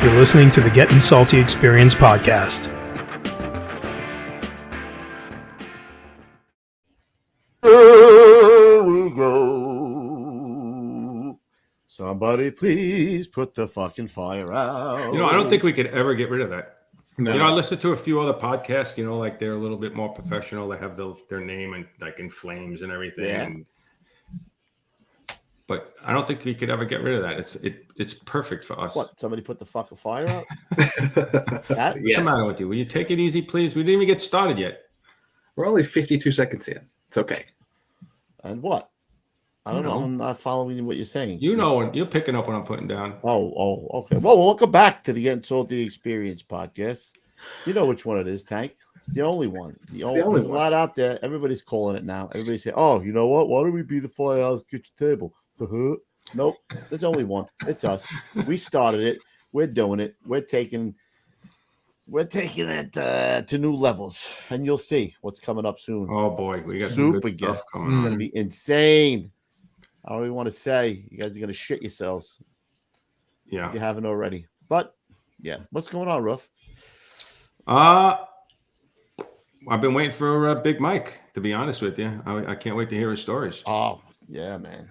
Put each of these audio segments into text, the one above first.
You're listening to the Gettin Salty Experience podcast. Here we go. Somebody please put the fucking fire out. I don't think we could ever get rid of that. No. I listen to a few other podcasts, like they're a little bit more professional. They have their name and like in flames and everything. Yeah. But I don't think we could ever get rid of that. It's perfect for us. What? Somebody put the fucking fire out? What's the matter with you? Will you take it easy, please? We didn't even get started yet. We're only 52 seconds in. It's okay. And what? I don't know. I'm not following what you're saying. You're picking up what I'm putting down. Oh, okay. Well, welcome back to the Gettin Salty Experience podcast. You know which one it is, Tank. It's the only one. The only one. There's a lot out there. Everybody's calling it now. Everybody say, "Oh, you know what? Why don't we be the Firehouse Kitchen Table?" Nope. There's only one. It's us. We started it. We're doing it. We're taking it to new levels, and you'll see what's coming up soon. Oh boy, we got super some good guests. stuff coming. It's gonna be insane. I don't even want to say. You guys are gonna shit yourselves. Yeah, if you haven't already. But yeah, what's going on, Ruff? I've been waiting for Big Mike. To be honest with you, I can't wait to hear his stories. Oh yeah, man.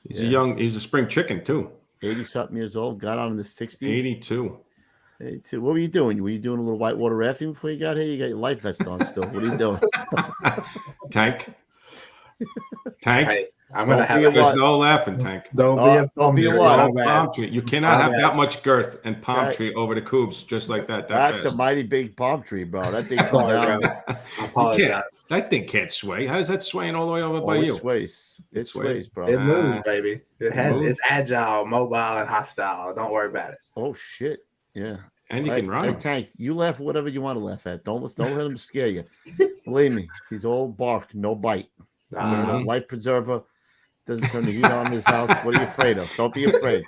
He's a spring chicken too. 80-something years old. Got on in the 60s. 82. What were you doing? Were you doing a little whitewater rafting before you got here? You got your life vest on still. What are you doing? Tank. Hey, I'm gonna have There's no laughing, Tank. Don't be a palm tree. You cannot have that much girth and palm tree over the coobs just like that. That's a mighty big palm tree, bro. That thing comes down. I apologize. That thing can't sway. How is that swaying all the way over by you? It sways, bro. It moves, baby. It's agile, mobile, and hostile. Don't worry about it. Oh shit. Yeah. And you can run him. Tank, you laugh whatever you want to laugh at. Don't let him scare you. Believe me, he's all bark, no bite. Life preserver doesn't turn the heat on in his house. What are you afraid of? Don't be afraid.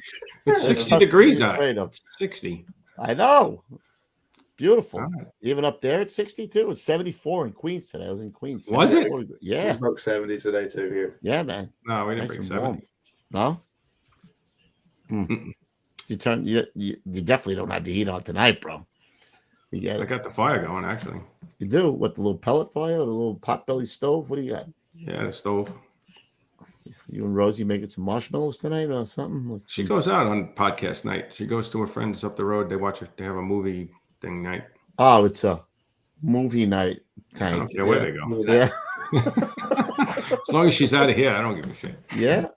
It's 60 degrees out. It's 60. I know. Beautiful. Right. Even up there, it's 62. It's 74 in Queens today. I was in Queens. Was it? Yeah. We broke 70s today too here. Yeah, man. No, we didn't break 70. No. You definitely don't have the heat on tonight, bro. I got the fire going, actually. You do? What, the little pellet fire or the little potbelly stove? What do you got? Yeah, the stove. You and Rosie making some marshmallows tonight or something? She goes out on podcast night. She goes to her friends up the road. They have a movie thing night. Oh, it's a movie night. Tank. I don't care where they go. Yeah. As long as she's out of here, I don't give a shit. Yeah.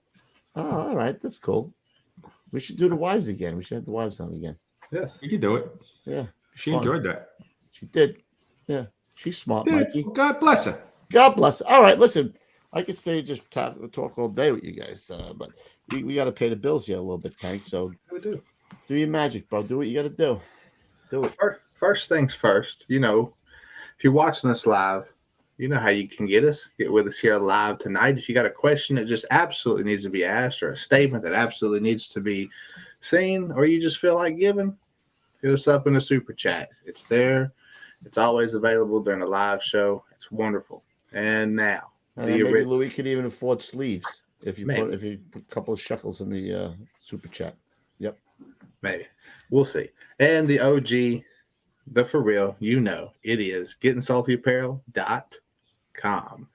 Oh, all right. That's cool. We should do the wives again. We should have the wives on again. Yes. You can do it. Yeah. She enjoyed that. She did. Yeah. She's smart, Mikey. God bless her. God bless her. All right. Listen, I could say just talk all day with you guys, but we got to pay the bills here a little bit, Tank. So we do. Do your magic, bro. Do what you got to do. Do it. First things first, if you're watching us live, you know how you can get with us here live tonight. If you got a question that just absolutely needs to be asked or a statement that absolutely needs to be seen, or you just feel like giving, hit us up in the super chat. It's there. It's always available during a live show. It's wonderful. And now, maybe Louis could even afford sleeves if you put a couple of shekels in the super chat. Yep. Maybe. We'll see. And the OG, the for real, it is gettingsaltyapparel.com.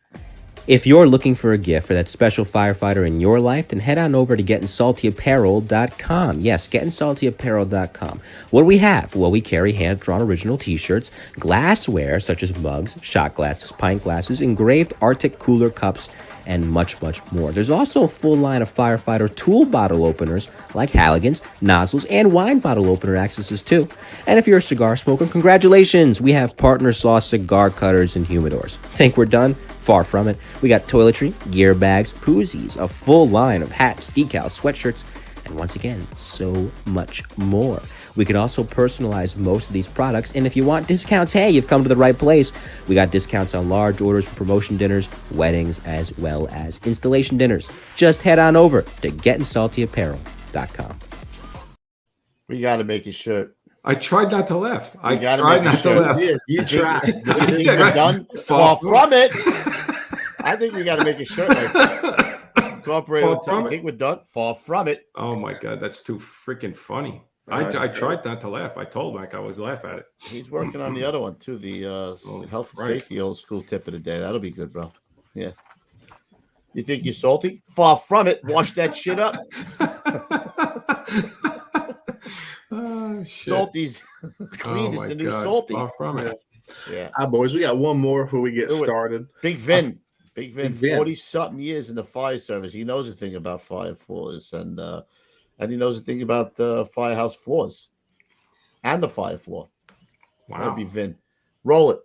If you're looking for a gift for that special firefighter in your life, then head on over to gettingsaltyapparel.com. Yes, gettingsaltyapparel.com. What do we have? Well, we carry hand-drawn original t-shirts, glassware such as mugs, shot glasses, pint glasses, engraved Arctic cooler cups, and much, much more. There's also a full line of firefighter tool bottle openers like Halligan's, nozzles, and wine bottle opener accesses too. And if you're a cigar smoker, congratulations! We have partner sauce cigar cutters and humidors. Think we're done? Far from it. We got toiletry, gear bags, koozies, a full line of hats, decals, sweatshirts, and once again, so much more. We can also personalize most of these products, and if you want discounts, hey, you've come to the right place. We got discounts on large orders for promotion dinners, weddings, as well as installation dinners. Just head on over to gettingsaltyapparel.com. We got to make a shirt. I tried not to laugh. I tried not to laugh. You tried. We're done. Far from it. I think we got to make a shirt like that. Incorporate. I think we're done. Far from it. Oh my God, that's too freaking funny. I tried not to laugh. I told Mike I would laugh at it. He's working on the other one too. The health and safety old school tip of the day. That'll be good, bro. Yeah. You think you're salty? Far from it. Wash that shit up. Oh, shit. Salty's clean is the new salty. Far from it. Yeah. All right, boys, we got one more before we get started. Big Vin. 40-something years in the fire service. He knows a thing about fire floors, and he knows a thing about the firehouse floors and the fire floor. Wow. That'd be Vin. Roll it.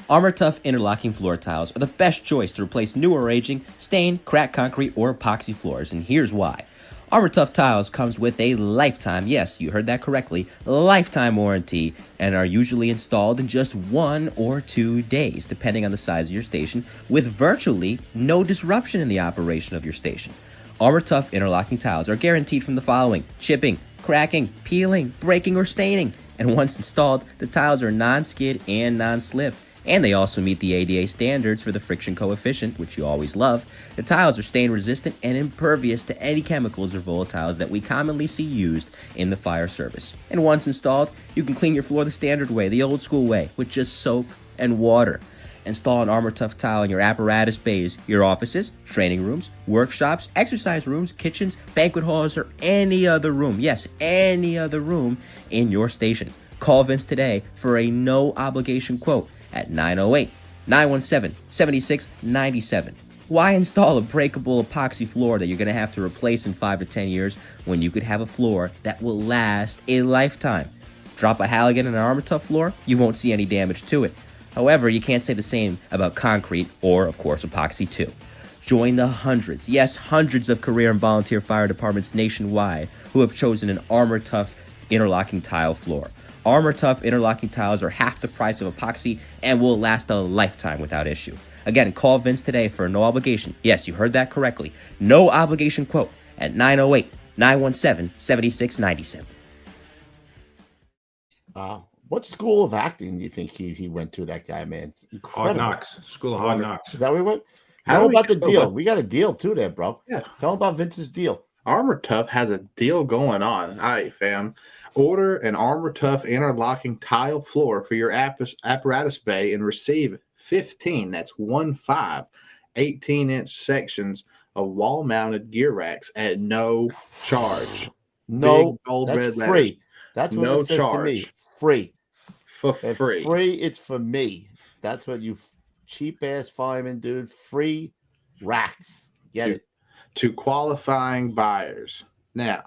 Armor Tough interlocking floor tiles are the best choice to replace new or aging, stained, cracked concrete, or epoxy floors, and here's why. Armor Tough tiles comes with a lifetime, yes, you heard that correctly, lifetime warranty, and are usually installed in just 1 or 2 days, depending on the size of your station, with virtually no disruption in the operation of your station. Armor Tough interlocking tiles are guaranteed from the following: chipping, cracking, peeling, breaking, or staining, and once installed, the tiles are non-skid and non-slip. And they also meet the ADA standards for the friction coefficient, which you always love. The tiles are stain resistant and impervious to any chemicals or volatiles that we commonly see used in the fire service. And once installed, you can clean your floor the standard way, the old school way, with just soap and water. Install an Armor Tough tile in your apparatus bays, your offices, training rooms, workshops, exercise rooms, kitchens, banquet halls, or any other room. Yes, any other room in your station. Call Vince today for a no-obligation quote at 908-917-7697. Why install a breakable epoxy floor that you're going to have to replace in 5 to 10 years when you could have a floor that will last a lifetime? Drop a Halligan on an Armor Tough floor, you won't see any damage to it. However, you can't say the same about concrete or, of course, epoxy too. Join the hundreds, yes, hundreds of career and volunteer fire departments nationwide who have chosen an Armor Tough interlocking tile floor. Armor Tough interlocking tiles are half the price of epoxy and will last a lifetime without issue. Again, call Vince today for no obligation. Yes, you heard that correctly. No obligation quote at 908-917-7697. Wow. What school of acting do you think he went to, that guy, man? Hard Knocks. School of Hard Knocks. Is that where he went? Tell him about the deal. We got a deal too there, bro. Yeah. Tell him about Vince's deal. Armor Tough has a deal going on. All right, fam. Order an Armor Tough interlocking tile floor for your apparatus bay and receive 15, that's 18-inch sections of wall-mounted gear racks at no charge. No, big gold that's red free. letters. That's what No it says charge. to me. Free. For If free. Free, it's for me. That's what you cheap-ass fireman, dude. Free racks. Get it. To qualifying buyers. Now,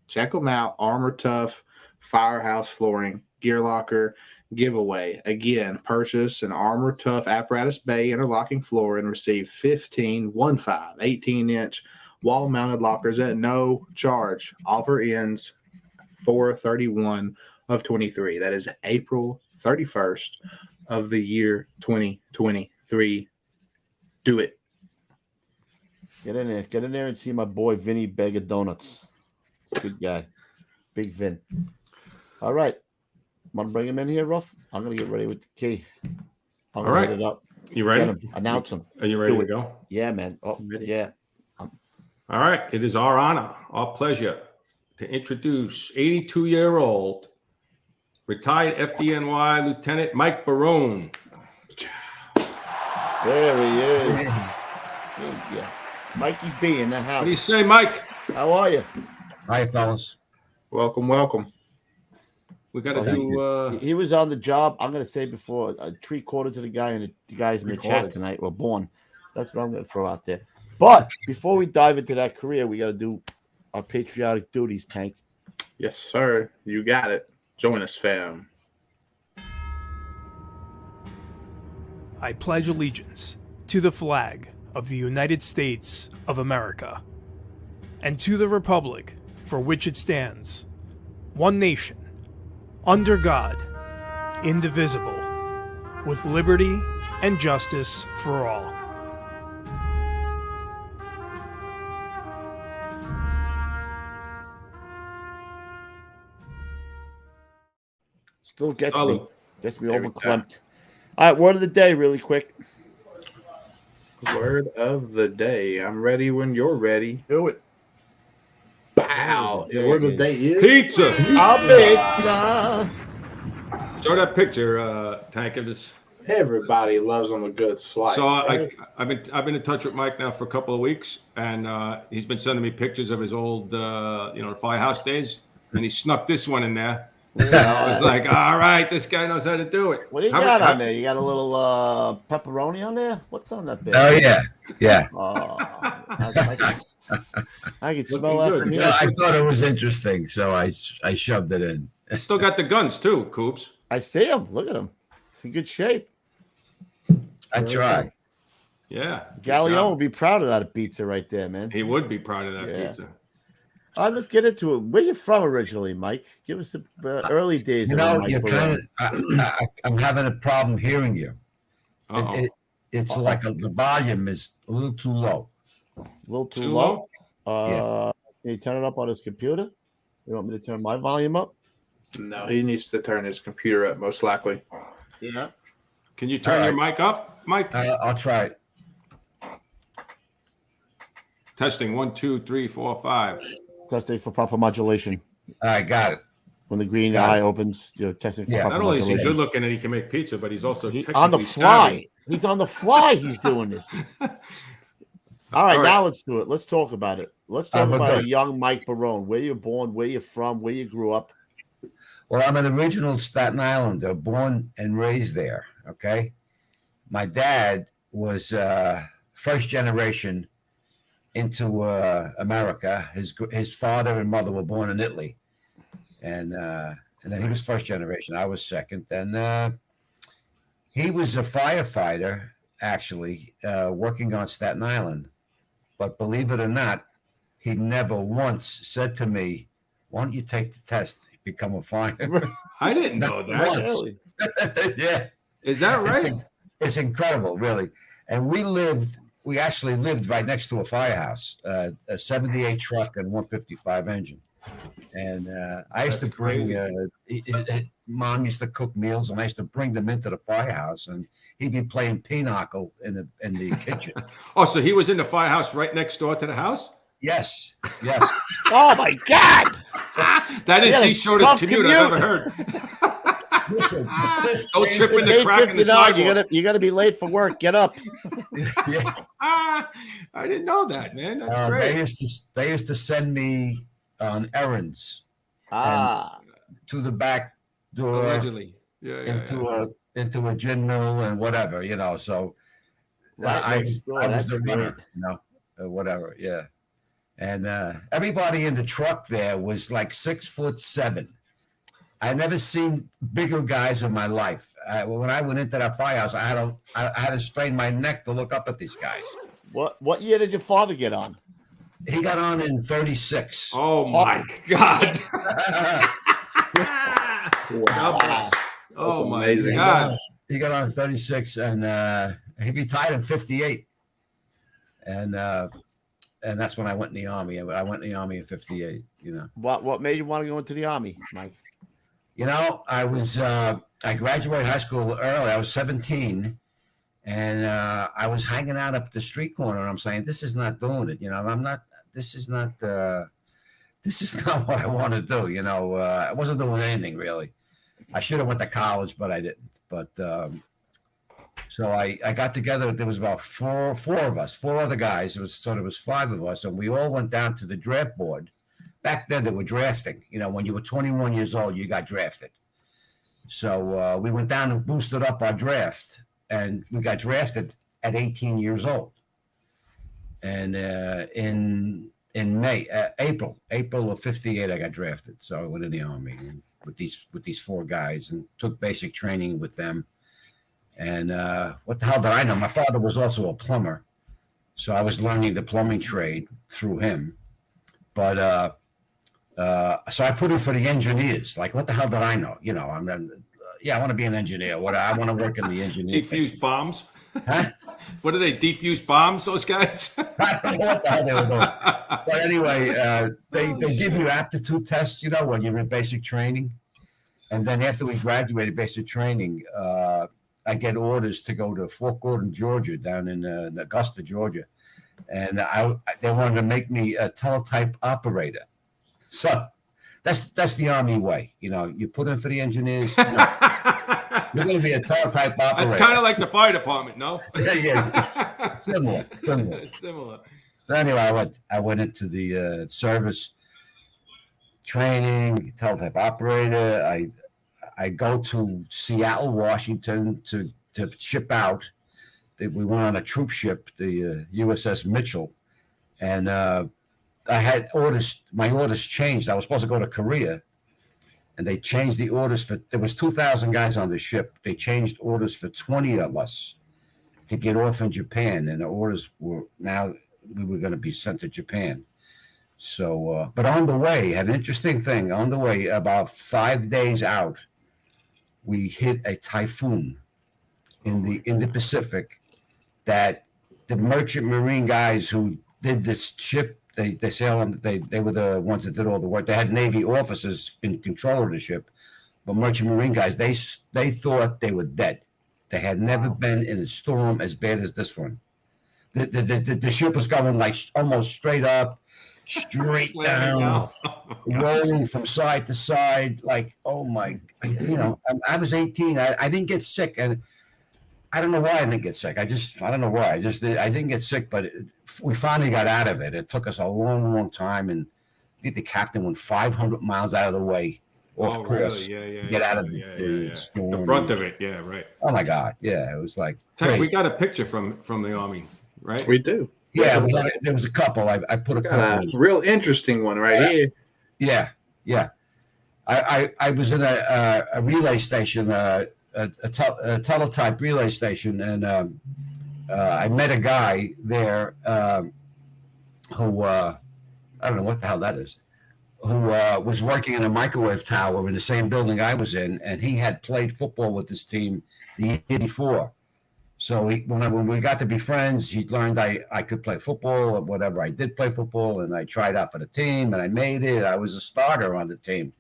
check them out. Armor Tough, Firehouse flooring, gear locker giveaway. Again, purchase an Armor Tough apparatus bay interlocking floor and receive 18-inch wall-mounted lockers at no charge. Offer ends 4/31 of 23. That is April 31st of the year 2023. Do it. Get in there. Get in there and see my boy Vinny Bag of Donuts. Good guy. Big Vin. All right. Want to bring him in here, Ruff? I'm going to get ready with the key. I'm going to right. hit it up. You ready? Get him. Announce him. Are you ready to go? Yeah, man. Oh, yeah. All right. It is our honor, our pleasure to introduce 82-year-old retired FDNY Lieutenant Mike Barone. There he is. Yeah. Mikey B in the house. What do you say, Mike? How are you? Hi, fellas. Welcome, welcome. We got to do. He was on the job. I'm going to say before 3/4 of the guys in the chat tonight were born. That's what I'm going to throw out there. But before we dive into that career, we got to do our patriotic duties, Tank. Yes, sir. You got it. Join us, fam. I pledge allegiance to the flag of the United States of America and to the republic for which it stands, one nation, under God, indivisible, with liberty and justice for all. Still gets Oh, me. Gets me every overclamped. All right, word of the day, really quick. Word of the day. I'm ready when you're ready. Do it. Bow. I'll take Where the it. date is? Pizza. I'll bet. Show that picture, Tank, of this. Everybody loves them a good slice. So right? I've been in touch with Mike now for a couple of weeks, and he's been sending me pictures of his old, Firehouse days, and he snuck this one in there. I was like, all right, this guy knows how to do it. What do you got on there? You got a little pepperoni on there? What's on that bit? Oh yeah. Oh, I can smell that good. from here. Yeah, I thought it was interesting, so I shoved it in. Still got the guns too, Coops. I see him. Look at him. It's in good shape. I try. Yeah. Gallione will be proud of that pizza right there, man. He would be proud of that Yeah. pizza. All right, let's get into it. Where you from originally, Mike? Give us the early days. You of know, Mike you're Barone. kind of. I'm having a problem hearing you. Uh-oh. It's like the volume is a little too low. A little too Too low. low? Can you turn it up on his computer? You want me to turn my volume up? No, he needs to turn his computer up, most likely. Yeah. Can you turn All your mic up, Mike? I'll try it. Testing 1, 2, 3, 4, 5. Testing for proper modulation. I got it. When the green Got eye it. opens, you're testing for Yeah. proper Not only is he modulation. good looking and he can make pizza, but he's also On the technically fly. savvy. He's on the fly. He's doing this. All right, now let's do it. Let's talk about it. Let's talk we're about good. a young Mike Barone. Where you're born, where you're from, where you grew up. Well, I'm an original Staten Islander, born and raised there. Okay, my dad was first generation into America. His father and mother were born in Italy, and then he was first generation. I was second, and he was a firefighter actually working on Staten Island. But believe it or not, he never once said to me, "Why don't you take the test, become a firefighter?" I didn't know that. Once. Really? Is Yeah. that right? It's incredible, really. And we actually lived right next to a firehouse, a 78 truck and 155 engine. And I used That's to bring, crazy. Mom used to cook meals, and I used to bring them into the firehouse, and he'd be playing pinochle in the kitchen. Oh, so he was in the firehouse right next door to the house? Yes. Oh my God! That is Yeah, the shortest tough commute I've ever heard. Listen, Don't trip in the It's crack in the 8:59. sidewalk. You gotta be late for work. Get up. yeah. I didn't know that, man. That's great. They used to send me on errands to the back door. Allegedly. Yeah. into a gin mill and whatever, So Right I next door. was That's the great. runner, whatever, yeah. And everybody in the truck there was like 6'7". I never seen bigger guys in my life. When I went into that firehouse, I had to strain my neck to look up at these guys. What year did your father get on? He got on in 36. Oh my God. Wow. God bless. Oh my Amazing. God. He got on in 36, and he retired in 58. And that's when I went in the Army. I went in the Army in 58, What made you want to go into the Army, Mike? I graduated high school early. I was 17, and I was hanging out up the street corner, and I'm saying, this is not doing it. This is not what I want to do. I wasn't doing anything really. I should have went to college, but I didn't. But so I got together. There was about four of us, four other guys. There was five of us, and we all went down to the draft board. Back then, they were drafting. When you were 21 years old, you got drafted. So we went down and boosted up our draft, and we got drafted at 18 years old. And in April of 58, I got drafted. So I went in the Army with these four guys and took basic training with them. And what the hell did I know? My father was also a plumber, so I was learning the plumbing trade through him. But so I put in for the engineers. Like, what the hell did I know? I want to be an engineer. I want to work in the engineering. Defuse bombs. Huh? What do they defuse bombs? Those guys. I don't know what the hell they were doing. But anyway, they give you aptitude tests, when you're in basic training. And then after we graduated basic training, I get orders to go to Fort Gordon, Georgia, down in Augusta, Georgia. And they wanted to make me a teletype operator. So that's the Army way. You put in for the engineers. You're going to be a tall type operator. It's kind of like the fire department, no? Yeah, it's similar. Similar. So anyway, I went into the service training, teletype operator. I go to Seattle, Washington to ship out. We went on a troop ship, the USS Mitchell, and I had orders. My orders changed. I was supposed to go to Korea, and they changed the orders there was 2,000 guys on the ship. They changed orders for 20 of us to get off in Japan, and the orders were now we were going to be sent to Japan. So, but on the way, had an interesting thing. On the way, about 5 days out, we hit a typhoon in the Pacific. That the merchant marine guys who did this ship, they sailed. They were the ones that did all the work. They had Navy officers in control of the ship, but merchant marine guys, they thought they were dead. They had never been in a storm as bad as this one. The ship was going like almost straight up, straight down, rolling from side to side. Like, oh my, I was 18. I didn't get sick, and I don't know why I didn't get sick. I don't know why. I didn't get sick, but we finally got out of it. It took us a long, long time, and I think the captain went 500 miles out of the way, off course, really? get out of the storm. The brunt of it, yeah, right. Oh my God, yeah, it was like Tech, we got a picture from the Army, right? We do. Yeah, there was a couple. I put a couple. A real interesting one right here. Yeah. I was in a relay station, a teletype relay station, and I met a guy there who I don't know what the hell that is, who was working in a microwave tower in the same building I was in, and he had played football with this team the year before. So when we got to be friends, he learned I could play football or whatever. I did play football, and I tried out for the team, and I made it. I was a starter on the team.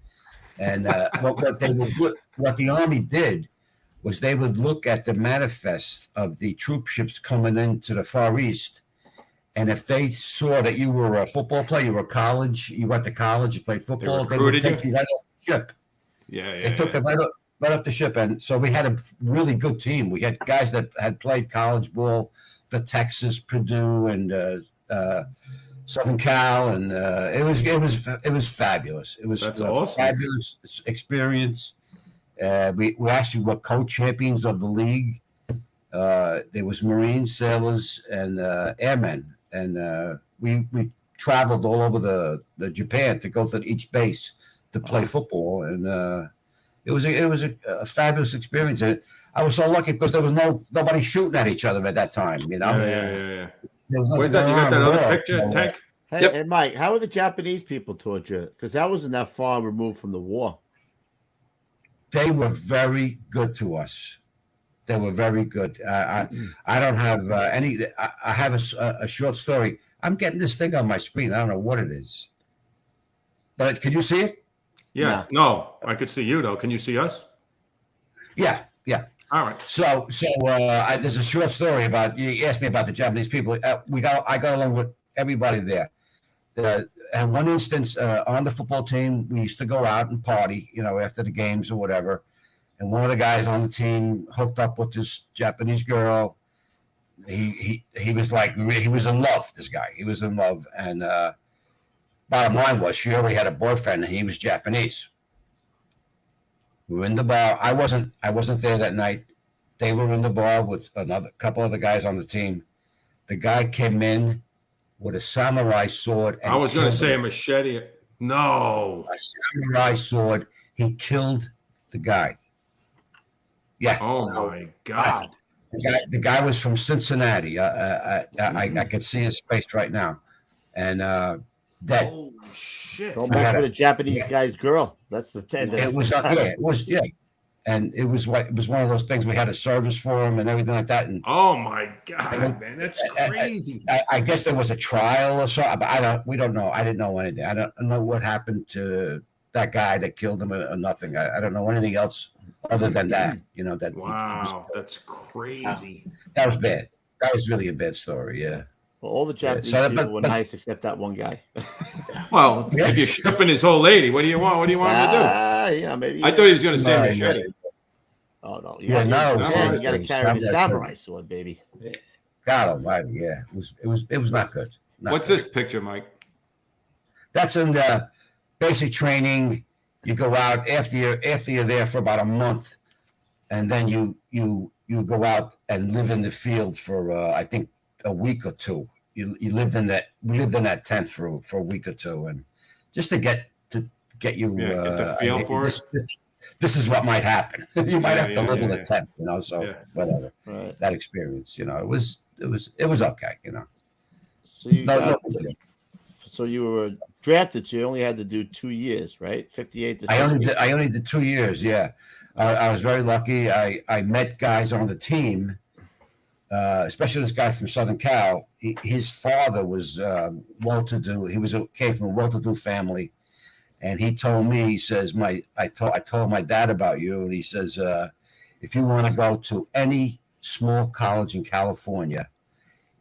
And what the Army did was they would look at the manifest of the troop ships coming into the Far East, and if they saw that you were a football player, you went to college, you played football, they would take you right off the ship. They took them right off the ship, and so we had a really good team. We had guys that had played college ball for Texas, Purdue, and Southern Cal, and it was fabulous. It was awesome. Fabulous experience. We actually were co-champions of the league. There was Marines, sailors, and airmen, and we traveled all over the Japan to go to each base to play football, and it was a fabulous experience. And I was so lucky because there was nobody shooting at each other at that time. Yeah. Where's that? You got that other picture, Tank? Hey, Mike, how were the Japanese people toward you? Because that wasn't that far removed from the war. They were very good to us. They were very good. I don't have any. I have a short story. I'm getting this thing on my screen. I don't know what it is. But can you see it? Yes. No, I could see you though. Can you see us? Yeah. All right. So there's a short story about you asked me about the Japanese people. I got along with everybody there. And one instance on the football team, we used to go out and party, after the games or whatever. And one of the guys on the team hooked up with this Japanese girl. He was he was in love. This guy, he was in love. And bottom line was, she already had a boyfriend, and he was Japanese. We were in the bar. I wasn't there that night. They were in the bar with another couple of the guys on the team. The guy came in with a samurai sword. I was going to say a machete. No. A samurai sword. He killed the guy. Yeah. Oh, my God. The guy was from Cincinnati. I can see his face right now. And dead. Oh, shit. Don't mess with a Japanese guy's girl. That's the thing. It was, and it was one of those things. We had a service for him and everything like that. And oh my God, man, that's crazy. I guess there was a trial or something, but we don't know. I didn't know anything. I don't know what happened to that guy that killed him or nothing. I don't know anything else other than that. Wow, that's crazy. That was bad. That was really a bad story. Yeah. Well, all the Japanese So, people but- were but- nice except that one guy. Well, if you're shipping his whole lady, what do you want? What do you want him to do? Yeah, maybe. I thought he was going to say No, machete. Oh no! Yeah, no, you samurai got to sword. carry the Samurai samurai sword, baby. God Almighty, yeah, it was not good. Not What's good. this picture, Mike? That's in the basic training. You go out after you're there for about a month, and then you go out and live in the field for I think a week or two. We lived in that tent for a week or two, and just to get you Get the feel for it. This is what might happen. You might have to live in yeah. a tent, you know. So whatever. Right. That experience, you know, it was okay, you know. So you No, got, no, so you were drafted. So you only had to do 2 years, right? 58 to 60. I only did 2 years. Yeah, I was very lucky. I met guys on the team, especially this guy from Southern Cal. His father was well-to-do. Came from a well-to-do family, and he told me, he says, I told my dad about you, and he says, if you want to go to any small college in California,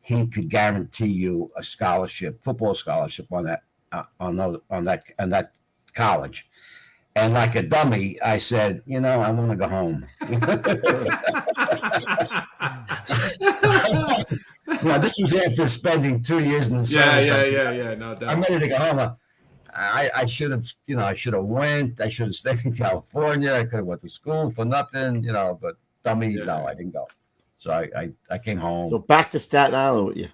he could guarantee you a scholarship, football scholarship on that college. And like a dummy, I said, I want to go home. This was after spending 2 years in the summer. Yeah. No doubt. I'm ready to go home. I should have, went. I should have stayed in California. I could have went to school for nothing, but dummy, no, I didn't go. So I came home. So back to Staten Island with you.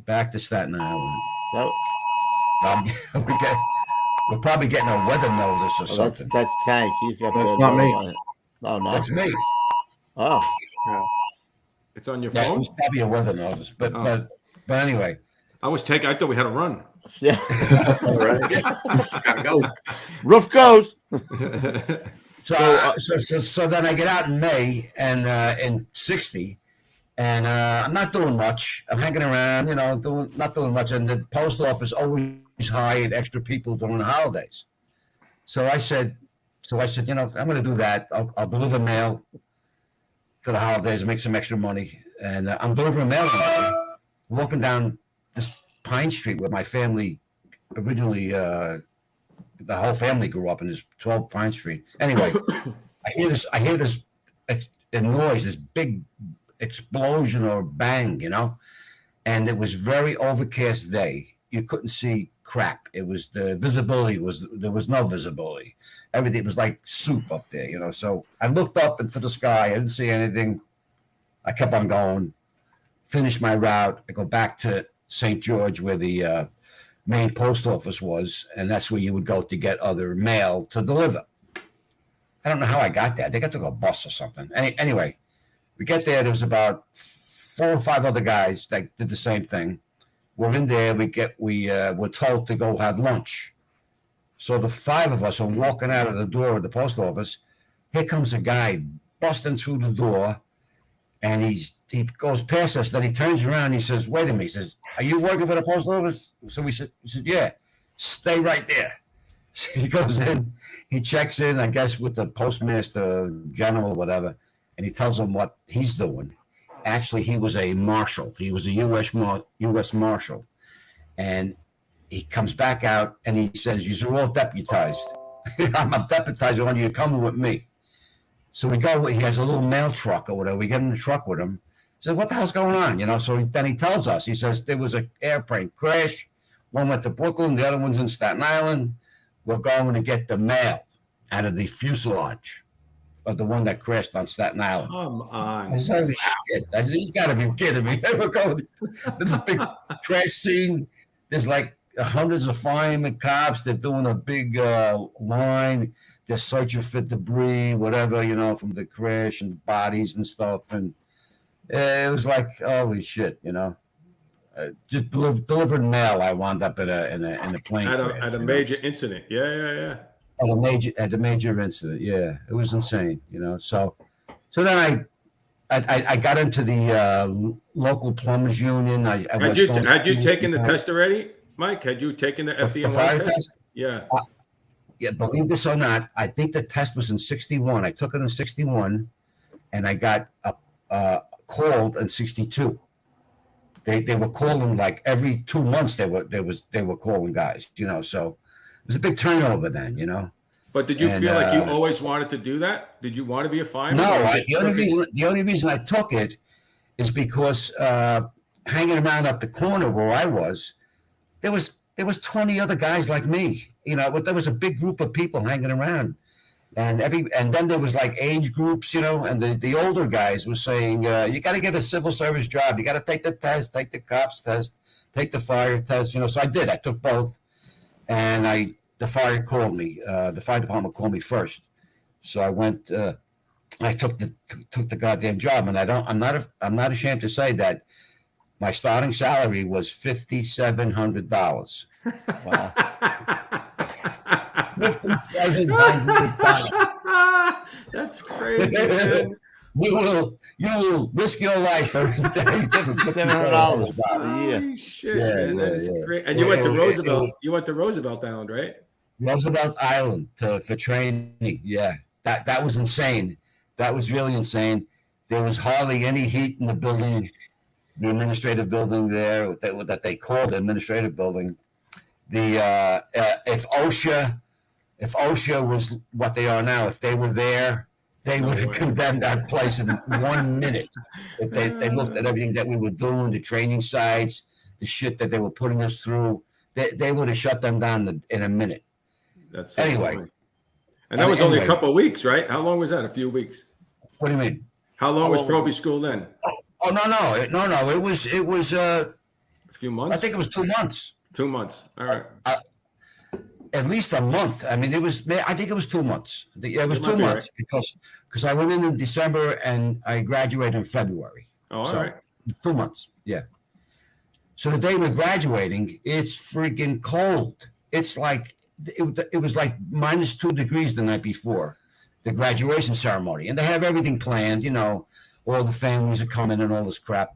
Back to Staten Island. That, We're probably getting a weather notice or something. that's Tank. He's got That's the not me. on it. Oh no, That's me. Oh, It's on your Yeah, it phone. was probably a weather notice, but anyway. I thought we had a run. yeah. All right. Gotta go. Roof goes. So then I get out in May and in 60, and I'm not doing much. I'm hanging around, not doing much. And the post office always hired extra people during the holidays. So I said, I'm going to do that. I'll deliver mail for the holidays and make some extra money. And I'm delivering mail one day, walking down this Pine Street where my family originally, the whole family grew up in this 12 Pine Street. Anyway, I hear this noise, this big explosion or bang, and it was very overcast day. You couldn't see crap. It was there was no visibility. Everything was like soup up there, So I looked up into the sky. I didn't see anything. I kept on going, finished my route. I go back to St. George where the main post office was, and that's where you would go to get other mail to deliver. I don't know how I got there. I think I took a bus or something. Anyway, we get there. There was about 4 or 5 other guys that did the same thing. We're in there. We're told to go have lunch. So the 5 of us are walking out of the door of the post office. Here comes a guy busting through the door, and he goes past us. Then he turns around and he says, "Wait a minute." He says, "Are you working for the post office?" So we said, "Yeah." "Stay right there." So he goes in, he checks in, I guess, with the postmaster general or whatever, and he tells him what he's doing. Actually, he was a marshal. He was a U.S. marshal. And he comes back out and he says, "You're all deputized." "I'm deputized. I want you coming with me." So we go, he has a little mail truck or whatever. We get in the truck with him. He said, "What the hell's going on?" So then he tells us, he says, there was an airplane crash. One went to Brooklyn. The other one's in Staten Island. We're going to get the mail out of the fuselage of the one that crashed on Staten Island. Come on. I said, "Holy shit. I said, you got to be kidding me." We're going to this big crash scene. There's like hundreds of firemen, cops. They're doing a big line. They're searching for debris, whatever, from the crash and bodies and stuff. And it was like, holy shit, just delivering mail. I wound up in a plane crash, at a major incident. Yeah. At a major incident. Yeah, it was insane. So then I got into the local plumbers union. Had you taken the test already, Mike? Had you taken the FDNY fire test? test? Yeah. Yeah, believe this or not, I think the test was in 61. I took it in 61, and I got called in 62. They were calling like every 2 months. They were calling guys, you know. So it was a big turnover then, you know. But did you feel like you always wanted to do that? Did you want to be a fireman? No, the only reason I took it is because hanging around up the corner where I was, there was 20 other guys like me. You know, there was a big group of people hanging around, and then there was like age groups, you know, and the older guys were saying, you got to get a civil service job, you got to take the test, take the cops test, take the fire test, you know. So I did. I took both, and the fire department called me first. So I went. I took the goddamn job, and I'm not ashamed to say that my starting salary was $5,700. Wow. $5,700. That's crazy, man. You will risk your life for $700 a year. Holy shit, man. That is great. And you went to Roosevelt. You went to Roosevelt Island, right? Roosevelt Island for training. Yeah, that was insane. That was really insane. There was hardly any heat in the building, the administrative building there that they called the administrative building. If OSHA was what they are now, if they were there, they would have condemned that place in 1 minute. If they looked at everything that we were doing, the training sites, the shit that they were putting us through, they would have shut them down in a minute. That's so anyway. Funny. And that was only a couple of weeks, right? How long was that? A few weeks. What do you mean? How long was proby school then? Oh no! It was a few months. I think it was 2 months. 2 months. All right. At least a month. I mean, I think it was 2 months. It was 2 months right. because I went in December and I graduated in February. Oh, all right. 2 months. Yeah. So the day we're graduating, it's freaking cold. It's like it was like minus 2 degrees the night before the graduation ceremony, and they have everything planned. You know, all the families are coming and all this crap.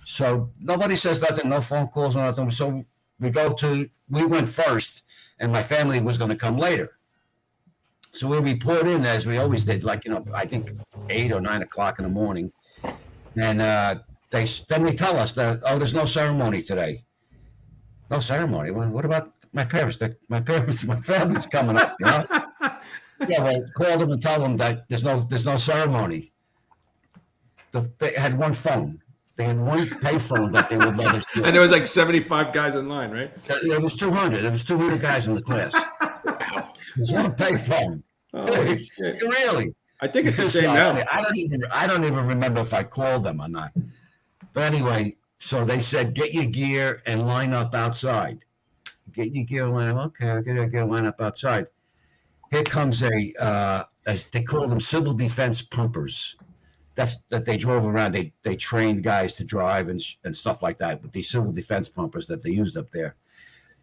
So nobody says nothing, no phone calls or nothing. So we went first, and my family was going to come later. So we report in as we always did, like, you know, I think 8 or 9 o'clock in the morning, and then they tell us that, oh, there's no ceremony today. No ceremony. Well, what about my parents? My family's coming up, you know. Yeah, well, call them and tell them that there's no ceremony. They had one phone. They had one payphone that they would let us do. And there was like 75 guys in line, right? There was 200. There was 200 guys in the class. There's one payphone. Oh, shit. Really? I think it's the same now. I don't even remember if I called them or not. But anyway, so they said, get your gear and line up outside. Get your gear and line up. Okay, I'll get your gear and line up outside. Here comes they call them civil defense pumpers. That they drove around. They trained guys to drive and stuff like that. But these civil defense pumpers that they used up there.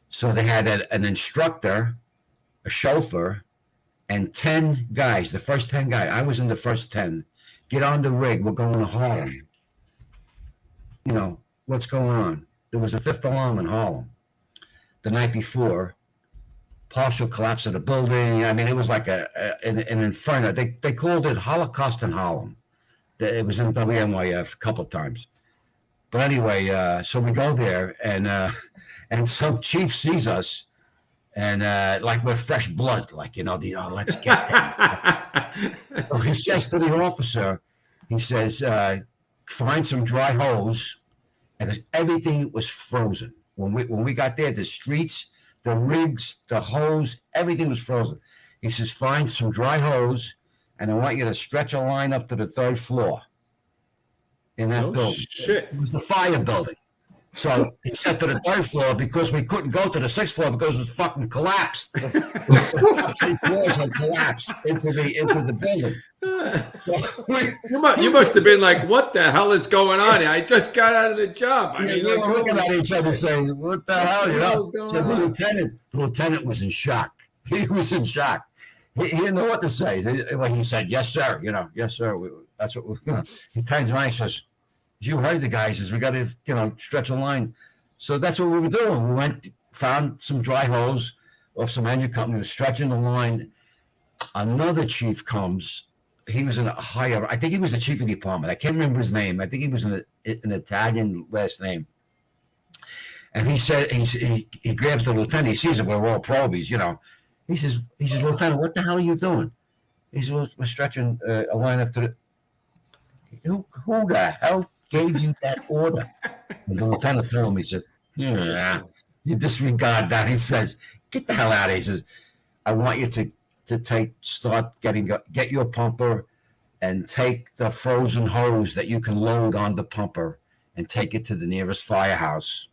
So they had an instructor, a chauffeur, and 10 guys. The first 10 guys. I was in the first 10. Get on the rig. We're going to Harlem. You know, what's going on? There was a fifth alarm in Harlem the night before. Partial collapse of the building. I mean, it was like an inferno. They called it Holocaust in Harlem. It was in WNYF a couple of times. But anyway, so we go there, and some chief sees us, and like we're fresh blood, like, you know, let's get them. So he says to the officer, he says, find some dry hose, and everything was frozen. When we got there, the streets, the rigs, the hose, everything was frozen. He says, find some dry hose, and I want you to stretch a line up to the 3rd floor in that building. Shit. It was the fire building. So he said to the 3rd floor because we couldn't go to the 6th floor because it was fucking collapsed. The 3 floors had collapsed into the building. You must have been like, what the hell is going on here? I just got out of the job. I mean, we were looking at each other saying, what the hell? You know? So the lieutenant was in shock. He was in shock. He didn't know what to say. He said, yes, sir. You know, yes, sir. That's what you know. He turns around and says, you heard the guy. He says, we got to, you know, stretch a line. So that's what we were doing. We went, found some dry hose off some engine company, was stretching the line. Another chief comes. He was I think he was the chief of the department. I can't remember his name. I think he was an Italian last name. And he said, he grabs the lieutenant. He sees that we're all probies, you know. He says, Lieutenant, what the hell are you doing? He says, well, we're stretching a line up to the. Who the hell gave you that order? And the lieutenant told him, he said, yeah, you disregard that. He says, get the hell out of here. He says, I want you to get your pumper and take the frozen hose that you can load on the pumper and take it to the nearest firehouse.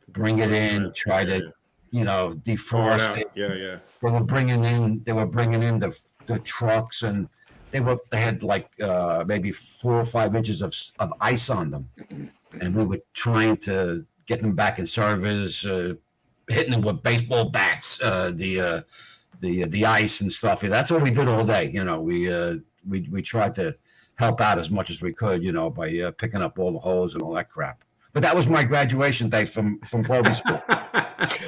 Bring it in, try to, defrost it. Yeah. They were bringing in the trucks, and they had like maybe 4 or 5 inches of ice on them, and we were trying to get them back in service, hitting them with baseball bats, the ice and stuff. That's what we did all day. We tried to help out as much as we could, by picking up all the hose and all that crap. But that was my graduation day from Proby School.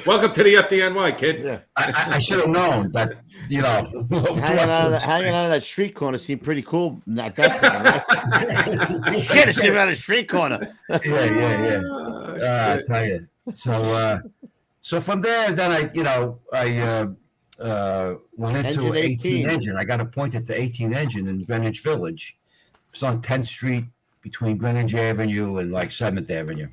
Welcome to the FDNY, kid. Yeah. I should have known that, hanging out of that street corner seemed pretty cool at that point, right? Shit, it's sitting on a street corner. Yeah. I tell you. So from there, then I went into Engine 18 engine. I got appointed to 18 engine in Greenwich Village. It's on 10th Street between Greenwich Avenue and like 7th Avenue.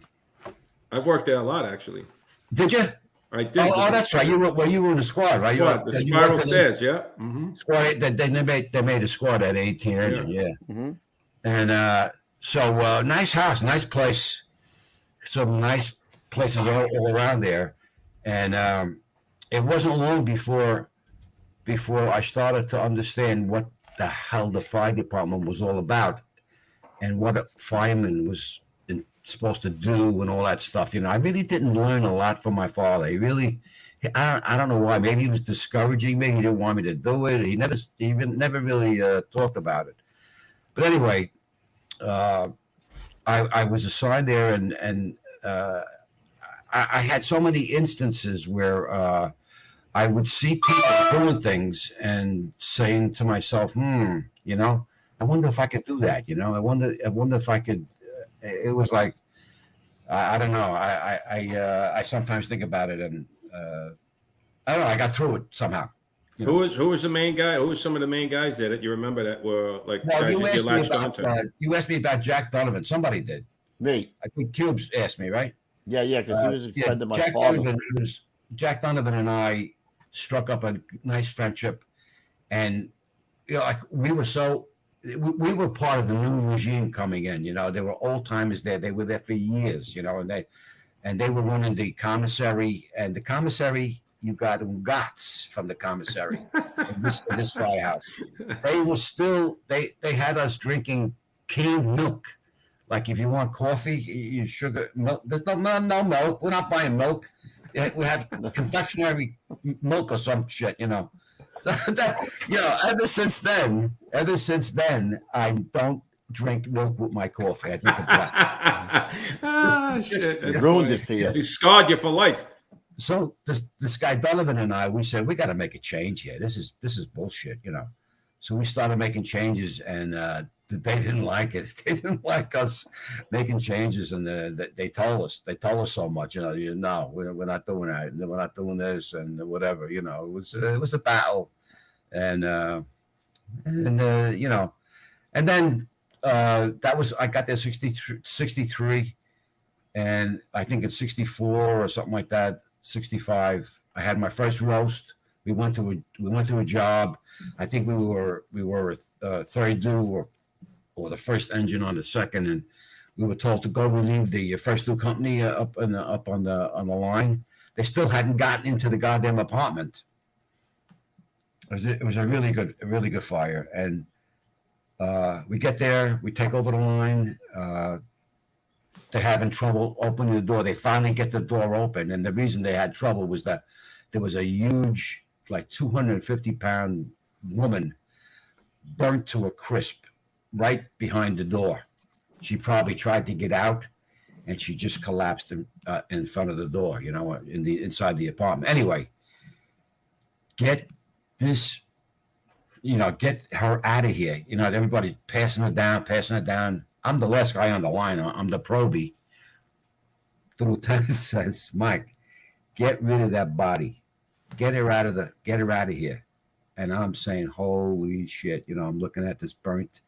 I've worked there a lot, actually. Did you? I did. Oh, that's right. You were in the squad, right? The spiral stairs, yeah. Mm-hmm. Squad. They made a squad at 18 engine, yeah. Mm-hmm. And so nice house, nice place, some nice places all around there. And it wasn't long before I started to understand what the hell the fire department was all about and what a fireman was supposed to do and all that stuff. I really didn't learn a lot from my father. He really, I don't know why. Maybe he was discouraging me. He didn't want me to do it. He never really talked about it. But anyway, I was assigned there, and I had so many instances where I would see people doing things and saying to myself, I wonder if I could do that. I wonder if I could. It was like, I don't know. I sometimes think about it, and I don't know. I got through it somehow. Who was the main guy? Who was some of the main guys there that you remember that were like guys that you latched onto? You asked me about Jack Donovan. Somebody did. Me. I think Cubes asked me, right? Yeah, because he was a friend of my father. Jack Donovan and I struck up a nice friendship, and we were part of the new regime coming in. There were old timers there. They were there for years. And they were running the commissary, and the commissary, you got ungats from the commissary in this firehouse. They were still they had us drinking canned milk. Like if you want coffee, sugar, milk. There's no milk. We're not buying milk. We have confectionery milk or some shit, Ever since then, I don't drink milk with my coffee. I drink it black. Shit. It ruined it for you. He scarred you for life. So this guy Donovan and I, we said we got to make a change here. This is bullshit, So we started making changes, and they didn't like it. They didn't like us making changes, and they told us so much. No, we're not doing that. We're not doing this, and whatever. It was a battle, and then that was, I got there 63, and I think in 64 or something like that, 65, I had my first roast. We went to a job. I think we were 32 or the first engine on the second, and we were told to go relieve the first two company up on the line. They still hadn't gotten into the goddamn apartment. It was a really good fire, and we get there, we take over the line. They're having trouble opening the door. They finally get the door open, and the reason they had trouble was that there was a huge, like 250-pound woman burnt to a crisp right behind the door. She probably tried to get out, and she just collapsed in front of the door, inside the apartment. Anyway, get her out of here. Everybody's passing it down. I'm the last guy on the line. I'm the proby. the lieutenant says, Mike, get rid of that body. Get her out of here. And I'm saying, holy shit, I'm looking at this burnt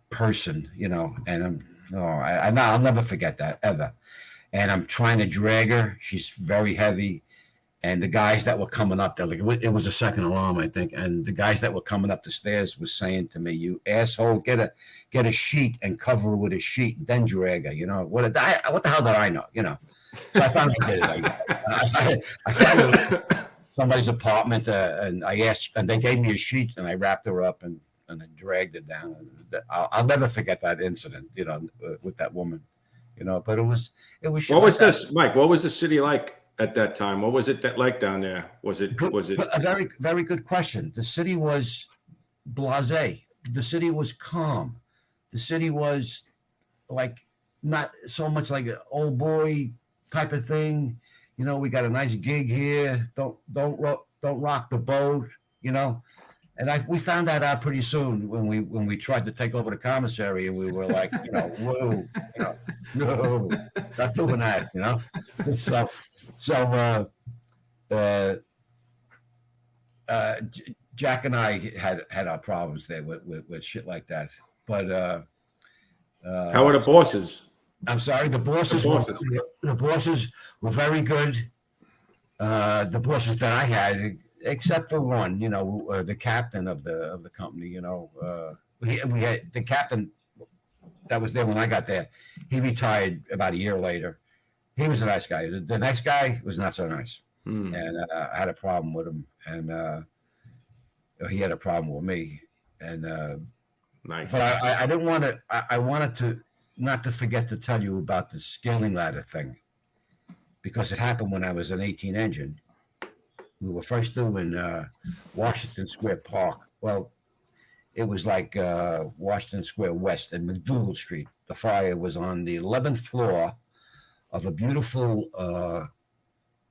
person, and I'll never forget that ever. And I'm trying to drag her. She's very heavy. And the guys that were coming up there, it was a second alarm, I think. And the guys that were coming up the stairs was saying to me, "You asshole, get a sheet and cover her with a sheet, and then drag her." What the hell did I know? So I finally did it. I found somebody's apartment, and I asked, and they gave me a sheet, and I wrapped her up and I dragged her down. I'll never forget that incident, with that woman, But it was. What was this, Mike? What was the city like at that time? What was it like down there? Was it a very, very good question? The city was blasé. The city was calm. The city was like not so much like an old boy type of thing. We got a nice gig here. Don't rock the boat. And we found that out pretty soon when we tried to take over the commissary, and we were like, whoa, no, not doing that, So Jack and I had our problems there with shit like that. But how were the bosses? I'm sorry, the bosses were very good. The bosses that I had, except for one, the captain of the company, we had the captain that was there when I got there. He retired about a year later. He was a nice guy. The next guy was not so nice. And I had a problem with him, and he had a problem with me. And nice. But I didn't want to. I wanted to not to forget to tell you about the scaling ladder thing, because it happened when I was an 18 engine. We were first doing Washington Square Park. Well, it was like Washington Square West and McDougal Street. The fire was on the 11th floor of a beautiful,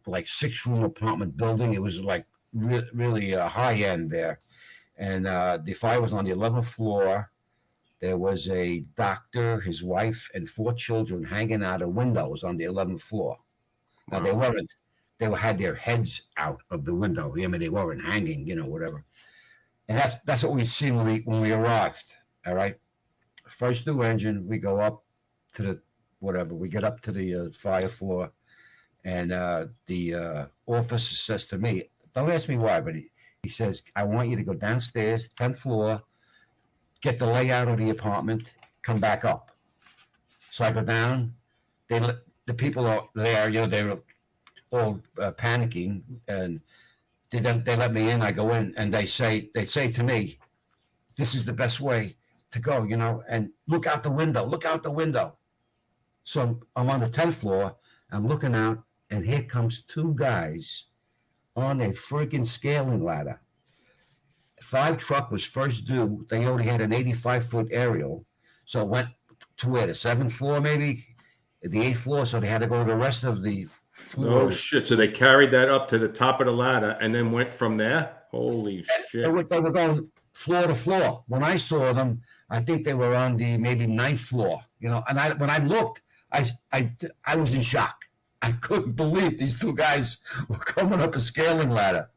like 6-room apartment building. It was like really high end there. And the fire was on the 11th floor. There was a doctor, his wife, and 4 children hanging out of windows on the 11th floor. Now, they weren't. They had their heads out of the window. I mean, they weren't hanging, whatever. And that's what we see when we arrived. All right. First new engine, we go up to the whatever. We get up to the fire floor, and the officer says to me, "Don't ask me why, but he says, I want you to go downstairs, 10th floor, get the layout of the apartment, come back up." So I go down. The people are there. They were all panicking, and they let me in. I go in, and they say to me, "This is the best way to go, and look out the window. Look out the window." So I'm on the 10th floor. I'm looking out, and here comes 2 guys on a freaking scaling ladder. 5 truck was first due. They only had an 85-foot aerial, so it went to where, the 7th floor maybe, the 8th floor. So they had to go to the rest of the floors. Oh shit! So they carried that up to the top of the ladder and then went from there. Holy shit! They were going floor to floor. When I saw them, I think they were on the maybe 9th floor. And when I looked, I was in shock. I couldn't believe these 2 guys were coming up a scaling ladder.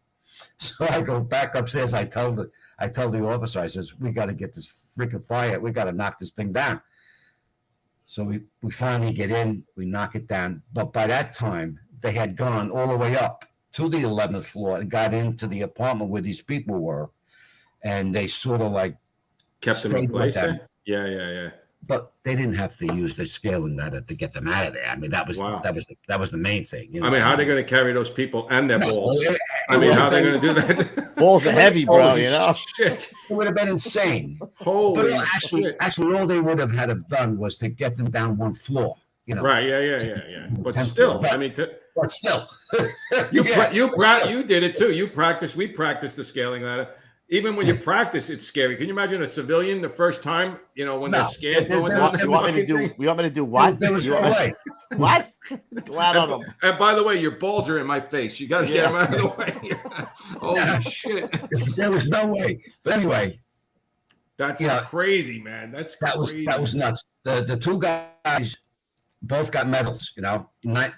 So I go back upstairs. I tell the officer, I says, "We got to get this freaking fire. We got to knock this thing down." So we finally get in. We knock it down. But by that time, they had gone all the way up to the 11th floor and got into the apartment where these people were, and they sort of like kept them in place there. Yeah. But they didn't have to use the scaling ladder to get them out of there. I mean, that was the main thing. I mean, how are they going to carry those people and their balls? How are they going to do that? Balls are heavy, bro. Shit. It would have been insane. Holy shit. Actually, all they would have had done was to get them down 1 floor. Right? Yeah. But still, I mean, but still, you did it too. You practiced. We practiced the scaling ladder. Even when you practice, it's scary. Can you imagine a civilian the first time, when they're scared? You want me to do what? There was no way. What? Glad on them. And by the way, your balls are in my face. You got to get them out of the way. Holy shit. There was no way. But anyway. That's crazy, man. That was nuts. The 2 guys both got medals. You know,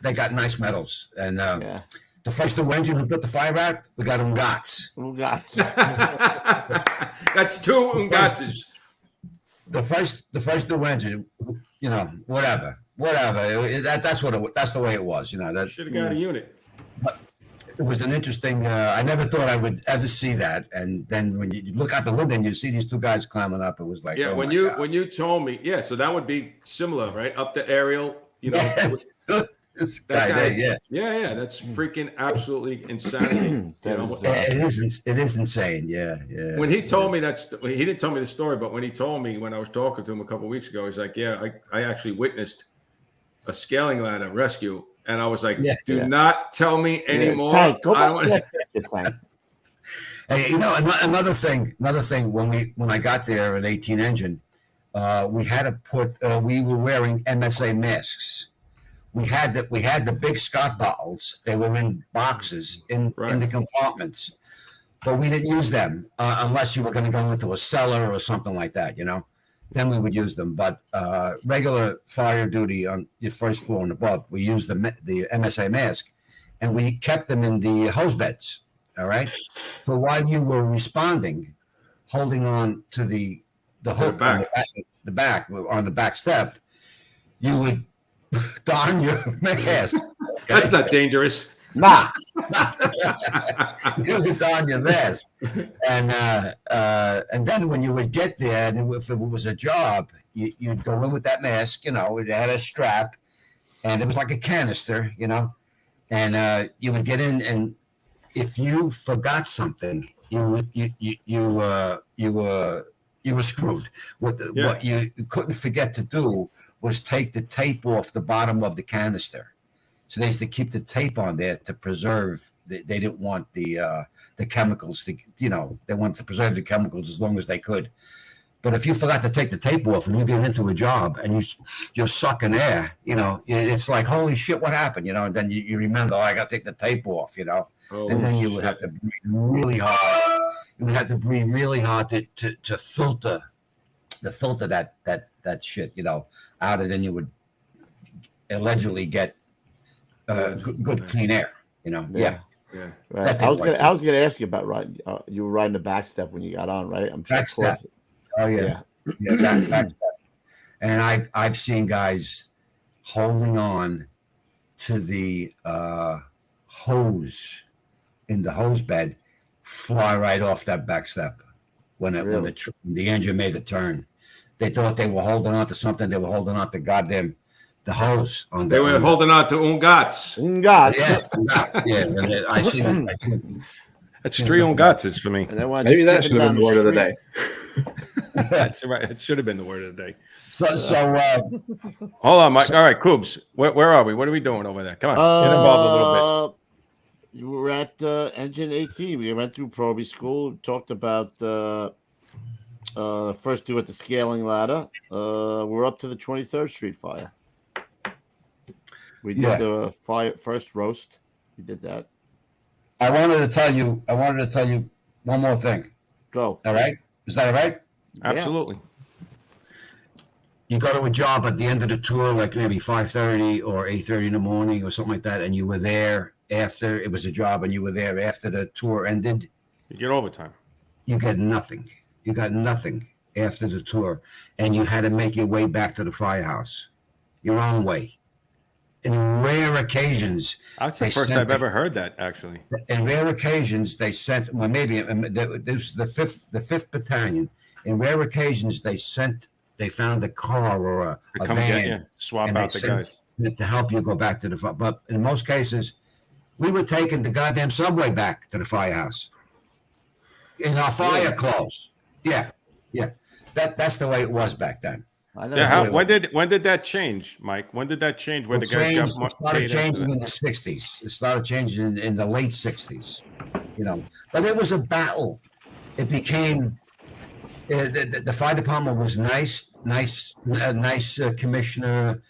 they got nice medals. And Yeah. the first two engine who put the fire out, we got Ungats. Who got? That's two Ungases. The first new engine, you know, whatever. That's the way it was. You know, that Should have got a unit. it was an interesting. I never thought I would ever see that. And then when you look out the window and you see these two guys climbing up, it was like, Yeah, oh when my you God. when you told me, yeah, so that would be similar, right? Up the aerial, you know. This That guy there, guy's- yeah. yeah, that's freaking absolutely insanity. That You know, is, It is insane. Yeah. when he told me he didn't tell me the story, but when he told me when I was talking to him a couple of weeks ago, he's like, "Yeah, I actually witnessed a scaling ladder rescue," and I was like, Yeah. "Do not tell me anymore." Tank, go I back don't to want- that picture, Tank. Hey, you know, another thing. When I got there at 18 engine, we had to put. We were wearing MSA masks. We had the big Scott bottles. They were in boxes in the compartments, but we didn't use them unless you were going to go into a cellar or something like that. You know, then we would use them. But regular fire duty on your first floor and above, we used the MSA mask, and we kept them in the hose beds. All right. So while you were responding, holding on to the hook on the back on the back step, you would don your mask. That's not dangerous. Nah. You would don your mask, and then when you would get there, and if it was a job, you'd go in with that mask. You know, it had a strap, and it was like a canister. You know, and you would get in, and if you forgot something, you were screwed. What you couldn't forget to do was take the tape off the bottom of the canister. So they used to keep the tape on there to preserve. They didn't want the chemicals to, you know, they wanted to preserve the chemicals as long as they could. But if you forgot to take the tape off and you get into a job and you're sucking air, you know, it's like, holy shit, what happened? You know, and then you remember, I got to take the tape off, you know, and then you would have to breathe really hard. You would have to breathe really hard to filter that shit, you know, out, and then you would allegedly get good clean air, you know. Yeah. Right. I was gonna ask you about riding. You were riding the back step when you got on, right? I'm Back step. Oh yeah. Back step. And I've seen guys holding on to the hose in the hose bed, fly right off that back step when the engine made the turn. They thought they were holding on to something. They were holding on to the hose on. They were holding on to Ungats. God. Yeah. I see them. That's three Ungatses for me. Maybe that should have been the word of the day. That's right. It should have been the word of the day. So Hold on, Mike. All right, Coobs. Where are we? What are we doing over there? Come on, get involved a little bit. You were at Engine 18. We went through Proby School. Talked about first do at the scaling ladder. We're up to the 23rd Street fire. We did the first roast. We did that. I wanted to tell you one more thing. Go. All right? Is that all right? Absolutely. You go to a job at the end of the tour, like maybe 5:30 or 8:30 in the morning or something like that, and you were there after it was a job, and you were there after the tour ended. You get overtime. You get nothing. You got nothing after the tour, and you had to make your way back to the firehouse, your own way. In rare occasions, that's the first I've ever heard that. Actually, in rare occasions, they sent. Well, maybe this was the fifth battalion. In rare occasions, they found a car or a van, swap out the guys to help you go back to the fire. But in most cases, we were taking the goddamn subway back to the firehouse in our fire clothes. Yeah. That's the way it was back then. When did that change, Mike? When did that change? Where the guys started changing in the 60s. It started changing in the late 60s. You know, but it was a battle. It became the fire department was nice commissioner,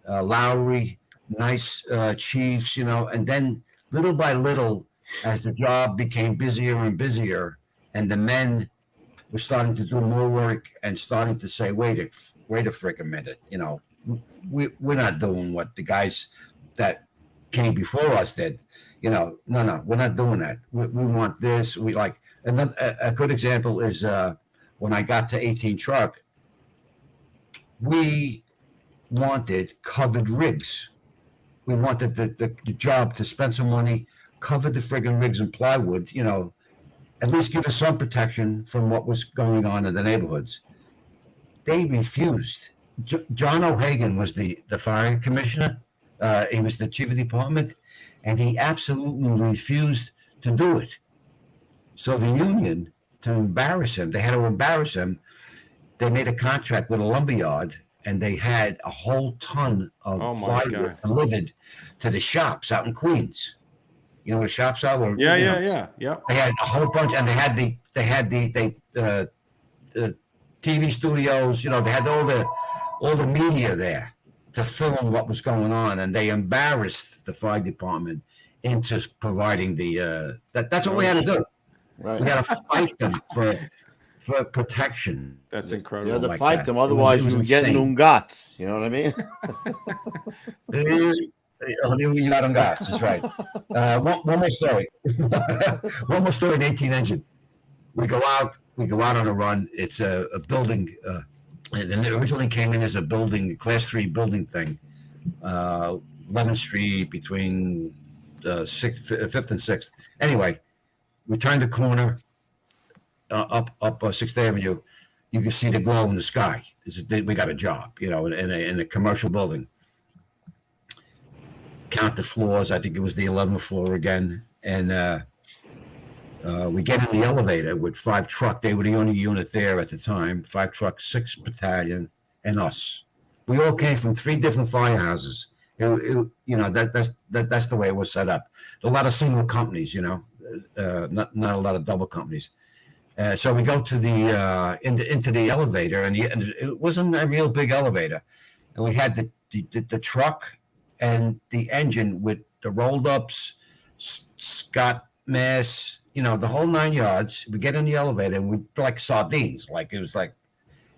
Lowry, nice chiefs, you know, and then little by little, as the job became busier and busier, and the men were starting to do more work and starting to say, wait a freaking minute, you know, we're not doing what the guys that came before us did. No, we're not doing that. We want this. We like a good example is when I got to 18 truck, we wanted covered rigs. We wanted the job to spend some money, cover the friggin' rigs and plywood, at least give us some protection from what was going on in the neighborhoods. They refused. John O'Hagan was the fire commissioner. He was the chief of department, and he absolutely refused to do it. So the union, to embarrass him, they had to embarrass him. They made a contract with a lumberyard, and they had a whole ton of plywood delivered to the shops out in Queens. You know where the shops are? Where, Yeah. They had a whole bunch, and they had the TV studios. They had all the media there to film what was going on, and they embarrassed the fire department into providing the. That's what we had to do. Right. We had to fight them for protection. That's incredible. You had to like fight that. them, otherwise It was you would get insane. guts. You know what I mean? You got them guys. That's right. One more story. One more story in 18 engine. We go out on a run. It's a building. And it originally came in as a building, class 3 building thing. 11th Street between 5th and 6th. Anyway, we turned the corner up 6th Avenue. You can see the glow in the sky. We got a job, in a commercial building. Count the floors. I think it was the 11th floor again. And we get in the elevator with 5 truck. They were the only unit there at the time. 5 truck, 6 battalion, and us. We all came from 3 different firehouses. That's the way it was set up. A lot of single companies, not a lot of double companies. So we go to the into the elevator, and it wasn't a real big elevator, and we had the truck and the engine with the rolled ups, Scott Mass, the whole 9 yards. We get in the elevator, and we like sardines, like it was like,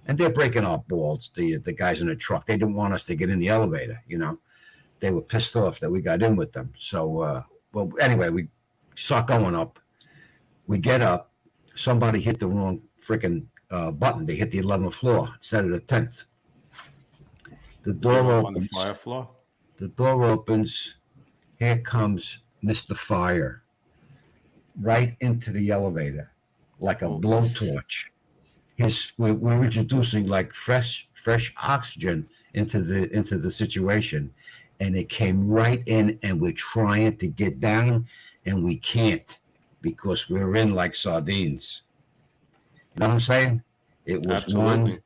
and they're breaking our balls. The guys in the truck, they didn't want us to get in the elevator. They were pissed off that we got in with them. So, anyway, we start going up. We get up. Somebody hit the wrong freaking button. They hit the 11th floor instead of the 10th. The door opens. On the fire floor? The door opens. Here comes Mr. Fire right into the elevator like a blowtorch. We're introducing like fresh oxygen into the situation, and it came right in, and we're trying to get down, and we can't because we're in like sardines. You know what I'm saying? It was Absolutely. one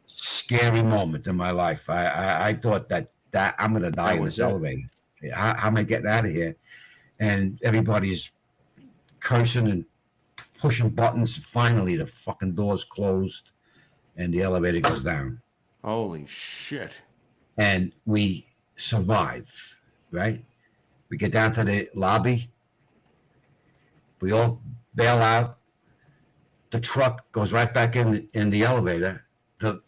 scary moment in my life. I thought that I'm gonna die in this elevator. How am I getting out of here? And everybody's cursing and pushing buttons. Finally, the fucking doors closed, and the elevator goes down. Holy shit! And we survive. Right? We get down to the lobby. We all bail out. The truck goes right back in the elevator. Our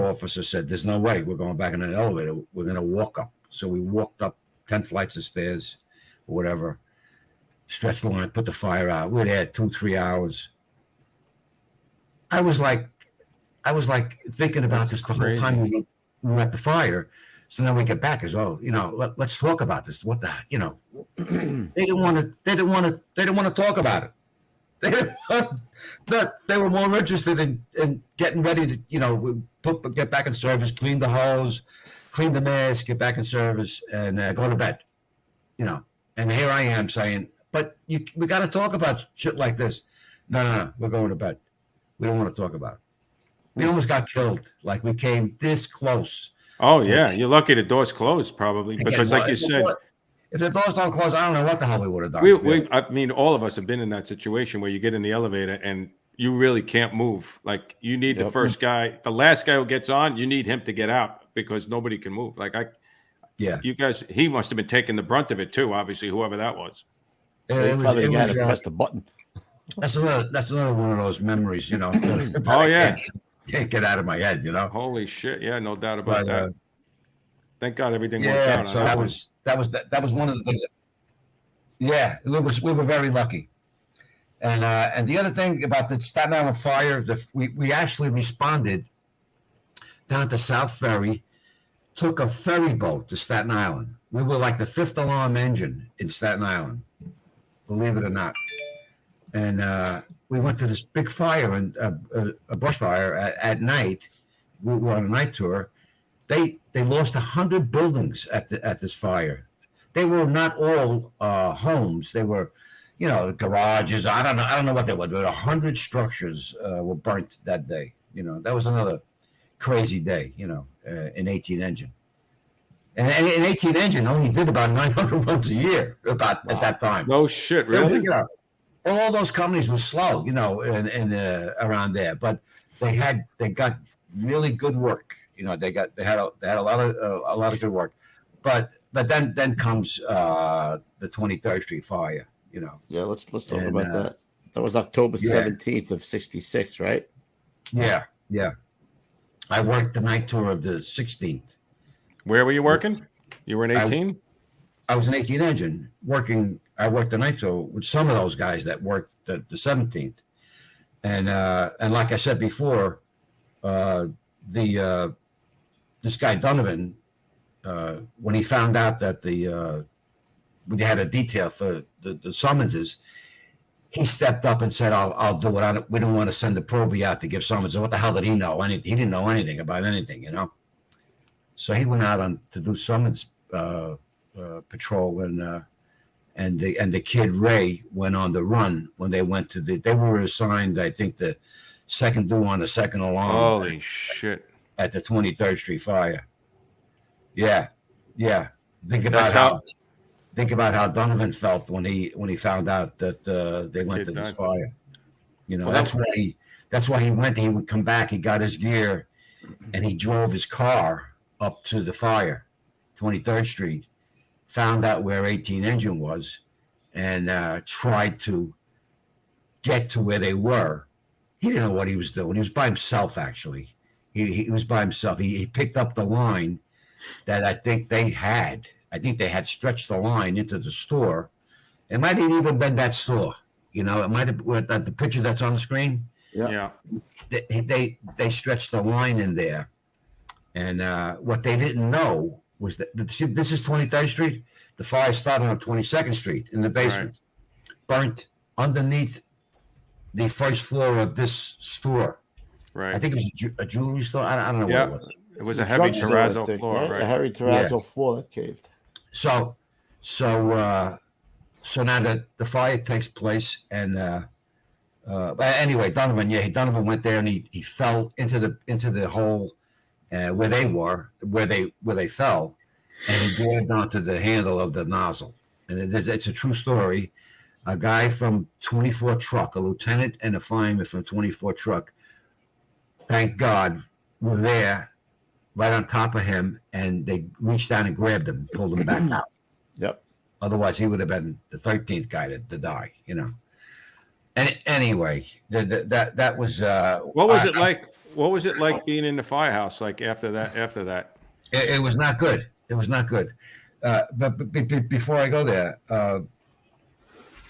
officer said, "There's no way we're going back in the elevator. We're going to walk up." So we walked up 10 flights of stairs, or whatever. Stretched the line, put the fire out. We were there 2-3 hours. I was like thinking about this the whole time we were at the fire. So then we get back as let's talk about this. What the, they didn't want to talk about it. They were more interested in getting ready to, get back in service, clean the hose, clean the mess, get back in service, and go to bed. And here I am saying, but we got to talk about shit like this. No, we're going to bed. We don't want to talk about it. We almost got killed. Like we came this close. Oh yeah, you're lucky the door's closed, probably, because like you said, if the doors don't close, I don't know what the hell we would have done. I mean, all of us have been in that situation where you get in the elevator and you really can't move. Like you need the first guy, the last guy who gets on, you need him to get out because nobody can move. You guys, he must have been taking the brunt of it too. Obviously, whoever that was. It was the guy that pressed the button. That's another one of those memories, Oh yeah. can't get out of my head, you know. Holy shit! Yeah, no doubt about But that. Thank God everything worked yeah, out. so on that one. was one of the things. Yeah, we were very lucky. And the other thing about the Staten Island fire, we actually responded down to South Ferry, took a ferry boat to Staten Island. We were like the fifth alarm engine in Staten Island, believe it or not. And we went to this big fire, and a bushfire at night. We were on a night tour. They lost 100 buildings at this fire. They were not all homes. They were, garages. I don't know what they were. But 100 structures were burnt that day. That was another crazy day. In 18 engine, and an 18 engine only did about 900 runs a year at that time. No shit, really? All those companies were slow, in around there, but they got really good work. They had a lot of good work, but then comes the 23rd Street fire. Yeah, let's talk about that. That was October 17th of '66, right? Yeah. I worked the night tour of the 16th. Where were you working? You were in 18? I was an 18 engine working. I worked the night tour with some of those guys that worked the 17th. And like I said before, this guy Donovan, when he found out that when they had a detail for the summonses, he stepped up and said, I'll do it. We don't want to send the proby out to give summonses. What the hell did he know? He didn't know anything about anything, So he went out to do summons patrol, and the kid Ray went on the run when they went to they were assigned, I think, the second due on the second alarm. Holy shit. At the 23rd Street fire. Yeah. Think about how Donovan felt when he found out that they went to this fire. That's why he went. He would come back. He got his gear, and he drove his car up to the fire, 23rd Street, found out where 18 engine was, and tried to get to where they were. He didn't know what he was doing. He was by himself, actually. He was by himself. He picked up the line that I think they had. I think they had stretched the line into the store. It might have even been that store. It might have been the picture that's on the screen. Yeah. They stretched the line in there. And what they didn't know was that this is 23rd Street. The fire started on 22nd Street in the basement, burnt underneath the first floor of this store. Right. I think it was a jewelry store. I don't know what it was. It was a heavy terrazzo floor, right? A heavy terrazzo floor that caved. So now that the fire takes place, and but anyway, Donovan went there, and he fell into the hole where they fell, and he grabbed onto the handle of the nozzle. And it's a true story. A guy from 24 Truck, a lieutenant and a fireman from 24 Truck, thank God, were there right on top of him, and they reached down and grabbed him, pulled him back out. Yep. Otherwise, he would have been the 13th guy to die, And anyway, that was. What was it like? What was it like being in the firehouse? Like after that? It was not good. It was not good. But before I go there,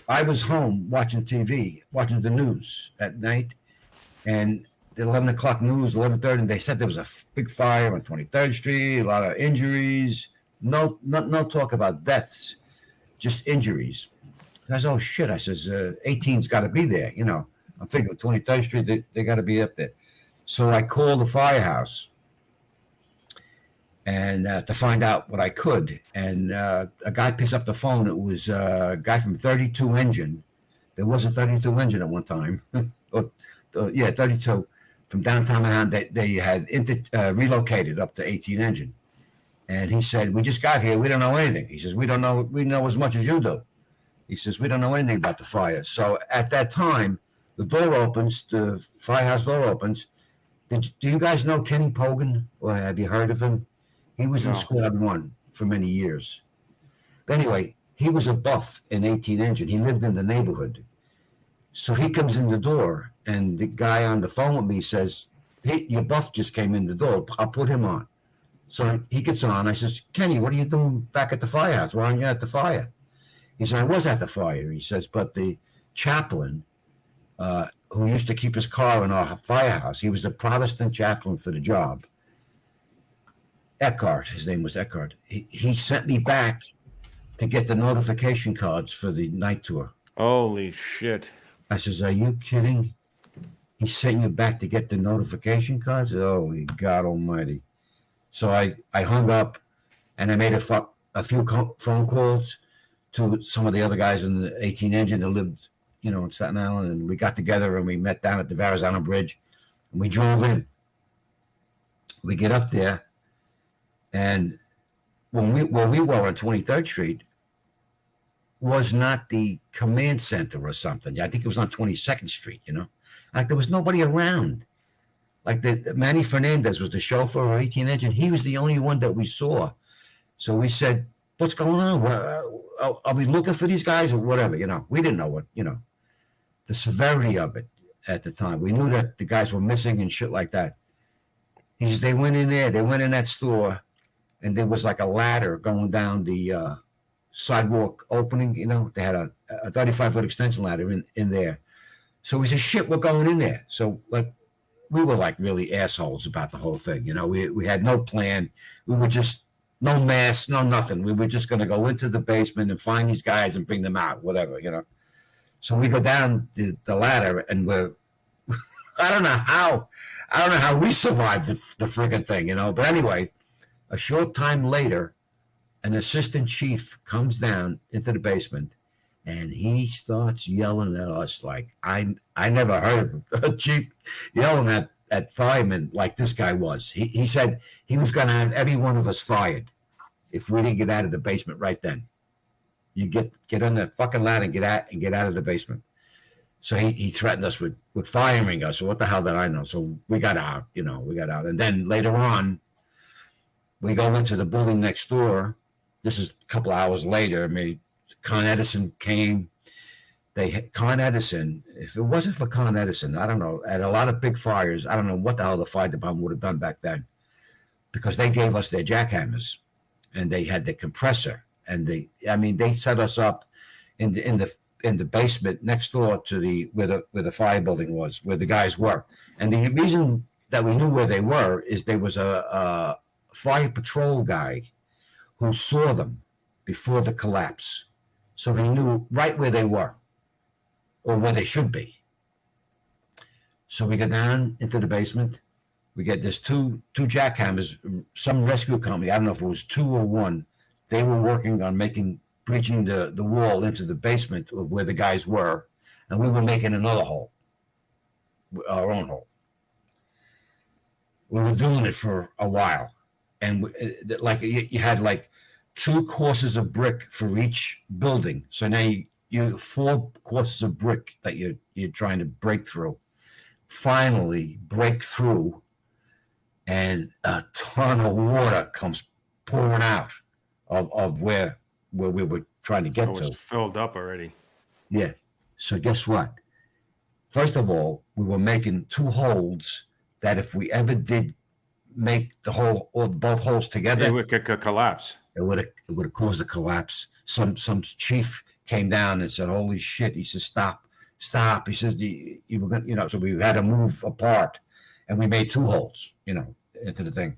I was home watching TV, watching the news at night, and the 11 o'clock news, 11:30, and they said there was a big fire on 23rd Street, a lot of injuries, no talk about deaths, just injuries. And I said, oh, shit. I says, 18's got to be there. I'm thinking 23rd Street, they got to be up there. So I called the Firehouse and to find out what I could. And a guy picks up the phone. It was a guy from 32 Engine. There was a 32 Engine at one time. 32. From downtown Manhattan, they had relocated up to 18 Engine. And he said, we just got here. We don't know anything. He says, we know as much as you do. He says, we don't know anything about the fire. So at that time, the door opens, the firehouse door opens. Do you guys know Kenny Pogan? Or have you heard of him? He was in Squad 1 for many years. But anyway, he was a buff in 18 Engine. He lived in the neighborhood. So he comes in the door, and the guy on the phone with me says, hey, your buff just came in the door. I'll put him on. So he gets on. I says, Kenny, what are you doing back at the firehouse? Why aren't you at the fire? He said, I was at the fire. He says, but the chaplain who used to keep his car in our firehouse, he was the Protestant chaplain for the job. Eckhart, his name was Eckhart. He sent me back to get the notification cards for the night tour. Holy shit. I says, are you kidding? He sent you back to get the notification cards? Holy God almighty. So I hung up and I made a few phone calls to some of the other guys in the 18 engine that lived, in Staten Island. And we got together and we met down at the Verrazano Bridge and we drove in. We get up there and where we were on 23rd Street was not the command center or something. I think it was on 22nd Street, Like there was nobody around. Like the Manny Fernandez was the chauffeur of 18 engine. He was the only one that we saw. So we said, what's going on? Are we looking for these guys or whatever? We didn't know what, the severity of it at the time. We knew that the guys were missing and shit like that. He says, they went in that store and there was like a ladder going down the sidewalk opening, they had a 35-foot extension ladder in there. So we said, shit, we're going in there. So like, we were like really assholes about the whole thing. We had no plan. We were just no mask, no nothing. We were just going to go into the basement and find these guys and bring them out, whatever, So we go down the ladder and we're, I don't know how we survived the friggin' thing, But anyway, a short time later, an assistant chief comes down into the basement and he starts yelling at us like I never heard of a chief yelling at firemen like this guy was. He said he was going to have every one of us fired if we didn't get out of the basement right then. You get on that fucking ladder and get out of the basement. So he threatened us with firing us. So what the hell did I know? So we got out, And then later on, we go into the building next door. This is a couple hours later. Con Edison came. Con Edison, if it wasn't for Con Edison, I don't know, at a lot of big fires, I don't know what the hell the fire department would have done back then, because they gave us their jackhammers and they had the compressor and they set us up in the basement next door to where the fire building was, where the guys were. And the reason that we knew where they were is there was a fire patrol guy who saw them before the collapse. So he knew right where they were or where they should be. So we go down into the basement. We get this two jackhammers, some rescue company, I don't know if it was 2 or 1. They were working on breaching the wall into the basement of where the guys were. And we were making another hole, our own hole. We were doing it for a while. And you had like 2 courses of brick for each building. So now you 4 courses of brick that you're trying to break through. Finally break through, and a ton of water comes pouring out of where we were trying to get to. It was filled up already. Yeah. So guess what? First of all, we were making 2 holes that if we ever did make the hole or both holes together, It would collapse. It would have caused a collapse. Some chief came down and said, "Holy shit!" He says, "Stop!" He says, "You were gonna, So we had to move apart, and we made 2 holes, into the thing.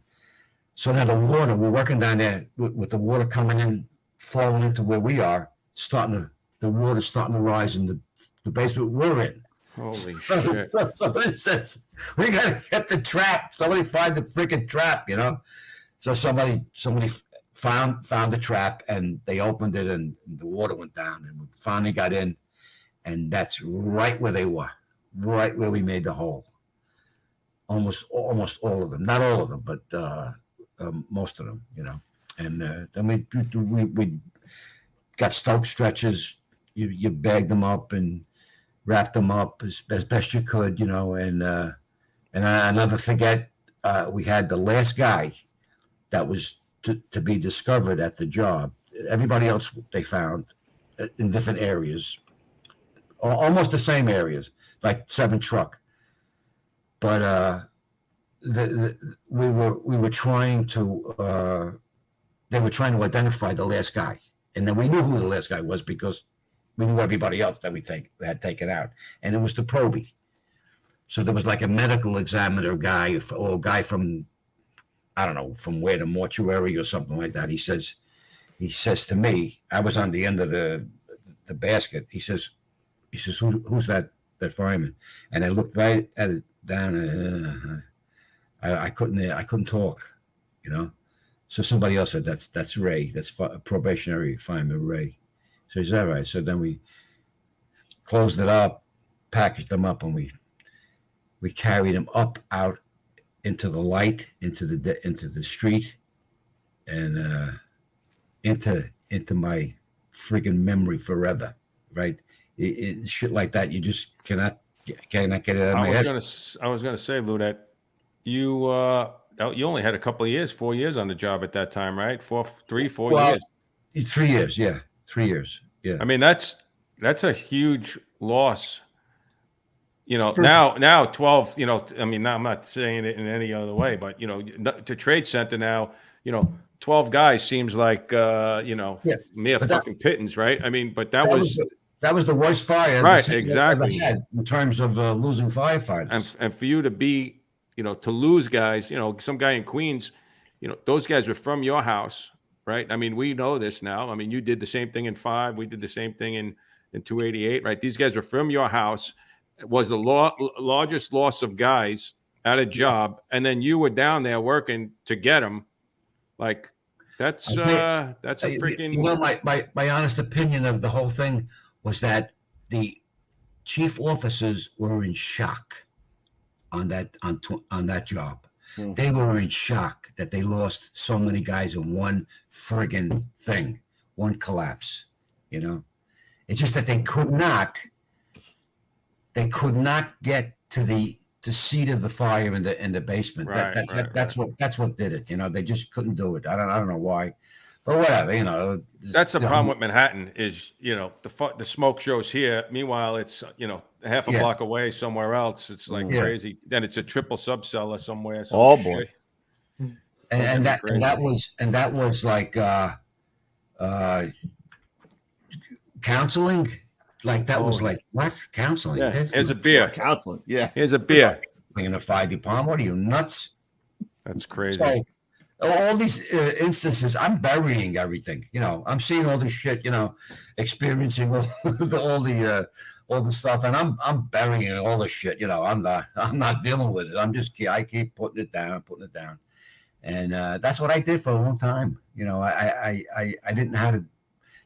So now we're working down there with the water coming in, flowing into where we are, the water's starting to rise in the basement we're in. Holy shit! So somebody says, "We gotta get the trap. Somebody find the freaking trap," So somebody found the trap and they opened it and the water went down and we finally got in, and that's right where they were, right where we made the hole. Almost all of them, not all of them, but most of them, And then we got Stoke stretchers. You bagged them up and wrapped them up as best you could, And I never forget, we had the last guy that was to be discovered at the job. Everybody else they found in different areas, almost the same areas, like 7 truck. But we were trying to they were trying to identify the last guy, and then we knew who the last guy was because we knew everybody else that we had taken out, and it was the proby. So there was like a medical examiner guy or a guy from, I don't know, from where, the mortuary or something like that. He says to me, I was on the end of the basket. He says, who's that fireman? And I looked right at it down. I couldn't talk, you know. So somebody else said, that's Ray. That's probationary fireman Ray. So he said, all right. So then we closed it up, packaged them up, and we carried him up out into the light, into the street, and into my freaking memory forever, right? Shit like that, you just cannot get it out of my head. I was gonna say, Lou, that you only had a couple of years, 4 years on the job at that time, right? 4 years. 3 years, yeah, 3 years, yeah. I mean, that's a huge loss. You know, now 12, you know, I mean, now I'm not saying it in any other way, but, you know, to Trade Center now, you know, 12 guys seems like, you know, mere fucking pittance, right? I mean, but that was the worst fire. Right, exactly. Had in terms of losing firefighters. And for you to be, you know, to lose guys, you know, some guy in Queens, you know, those guys were from your house, right? I mean, we know this now. I mean, you did the same thing in 5. We did the same thing in 288, right? These guys were from your house. It was the largest loss of guys at a job, and then you were down there working to get them. Like that's a freaking. Well, my honest opinion of the whole thing was that the chief officers were in shock on that job. Mm-hmm. They were in shock that they lost so many guys in one friggin' thing, one collapse. You know, it's just that they could not get to the seat of the fire in the basement. That's what did it. You know, they just couldn't do it. I don't know why, but whatever. You know, that's the problem with Manhattan is, you know, the smoke shows here. Meanwhile, it's, you know, half a block away somewhere else. It's like crazy. Then it's a triple subcellar somewhere. Oh boy. And that was like counseling. Like that was like, what? Counseling? Yeah. Here's a beer. Counseling. Yeah. Here's a beer. In the fire department. What are you, nuts? That's crazy. So, all these instances, I'm burying everything. You know, I'm seeing all this shit. You know, experiencing all the stuff, and I'm burying all the shit. You know, I'm not dealing with it. I keep putting it down, and that's what I did for a long time. You know, I didn't know how to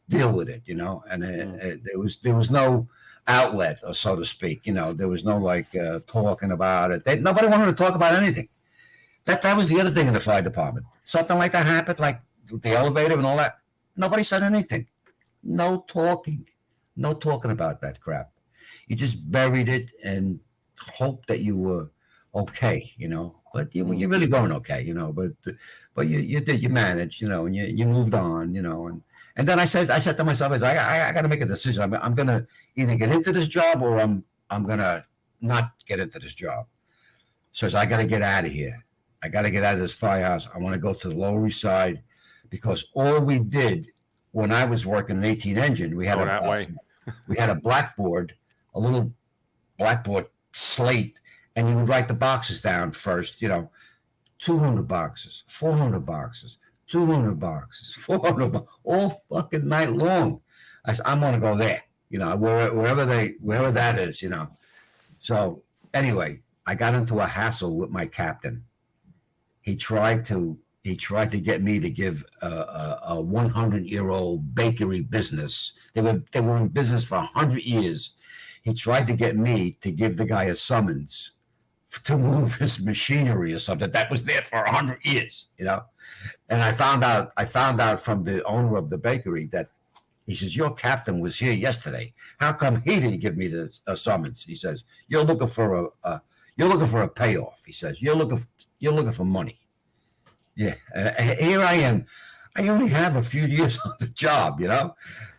deal with it. You know, and there was no outlet, or so to speak. You know, there was no like talking about it. Nobody wanted to talk about anything. That was the other thing in the fire department. Something like that happened, like the elevator and all that. Nobody said anything. No talking about that crap. You just buried it and hoped that you were okay, you know. But you really weren't okay, you know. But you managed, you know, and you moved on, you know. And then I said to myself, I got to make a decision. I'm gonna either get into this job or I'm gonna not get into this job. So I got to get out of here. I got to get out of this firehouse. I want to go to the Lower East Side, because all we did when I was working an 18 engine, we had we had a blackboard, a little blackboard slate, and you would write the boxes down first. You know, 200 boxes, 400 boxes, 200 boxes, 400 all fucking night long. I said, I'm going to go there. You know, wherever that is. You know. So anyway, I got into a hassle with my captain. He tried to get me to give a 100-year-old bakery business. They were in business for 100 years. He tried to get me to give the guy a summons to move his machinery or something that was there for 100 years, you know. And I found out from the owner of the bakery that he says, your captain was here yesterday. How come he didn't give me the summons? He says, you're looking for a payoff. He says, you're looking for money. Yeah. Here I am. I only have a few years on the job, you know,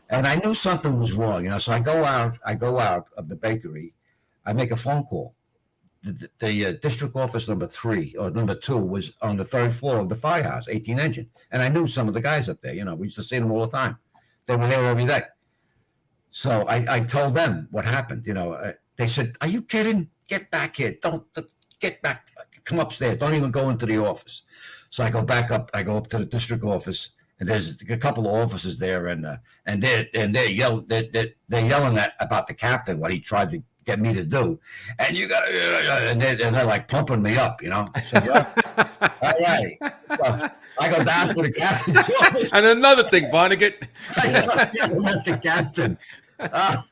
and I knew something was wrong, you know. So I go out of the bakery. I make a phone call. the district office number 3 or number 2 was on the 3rd floor of the Firehouse, 18 engine. And I knew some of the guys up there. We used to see them all the time. They were there every day. So I told them what happened. They said, "Are you kidding? Get back here. Don't get back. Come upstairs. Don't even go into the office." So I go back up. I go up to the district office, and there's a couple of officers there, and they're yelling about the captain, what he tried to get me to do, and they're like pumping me up, So, all right. So I go down to the captain's office. And another thing, Vonnegut. I met the captain. I'm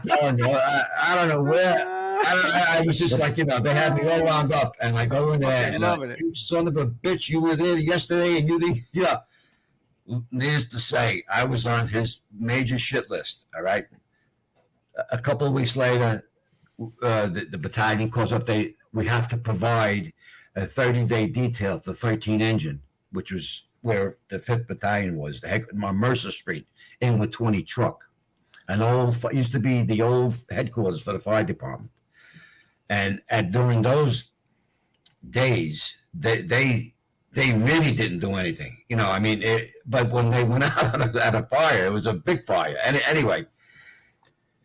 telling you, I don't know where. I was just like, they had me all wound up, and I go in there, and you son of a bitch, you were there yesterday, and you didn't. Yeah. Needless to say, I was on his major shit list. All right. A couple of weeks later, the battalion calls up. We have to provide a 30-day detail for 13 engine, which was where the 5th Battalion was, on Mercer Street, in with 20 truck. Used to be the old headquarters for the fire department. And during those days, they really didn't do anything. But when they went out at a fire, it was a big fire. And anyway,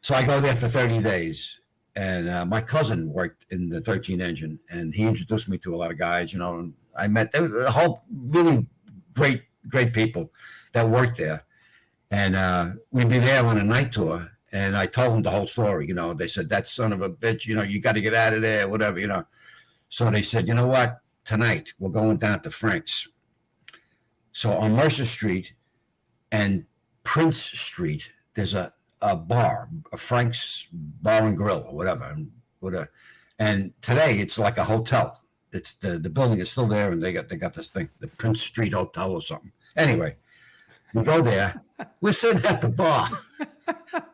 so I go there for 30 days. And my cousin worked in the 13 engine, and he introduced me to a lot of guys, and I met a whole really great people that worked there. And we'd be there on a night tour, and I told them the whole story. They said, "That son of a bitch, you got to get out of there," whatever, So they said, "You know what? Tonight we're going down to Frank's." So on Mercer Street and Prince Street, there's a bar, a Frank's Bar and Grill or whatever. And today it's like a hotel. It's the building is still there, and they got this thing, the Prince Street Hotel or something. Anyway, we go there. We're sitting at the bar.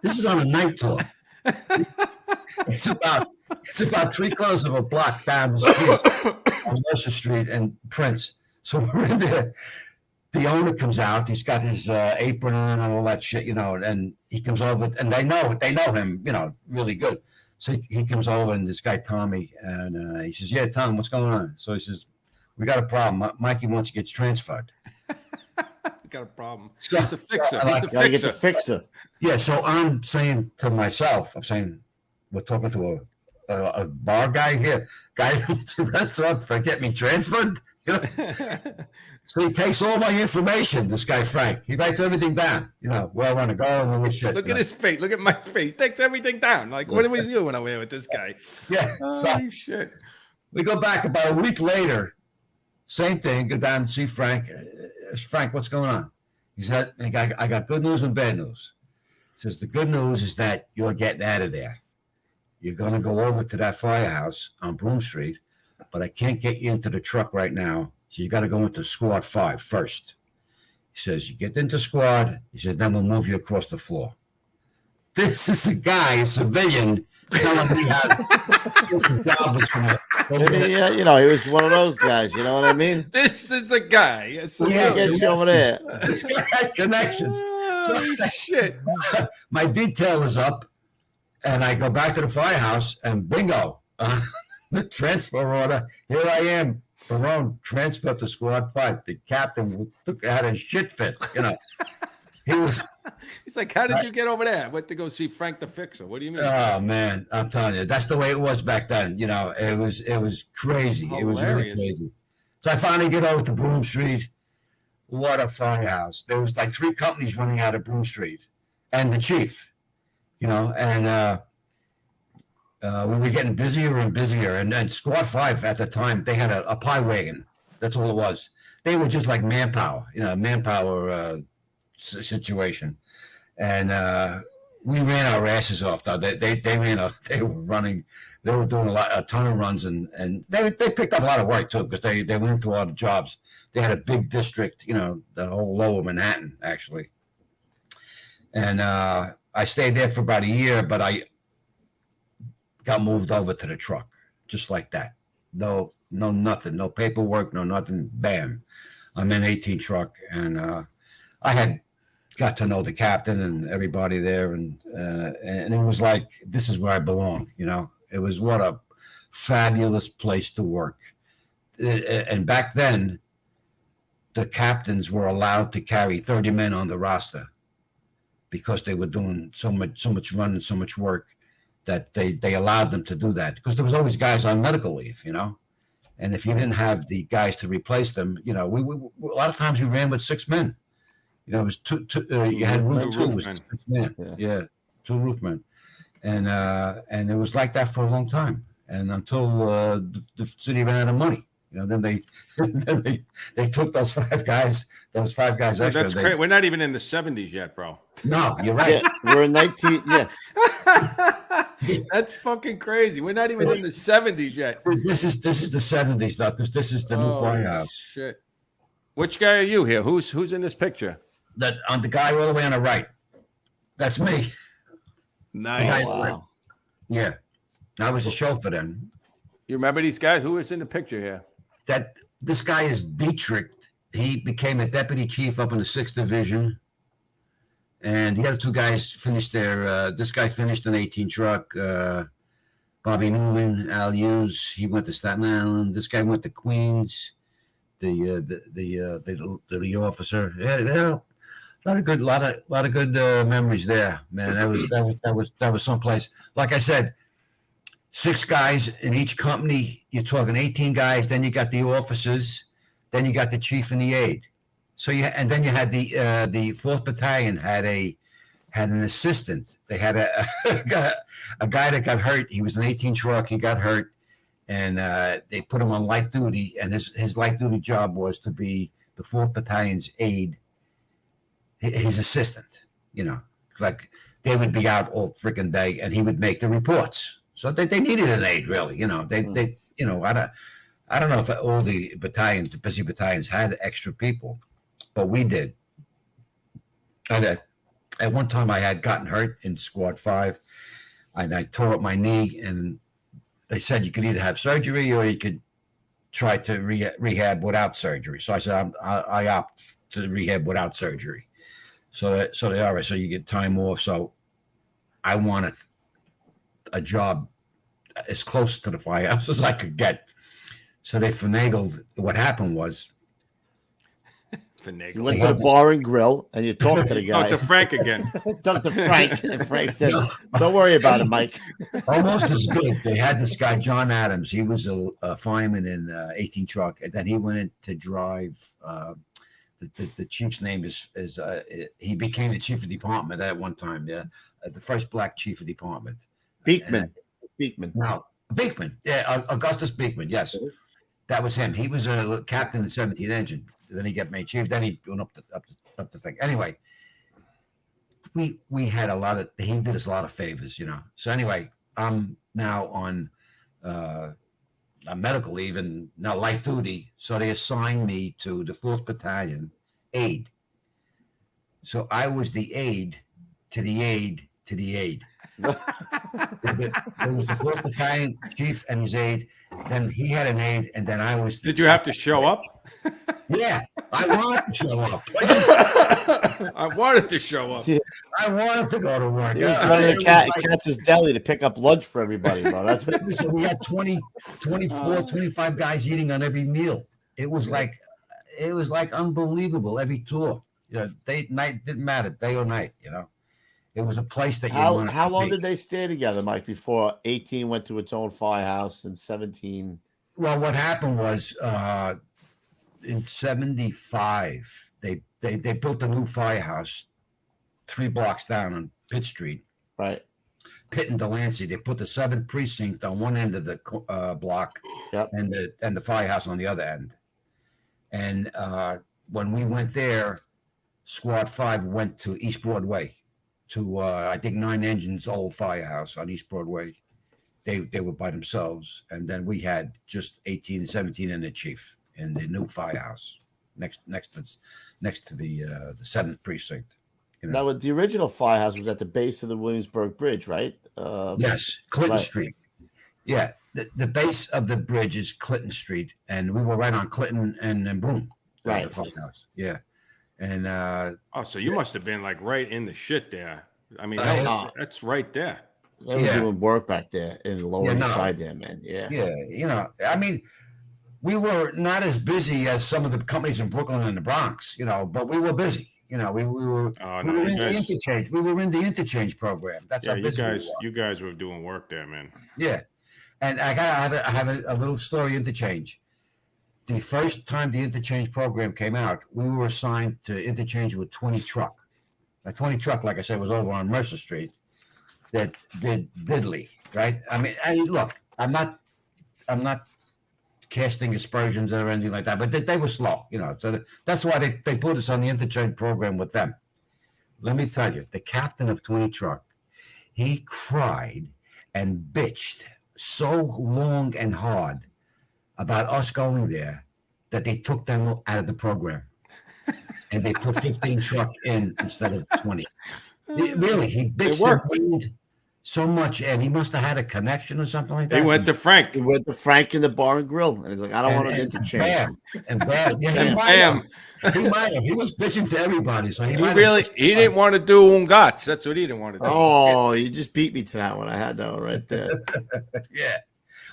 This is on a night tour. It's about 3/4 of a block down the street on Mercer Street and Prince. So we're in there. The owner comes out. He's got his apron on and all that shit, and he comes over, and they know him, really good. So he comes over, and this guy, Tommy, and he says, "Yeah, Tom, what's going on?" So he says, "We got a problem. Mikey wants to get transferred." We got a problem. So, He's the fixer. He's the Gotta get the fixer. Yeah, so I'm saying to myself, we're talking to a bar guy here, guy who's a restaurant for get me transferred. So he takes all my information, this guy Frank. He writes everything down, where I want to go and all this shit. Look at his face. Look at my face. He takes everything down. Like, what do we do when I'm here with this guy? Yeah. Oh, shit. We go back about a week later, same thing, go down and see Frank. Frank, what's going on? He said, I got good news and bad news. He says, the good news is that you're getting out of there. You're going to go over to that Firehouse on Broome Street, but I can't get you into the truck right now. So you got to go into Squad 5 first. He says, you get into Squad. He says, then we'll move you across the floor. This is a guy, a civilian, telling me how the job was going to. He was one of those guys. You know what I mean? This is a guy. Get you over there. This guy had connections. Oh, shit. My detail is up, and I go back to the Firehouse, and bingo, the transfer order. Here I am, Barone, transfer to Squad 5. The captain had a shit fit. He was. He's like, how did you get over there? I went to go see Frank the Fixer. What do you mean? Oh man, I'm telling you, that's the way it was back then. It was crazy. Hilarious. It was really crazy. So I finally get over to Broome Street. What a Firehouse! There was like 3 companies running out of Broome Street, and the chief. And we were getting busier and busier. And Squad 5 at the time, they had a pie wagon. That's all it was. They were just like manpower, situation. And we ran our asses off. Though they were doing a ton of runs, and they picked up a lot of work too, because they went into a lot of jobs. They had a big district, the whole lower Manhattan actually. And I stayed there for about a year, but I got moved over to the truck just like that. No nothing, no paperwork, no nothing. Bam, I'm in 18 truck, and I had got to know the captain and everybody there, and it was like, this is where I belong. It was what fabulous place to work. And back then, the captains were allowed to carry 30 men on the roster because they were doing so much running, so much work that they allowed them to do that, because there was always guys on medical leave, and if you didn't have the guys to replace them, we a lot of times we ran with 6 men. It was two you had roof two was 6 men. Yeah, 2 roofmen, and it was like that for a long time, and until the city ran out of money. Then they took those 5 guys. Those 5 guys extra. That's great. We're not even in the 70s yet, bro. No, you're right. Yeah, we're in 19. Yeah, that's fucking crazy. We're not even in the 70s yet. This is the 70s, though, because this is the new Firehouse. Shit. Which guy are you here? Who's in this picture? That on the guy all the way on the right. That's me. Nice. wow. Yeah, I was a chauffeur then. You remember these guys? Who is in the picture here? That this guy is Dietrich. He became a deputy chief up in the 6th Division. And the other 2 guys finished their, this guy finished an 18 truck. Bobby Newman, Al Hughes, he went to Staten Island. This guy went to Queens. The officer. Yeah, a lot of good memories there, man. That was someplace. Like I said, 6 guys in each company. You're talking 18 guys. Then you got the officers. Then you got the chief and the aide. So then you had the 4th Battalion had an assistant. They had a guy that got hurt. He was an 18 truck. He got hurt, and they put him on light duty. And his light duty job was to be the 4th Battalion's aide, his assistant. Like they would be out all freaking day, and he would make the reports. So they needed an aide, really. I don't know if all the busy battalions had extra people, but we did. And at one time I had gotten hurt in Squad 5, and I tore up my knee, and they said you could either have surgery or you could try to rehab without surgery. So I said, I opt to rehab without surgery. So they all right. So you get time off. So I wanted a job as close to the Firehouse as I could get. So they finagled. What happened was, you went to the bar and grill, and you talked to the guy. Talk to Frank again. Talk to Frank, and Frank said, "Don't worry about it, Mike." Almost as good. They had this guy, John Adams. He was a fireman in 18 truck, and then he went in to drive. The chief's name is he became the chief of department at one time. Yeah, the first black chief of department. Beekman. No, Beekman. Yeah, Augustus Beekman. Yes, that was him. He was a captain in 17 Engine. Then he got made chief. Then he went up the thing. Anyway, we had he did us a lot of favors, So anyway, I'm now on a medical leave and now light duty. So they assigned me to the 4th Battalion aide. So I was the aide to the aide to the aide. There was the 4th Battalion chief and his aide. Then he had an aide, and then I was. Did you have to show up? Yeah, I wanted to show up. I wanted to show up. I wanted to go to work. He was running to Katz's Deli to pick up lunch for everybody, bro. That's what Listen, we had 20, 24, 25 guys eating on every meal. It was like unbelievable. Every tour, day, night, didn't matter, day or night. It was a place that you wanted. How long did they stay together, Mike, before 18 went to its own firehouse and 17? Well, what happened was in 75, they built a new firehouse 3 blocks down on Pitt Street. Right. Pitt and Delancey. They put the 7th precinct on one end of the block, yep, and the firehouse on the other end. And when we went there, Squad 5 went to East Broadway to I think 9 Engines old firehouse on East Broadway. They were by themselves, and then we had just 18 and 17 and the chief in the new firehouse next to the 7th precinct. Now, the original firehouse was at the base of the Williamsburg Bridge, right? Yes, Clinton right. Street. Yeah, the base of the bridge is Clinton Street, and we were right on Clinton and Broome. Right. The firehouse. Yeah. And so you must have been like right in the shit there. I mean, that's right there. They were Yeah. doing work back there in the Lower Yeah, East no. Side there, man. Yeah. Yeah, I mean, we were not as busy as some of the companies in Brooklyn and the Bronx, but we were busy. We were Oh we no, were you in the guys. interchange. We were in the interchange program. That's Yeah, how busy we were. you guys were doing work there, man. Yeah, and I have a little story interchange. The first time the interchange program came out, we were assigned to interchange with 20 truck. A 20 truck, like I said, was over on Mercer Street. That did diddly, right? I mean, look, I'm not casting aspersions or anything like that, but they were slow, So that's why they put us on the interchange program with them. Let me tell you, the captain of 20 truck, he cried and bitched so long and hard about us going there that they took them out of the program, and they put 15 truck in instead of 20. Really, he bitched and whinged so much, and he must have had a connection or something like that. He went to Frank. He went to Frank in the bar and grill, and he's like, I don't want to interchange. And bam. Yeah, And bam. He might have. He was bitching to everybody, so he didn't want to do Ungats. That's what he didn't want to do. Oh, you just beat me to that one. I had that one right there. Yeah.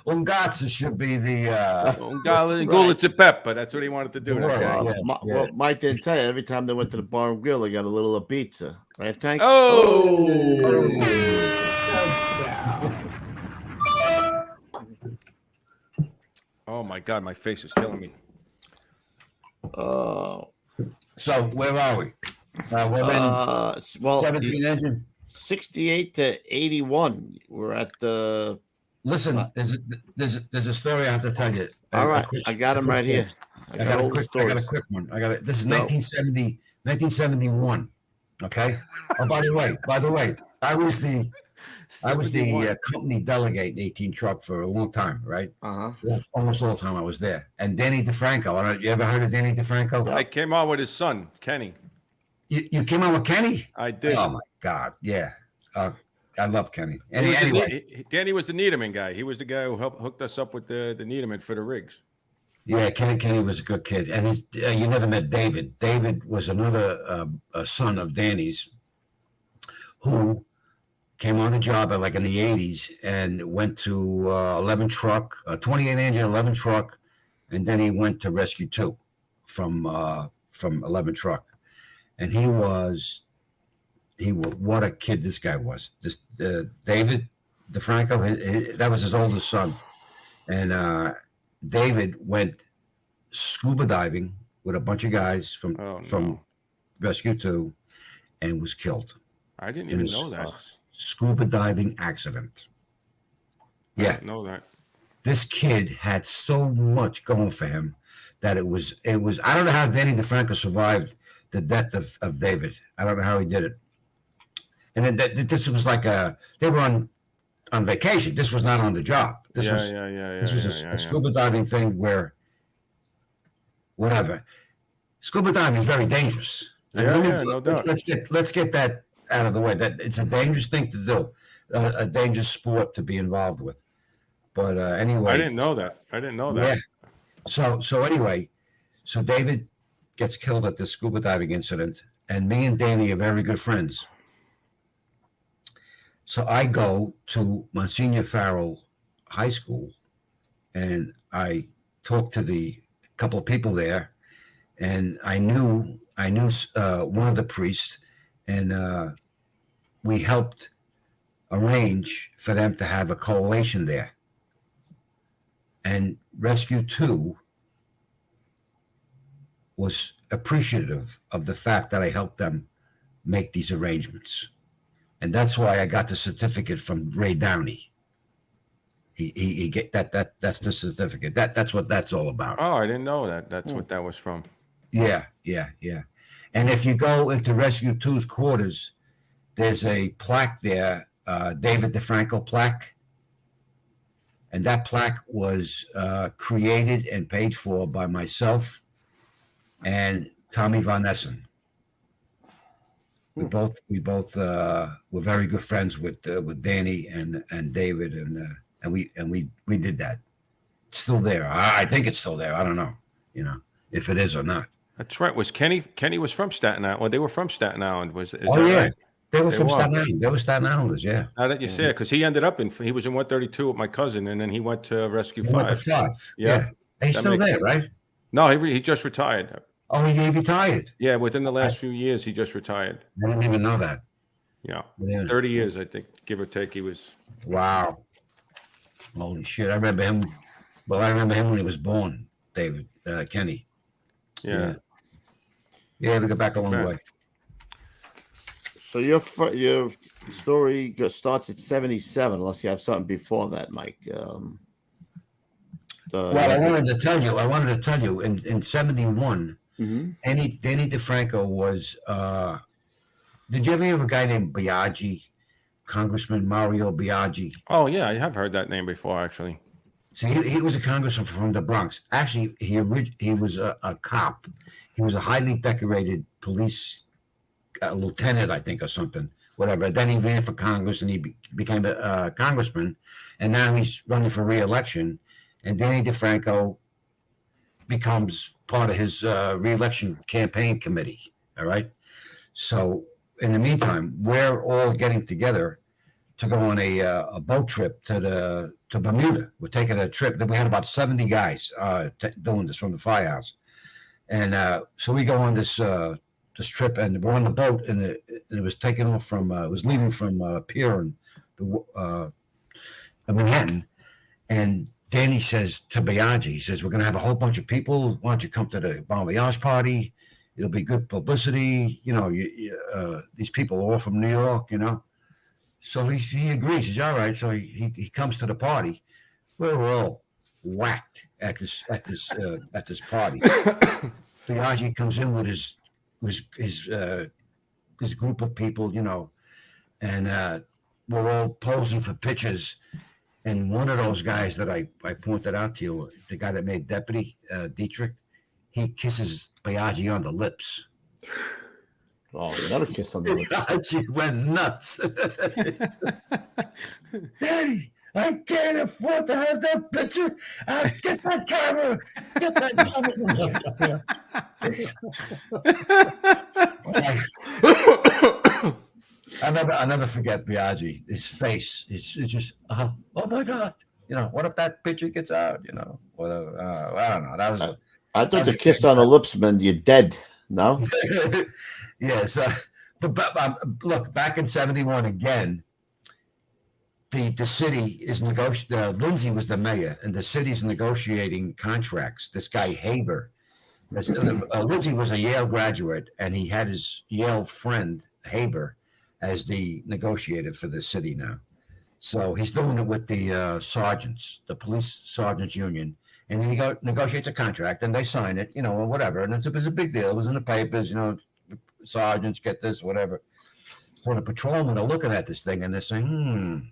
Ungats should be the Gulitsa Peppa. That's what he wanted to do. Right. Okay. Well, Mike didn't tell you. Every time they went to the bar and grill, they got a little pizza. Right, Tank? Oh my God, my face is killing me. So where are we? We're in 17 engine. 68 to 81. We're at the. Listen, there's a story I have to tell you. All right, I got him right here. I got all the stories. I got a quick one. This is 1971. Okay. Oh, by the way, I was the company delegate in 18 truck for a long time, right? Almost all the time I was there. And Danny DeFranco. You ever heard of Danny DeFranco? I came on with his son, Kenny. You came on with Kenny? I did. Oh my God, yeah. I love Kenny. Danny was the Needleman guy. He was the guy who hooked us up with the Needleman for the rigs. Yeah, Kenny was a good kid, and you never met David. David was another son of Danny's, who came on the job in the 80s and went to 11 truck, 28 engine 11 truck, and then he went to Rescue 2 from 11 truck, and he was what a kid this guy was. This David DeFranco, that was his oldest son, and David went scuba diving with a bunch of guys from Rescue 2 and was killed. I didn't even know that. Scuba diving accident. Yeah. I didn't know that. This kid had so much going for him that it was I don't know how Danny DeFranco survived the death of David. I don't know how he did it. And then this was they were on vacation. This was not on the job. This was a scuba diving thing where whatever. Scuba diving is very dangerous. No doubt. Let's get that out of the way. That it's a dangerous thing to do, a dangerous sport to be involved with. But anyway, I didn't know that. Yeah. So anyway, David gets killed at this scuba diving incident, and me and Danny are very good friends. So I go to Monsignor Farrell High School, and I talk to the couple of people there, and I knew one of the priests, and we helped arrange for them to have a collation there. And Rescue 2 was appreciative of the fact that I helped them make these arrangements. And that's why I got the certificate from Ray Downey. He get that's the certificate. That's what that's all about. Oh, I didn't know that. That's what that was from. Yeah. And if you go into Rescue 2's quarters, there's a plaque there, David DeFranco plaque. And that plaque was created and paid for by myself and Tommy Von Essen. We both were very good friends with Danny and David, and we did that. It's still there. I think it's still there. I don't know, if it is or not. That's right. Was Kenny was from Staten Island? Well, they were from Staten Island. Is that yeah. right? They were They from were. Staten Island. They were Staten Islanders, yeah. Now that you say it, because he ended up he was in 132 with my cousin, and then he went to Rescue They went to 5. 5. Yeah. Yeah. He's That still makes there, sense. right? No, he just retired. Oh, he retired. Yeah, within the last few years, he just retired. I didn't even know that. Yeah, Yeah. 30 years, I think, give or take. He was. Wow. Holy shit. I remember him. Well, I remember him when he was born, David Kenny. Yeah. Yeah, we go back a long Man. way. So your story starts at 77, unless you have something before that, Mike. Well, I wanted to tell you, in 71, Danny DeFranco was, did you ever hear of a guy named Biaggi, Congressman Mario Biaggi? Oh, yeah, I have heard that name before, actually. See, he was a congressman from the Bronx. Actually, he was a cop. He was a highly decorated police lieutenant, I think, or something, whatever. Then he ran for Congress, and he became a congressman, and now he's running for re-election. And Danny DeFranco becomes part of his re-election campaign committee. All right. So in the meantime, we're all getting together to go on a boat trip to Bermuda. We're taking a trip. Then we had about 70 guys doing this from the Firehouse, and so we go on this trip, and we're on the boat, and it was taking off from it was leaving from pier in Manhattan, and Danny says to Biaggi, he says, we're going to have a whole bunch of people. Why don't you come to the Bon Voyage party? It'll be good publicity. You know, these people are all from New York, you know. So he agrees. He's all right. So he comes to the party. We're all whacked at this party. Biaggi comes in with his group of people, you know, and we're all posing for pictures. And one of those guys that I pointed out to you, the guy that made Deputy Dietrich, he kisses Biaggi on the lips. Oh, another kiss on the lips. Biaggi went nuts. Daddy, I can't afford to have that picture. Get that camera. Get that camera. I'll never forget Biaggi. His face is just, oh my God. You know, what if that picture gets out? You know, whatever. I don't know. That was. I thought the kiss on the lips meant you're dead. No. Yeah. So, but look, back in 71 again, the city is negotiating. Lindsay was the mayor, and the city's negotiating contracts. This guy Haber. Lindsay was a Yale graduate, and he had his Yale friend Haber as the negotiator for the city now. So he's doing it with the sergeants, the police sergeants union, and he negotiates a contract, and they sign it, you know, or whatever. And it was a big deal. It was in the papers, you know, sergeants get this, whatever. So the patrolmen are looking at this thing, and they're saying,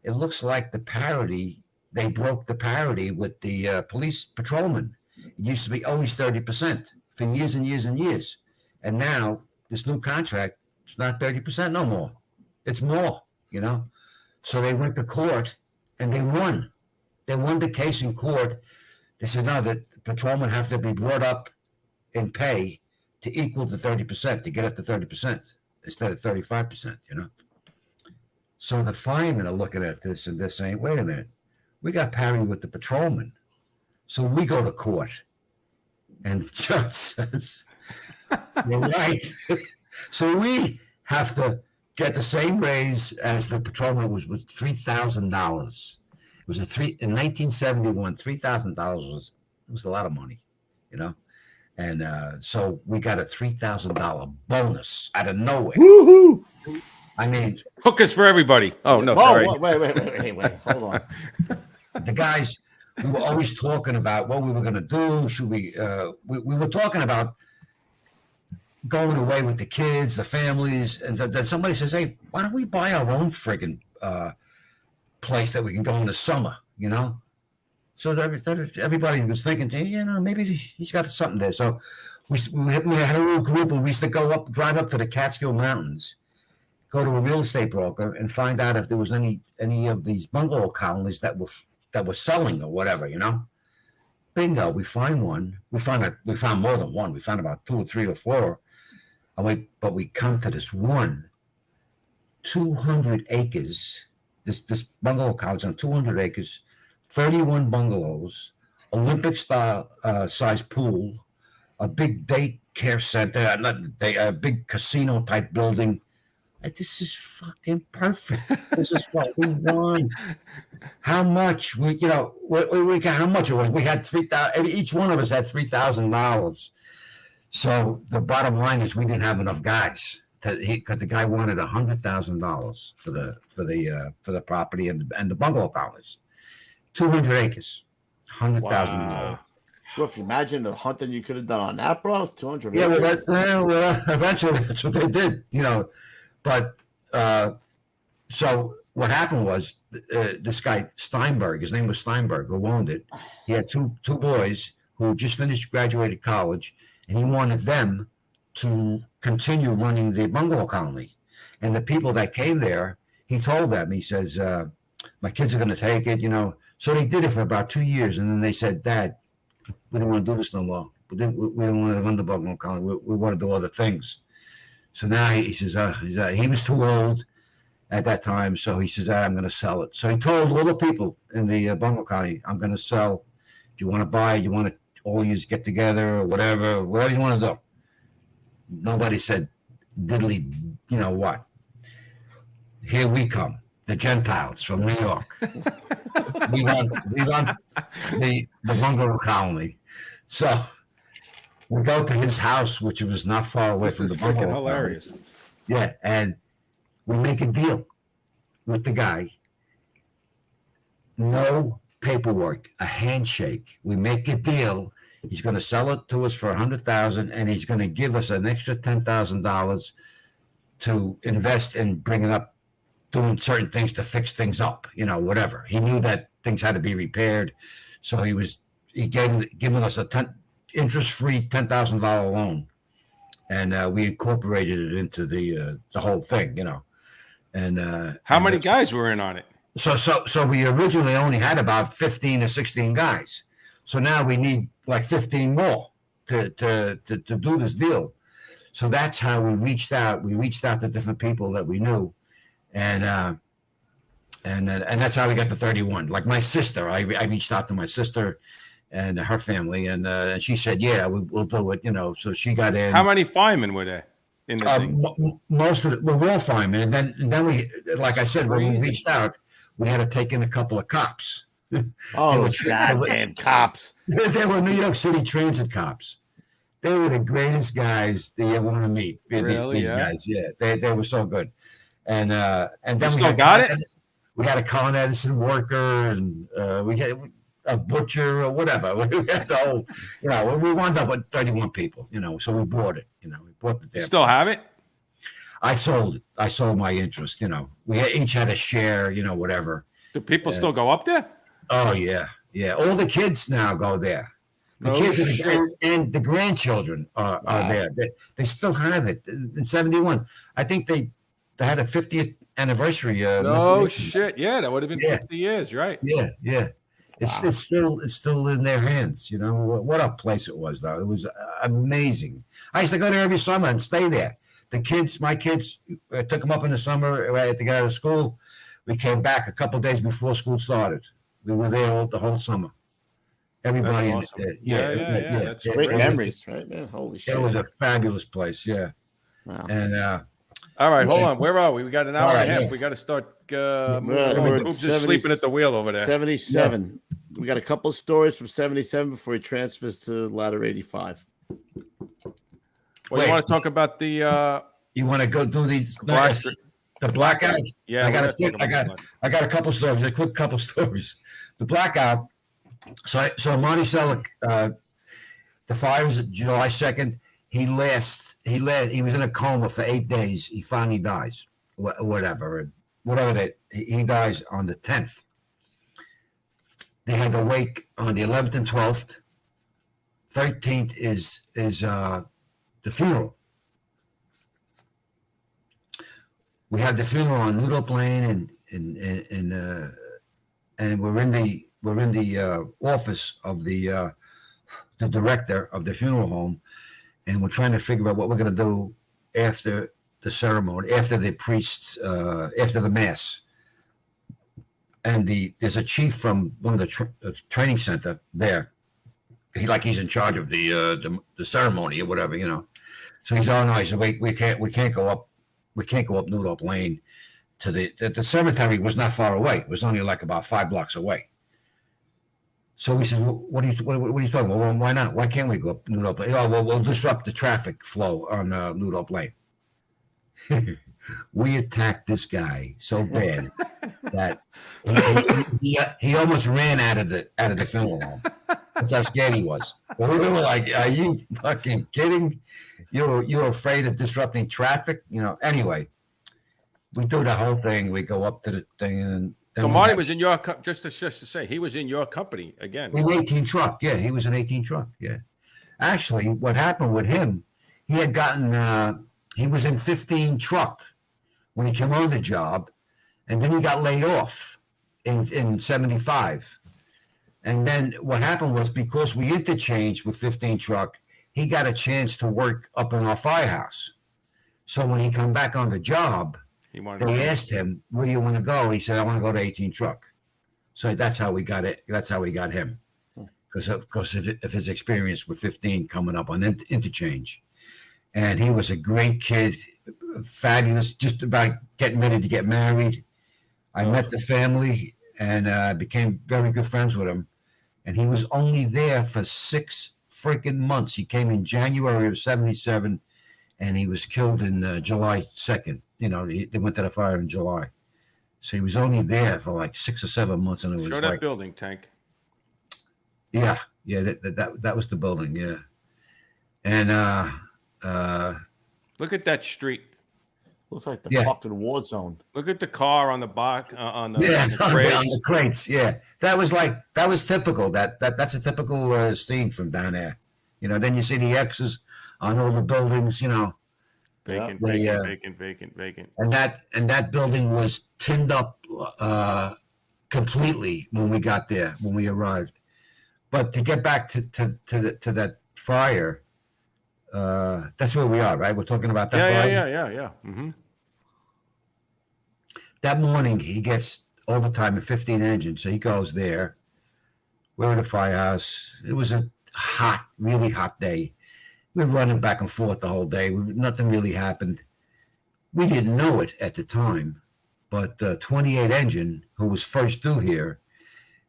it looks like the parity, they broke the parity with the police patrolmen. It used to be always 30% for years and years and years. And now this new contract, it's not 30% no more. It's more, you know. So they went to court and they won. They won the case in court. They said, no, the patrolmen have to be brought up in pay to equal the 30%, to get up to 30% instead of 35%, you know. So the firemen are looking at this and they're saying, wait a minute, we got parity with the patrolmen. So we go to court. And the judge says, you're right. So we have to get the same raise as the patrolman was $3,000. It was in 1971, $3,000 was a lot of money, you know. And so we got a $3,000 bonus out of nowhere. Woohoo! I mean, Hookers for everybody. Oh, no, Oh, sorry. wait. Hold on. the guys, we were always talking about what we were going to do. Should we were talking about going away with the kids, the families, and then somebody says, hey, why don't we buy our own friggin' place that we can go in the summer, you know? So everybody was thinking, you know, maybe he's got something there. So we had a little group, and we used to drive up to the Catskill Mountains, go to a real estate broker, and find out if there was any of these bungalow colonies that were selling or whatever, you know. Bingo, we find one. We found more than one. We found about 2 or 3 or 4. But we come to this one, 200 acres. This bungalow college on 200 acres, 31 bungalows, Olympic style size pool, a big daycare center, a big casino type building. This is fucking perfect. This is what we want. How much we got? How much it was? We had 3,000. Each one of us had $3,000. So the bottom line is we didn't have enough guys. Because the guy wanted $100,000 for the property and the bungalow college, 200 acres, $100,000. Well, if you imagine the hunting you could have done on that, bro, 200 Yeah, acres. well, eventually that's what they did, But so what happened was this guy Steinberg, his name was Steinberg, who owned it. He had two boys who just graduated college, and he wanted them to continue running the bungalow colony. And the people that came there, he told them, he says, my kids are going to take it, So they did it for about 2 years. And then they said, Dad, we don't want to do this no more. We don't want to run the bungalow colony. We want to do other things. So now he says, he was too old at that time. So he says, I'm going to sell it. So he told all the people in the bungalow colony, I'm going to sell. Do you want to buy? You want to all you get together or whatever you want to do? Nobody said diddly, what? Here we come, the Gentiles from New York. we want the bungalow colony. So we go to his house, which was not far away from the bungalow. Freaking hilarious. Colony. Yeah, and we make a deal with the guy. No paperwork, a handshake. We make a deal. He's going to sell it to us for $100,000, and he's going to give us an extra $10,000 to invest in bringing up, doing certain things to fix things up, whatever. He knew that things had to be repaired, so he giving us a interest-free $10,000 loan, and we incorporated it into the whole thing, And how many guys were in on it? So we originally only had about 15 or 16 guys. So now we need like 15 more to do this deal. So that's how we reached out. We reached out to different people that we knew, and that's how we got to 31. Like my sister, I reached out to my sister and her family, and she said, "Yeah, we'll do it." So she got in. How many firemen were there in the thing? Most of it, we're all firemen, and then we, like I said, when we reached out, we had to take in a couple of cops. Oh, goddamn cops. They were New York City transit cops. They were the greatest guys that you ever want to meet. Really? These guys, yeah. They were so good. And then you still got it? We had a Con Edison worker, and we had a butcher or whatever. We had the whole, we wound up with 31 people, so we bought it, we bought the damn Still have it? I sold it. I sold my interest, We each had a share, whatever. Do people still go up there? Oh, yeah. Yeah. All the kids now go there. The kids and the grandchildren are there. They still have it. In 71, I think they had a 50th anniversary. No shit. Yeah, that would have been 50 years, right? Yeah, yeah. It's still in their hands. What a place it was, though. It was amazing. I used to go there every summer and stay there. My kids, took them up in the summer. I had to get out of school. We came back a couple of days before school started. We were there the whole summer. Everybody, awesome. That's Great memories, right, man? Holy shit! It was a fabulous place, yeah. Wow. And all right, hold on. Where are we? We got an hour and a half. Yeah. We got to start. We're Coop's just sleeping at the wheel over there. 77. Yeah. We got a couple of stories from 77 before he transfers to ladder 85. Well, you want to talk about the? You want to go do the blackout? Yeah, I got a couple stories. A quick couple stories. The blackout. So Marty Salek, the fire was July 2nd. He was in a coma for 8 days. He finally dies. Whatever that he dies on the 10th. They had the wake on the 11th and 12th. 13th is the funeral. We have the funeral on Noodle Plain, and we're in the office of the director of the funeral home, and we're trying to figure out what we're going to do after ceremony, after the priest, after the mass. And there's a chief from one of the training center there. He's in charge of the ceremony or whatever, you know. So he's all nice. We can't go up New Hope Lane to the cemetery was not far away. It was only like about 5 blocks away. So we said, what are you talking about? Well, why not? Why can't we go up New Hope Lane? Oh, well, we'll disrupt the traffic flow on New Hope Lane. We attacked this guy so bad that he almost ran out of the funeral home. That's how scared he was. But we were like, "Are you fucking kidding? You're afraid of disrupting traffic?" You know. Anyway, we do the whole thing. We go up to the thing, and So Marty was in your just to say he was in your company again. An 18 truck. Yeah, he was an 18 truck. Yeah. Actually, what happened with him? He had gotten. He was in 15 truck when he came on the job, and then he got laid off in 75. And then what happened was, because we interchanged with 15 truck, he got a chance to work up in our firehouse. So when he come back on the job, they asked him, "Where do you want to go?" He said, "I want to go to 18 truck." So that's how we got it. That's how we got him, because of his experience with 15 coming up on interchange. And he was a great kid, fabulous, just about getting ready to get married. I met the family and became very good friends with him. And he was only there for 6 freaking months. He came in January of 77, and he was killed in July 2nd. You know, they went to the fire in July. So he was only there for like 6 or 7 months. And it was Show that building, Tank. Yeah, that was the building, yeah. And look at that street. Looks like the fucking war zone. Look at the car on the box on the crates. On the crates. Yeah, that was typical. That's a typical scene from down there. You know, then you see the X's on all the buildings. You know, vacant. And that building was tinned up completely when we got there, when we arrived. But to get back to that fire, that's where we are, right? We're talking about that fire. Yeah. Mm-hmm. That morning, he gets overtime at 15 engine, so he goes there. We're at the firehouse. It was a hot, really hot day. We were running back and forth the whole day. Nothing really happened. We didn't know it at the time, but 28 engine, who was first due here,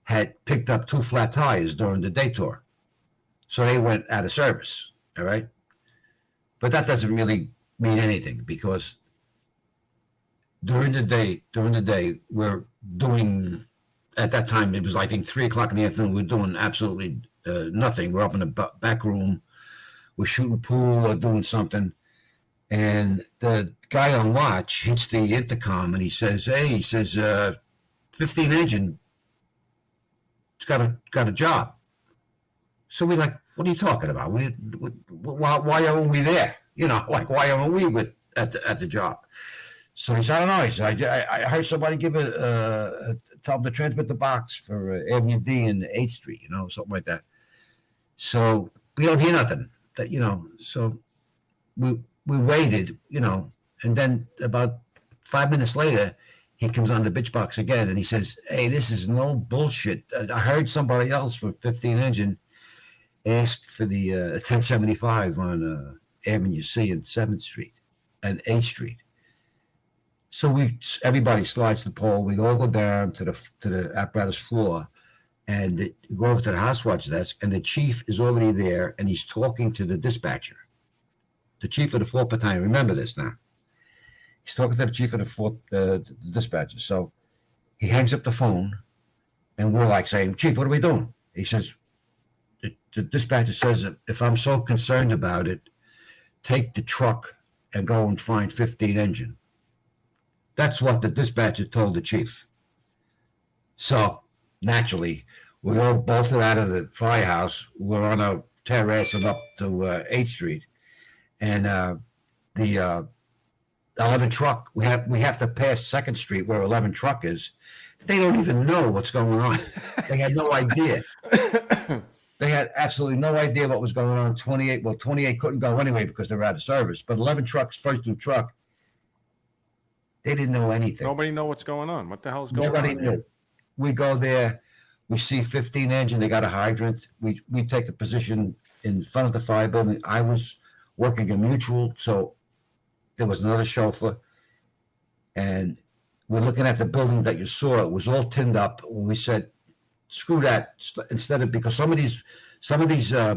had picked up 2 flat tires during the day tour. So they went out of service, all right? But that doesn't really mean anything, because during the day, we're doing, at that time, it was I think 3 o'clock in the afternoon, we're doing absolutely nothing. We're up in the back room, we're shooting pool or doing something. And the guy on watch hits the intercom and he says, 15 engine, it's got a job. So we're like, what are you talking about? Why aren't we there? You know, like, why aren't we at the job? So he said, I don't know. He said, I heard somebody tell them to transmit the box for Avenue D and 8th Street, you know, something like that. So we don't hear nothing, you know. So we waited, you know, and then about 5 minutes later, he comes on the bitch box again and he says, hey, this is no bullshit. I heard somebody else from 15 engine ask for the 1075 on Avenue C and 7th Street and 8th Street. So everybody slides the pole. We all go down to the apparatus floor and go over to the house watch desk, and the chief is already there, and he's talking to the dispatcher, the chief of the 4th Battalion. Remember this now. He's talking to the chief of the 4th dispatcher. So he hangs up the phone, and we're like saying, Chief, what are we doing? He says, the dispatcher says, if I'm so concerned about it, take the truck and go and find 15 engine. That's what the dispatcher told the chief. So naturally, we all bolted out of the firehouse. We're on a terrace and up to 8th Street. And the 11 truck, we have to pass 2nd Street where 11 truck is. They don't even know what's going on. They had no idea. They had absolutely no idea what was going on. 28 couldn't go anyway because they were out of service. But 11 trucks, first due truck, They didn't know anything. Nobody know what's going on. What the hell's going Nobody on? knew. We go there, we see 15 engine, they got a hydrant. We take a position in front of the fire building. I was working a mutual, so there was another chauffeur. And we're looking at the building that you saw. It was all tinned up. When we said, screw that, instead of, because some of these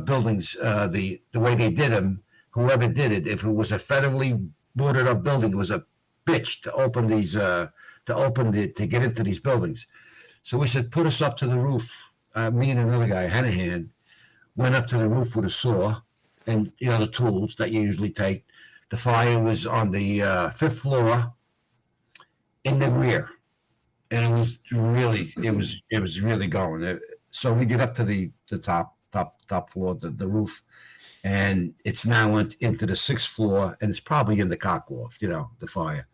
buildings, the way they did them, whoever did it, if it was a federally boarded up building, it was a bitch to open these, to get into these buildings. So we said, put us up to the roof. Me and another guy, Hanahan, went up to the roof with a saw and the tools that you usually take. The fire was on the 5th floor in the rear, and it was really going. So we get up to the top floor, the roof, and it's now went into the 6th floor, and it's probably in the cock loft, the fire.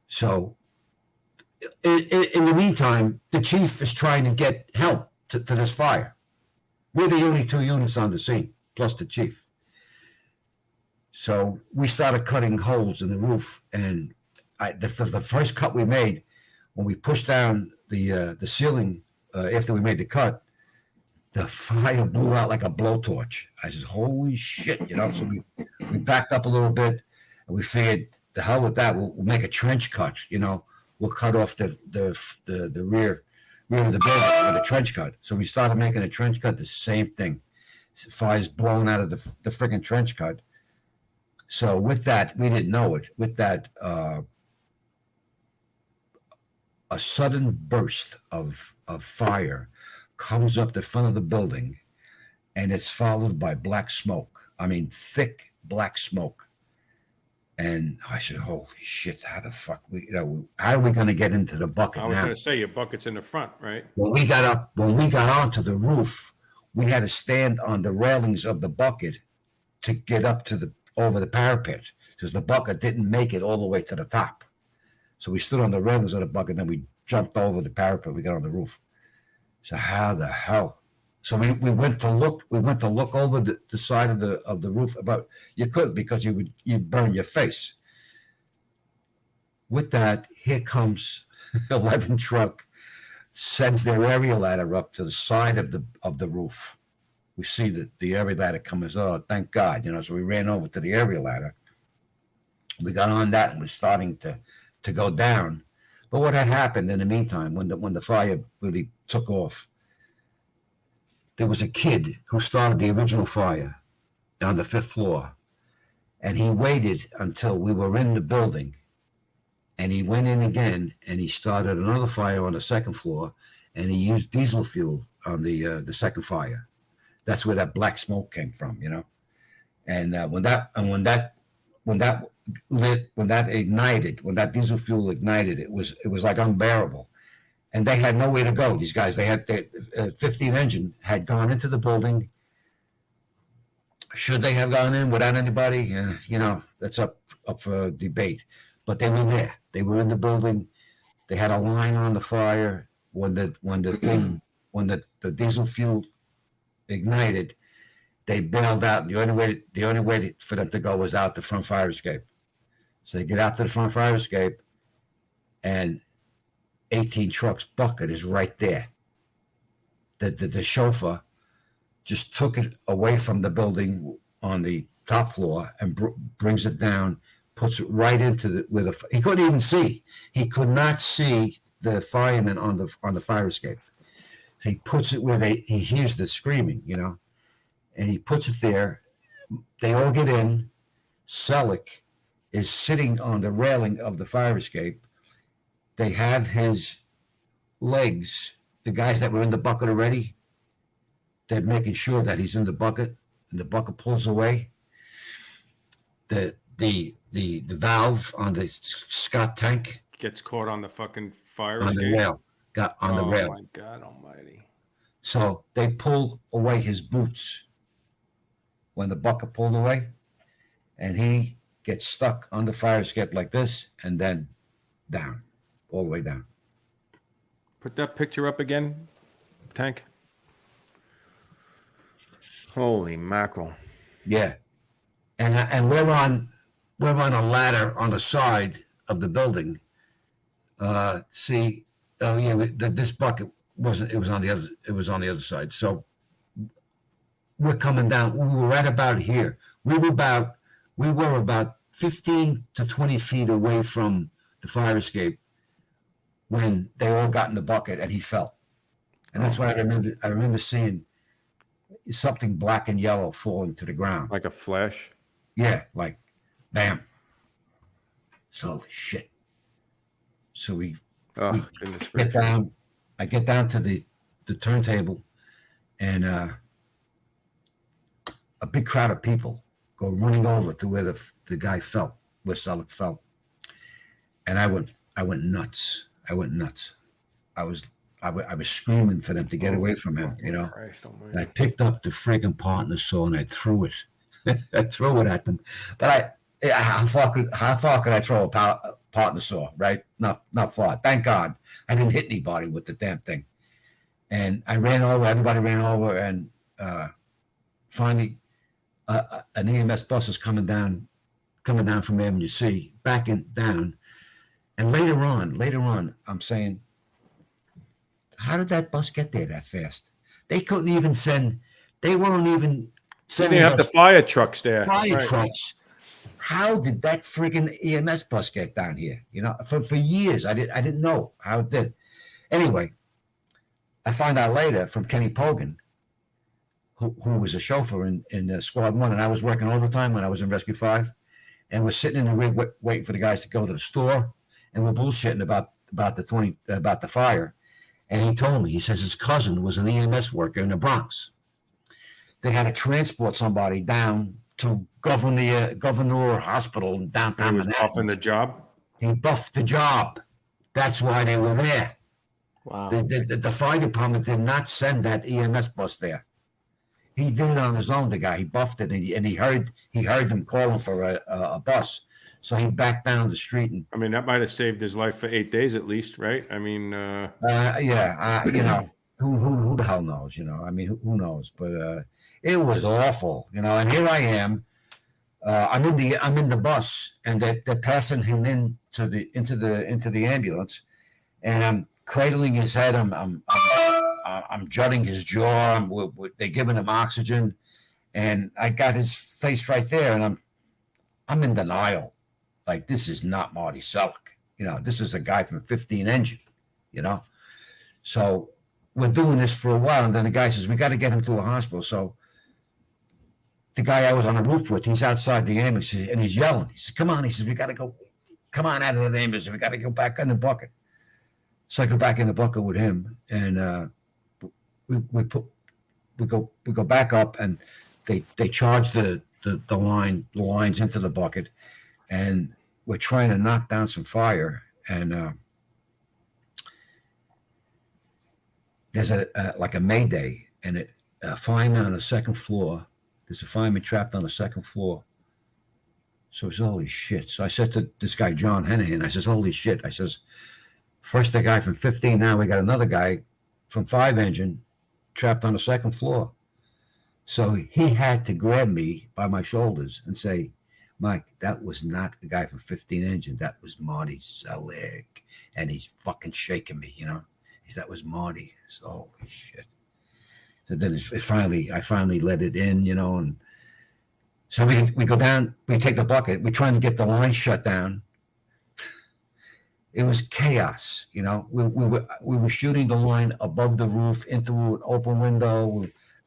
So in the meantime, the chief is trying to get help to this fire. We're the only 2 units on the scene, plus the chief. So we started cutting holes in the roof, and the first cut we made, when we pushed down the ceiling after we made the cut, the fire blew out like a blowtorch. I said, "Holy shit!" So we backed up a little bit, and we figured, the hell with that. We'll make a trench cut. We'll cut off the rear of the building with a trench cut. So we started making a trench cut. The same thing. Fire's blown out of the freaking trench cut. So with that, we didn't know it. With that, a sudden burst of fire comes up the front of the building, and it's followed by black smoke. I mean, thick black smoke. And I said, "Holy shit! How the fuck how are we going to get into the bucket I was now?" going to say your bucket's in the front, right? When we got onto the roof, we had to stand on the railings of the bucket to get up over the parapet, because the bucket didn't make it all the way to the top. So we stood on the railings of the bucket, and then we jumped over the parapet. We got on the roof. So how the hell? So we went to look. We went to look over the side of the roof. But you couldn't, because you'd burn your face. With that, here comes 11 truck, sends their area ladder up to the side of the roof. We see the area ladder comes. Oh, thank God! So we ran over to the area ladder. We got on that and was starting to go down. But what had happened in the meantime, when the fire really took off, there was a kid who started the original fire on the 5th floor, and he waited until we were in the building, and he went in again, and he started another fire on the 2nd floor, and he used diesel fuel on the second fire. That's where that black smoke came from, And when that ignited, when that diesel fuel ignited, it was like unbearable. And they had nowhere to go. These guys, they had 15 engine had gone into the building. Should they have gone in without anybody? That's up for debate. But they were there. They were in the building. They had a line on the fire. When the diesel fuel ignited, they bailed out. The only way for them to go was out the front fire escape. So they get out to the front fire escape, and 18 trucks bucket is right there. The chauffeur just took it away from the building on the top floor and brings it down, puts it right into he couldn't even see. He could not see the fireman on the fire escape. So he puts it where he hears the screaming, and he puts it there. They all get in. Salek is sitting on the railing of the fire escape. They have his legs, the guys that were in the bucket already, they're making sure that he's in the bucket, and the bucket pulls away. The valve on the Scott tank Gets caught on the fucking fire on escape. the rail, got on the rail. Oh my God Almighty! So they pull away his boots when the bucket pulled away, and he gets stuck on the fire escape like this, and then down, all the way down. Put that picture up again, Tank. Holy mackerel! Yeah, and we're on a ladder on the side the building. See, oh yeah, this bucket wasn't. It was on the other. It was on the other side. So we're coming down. We were right about here. We were about 15 to 20 feet away from the fire escape when they all got in the bucket and he fell. And that's what I remember. I remember seeing something black and yellow falling to the ground. Like a flash. Yeah, like bam. So shit. So we Oh, goodness get gracious. down. I get down to the turntable, and a big crowd of people go running over to where the guy fell, where Salek fell. And I went nuts. I was screaming for them to get away from him, you know. Christ almighty. And I picked up the friggin' partner saw and I threw it. I threw it at them. But how far could I throw a partner saw, right? Not far. Thank God I didn't hit anybody with the damn thing. And I ran over, everybody ran over, and finally an EMS bus is coming down from Avenue C, backing down. And later on, I'm saying, how did that bus get there that fast? They weren't even sending They have the fire trucks there. fire Right. trucks. How did that friggin' EMS bus get down here? You know, for years I didn't know how it did. Anyway, I find out later from Kenny Pogan, who was a chauffeur in Squad 1, and I was working overtime when I was in Rescue 5, and we're sitting in the rig waiting for the guys to go to the store, and we're bullshitting about the fire. And he told me, he says his cousin was an EMS worker in the Bronx. They had to transport somebody down to Governor Hospital in downtown He was Manhattan. buffing the job. He buffed the job. That's why they were there. Wow. The fire department did not send that EMS bus there. He did it on his own, the guy. He buffed it, and he heard them calling for a bus. So he backed down the street and I mean, that might have saved his life for 8 days at least, right? I mean, you know, who the hell knows? You know, I mean, who knows? But it was awful, you know. And here I am. I'm in the bus, and they're passing him into the ambulance, and I'm cradling his head. I'm jutting his jaw. They're giving him oxygen, and I got his face right there, and I'm in denial. Like, this is not Marty Salek. You know, this is a guy from 15 Engine, you know. So we're doing this for a while, and then the guy says, we got to get him to a hospital. So the guy I was on the roof with, he's outside the ambulance, and he's yelling. He says, come on. He says, we got to go. Come on out of the ambulance. We got to go back in the bucket. So I go back in the bucket with him, and we go back up, and they charge the lines into the bucket, and we're trying to knock down some fire, and there's like a mayday, and a fireman on the second floor. There's a fireman trapped on the second floor. So it's holy shit. So I said to this guy John Hennigan, I says, holy shit. I says, first the guy from 15, now we got another guy from 5 Engine trapped on the second floor. So he had to grab me by my shoulders and say, Mike, that was not the guy from 15 Engine. That was Marty Salek. And he's fucking shaking me, you know. That was Marty. So, holy shit. So then I finally let it in, you know. And so we go down, we take the bucket. We're trying to get the line shut down. It was chaos, you know. We were shooting the line above the roof into an open window.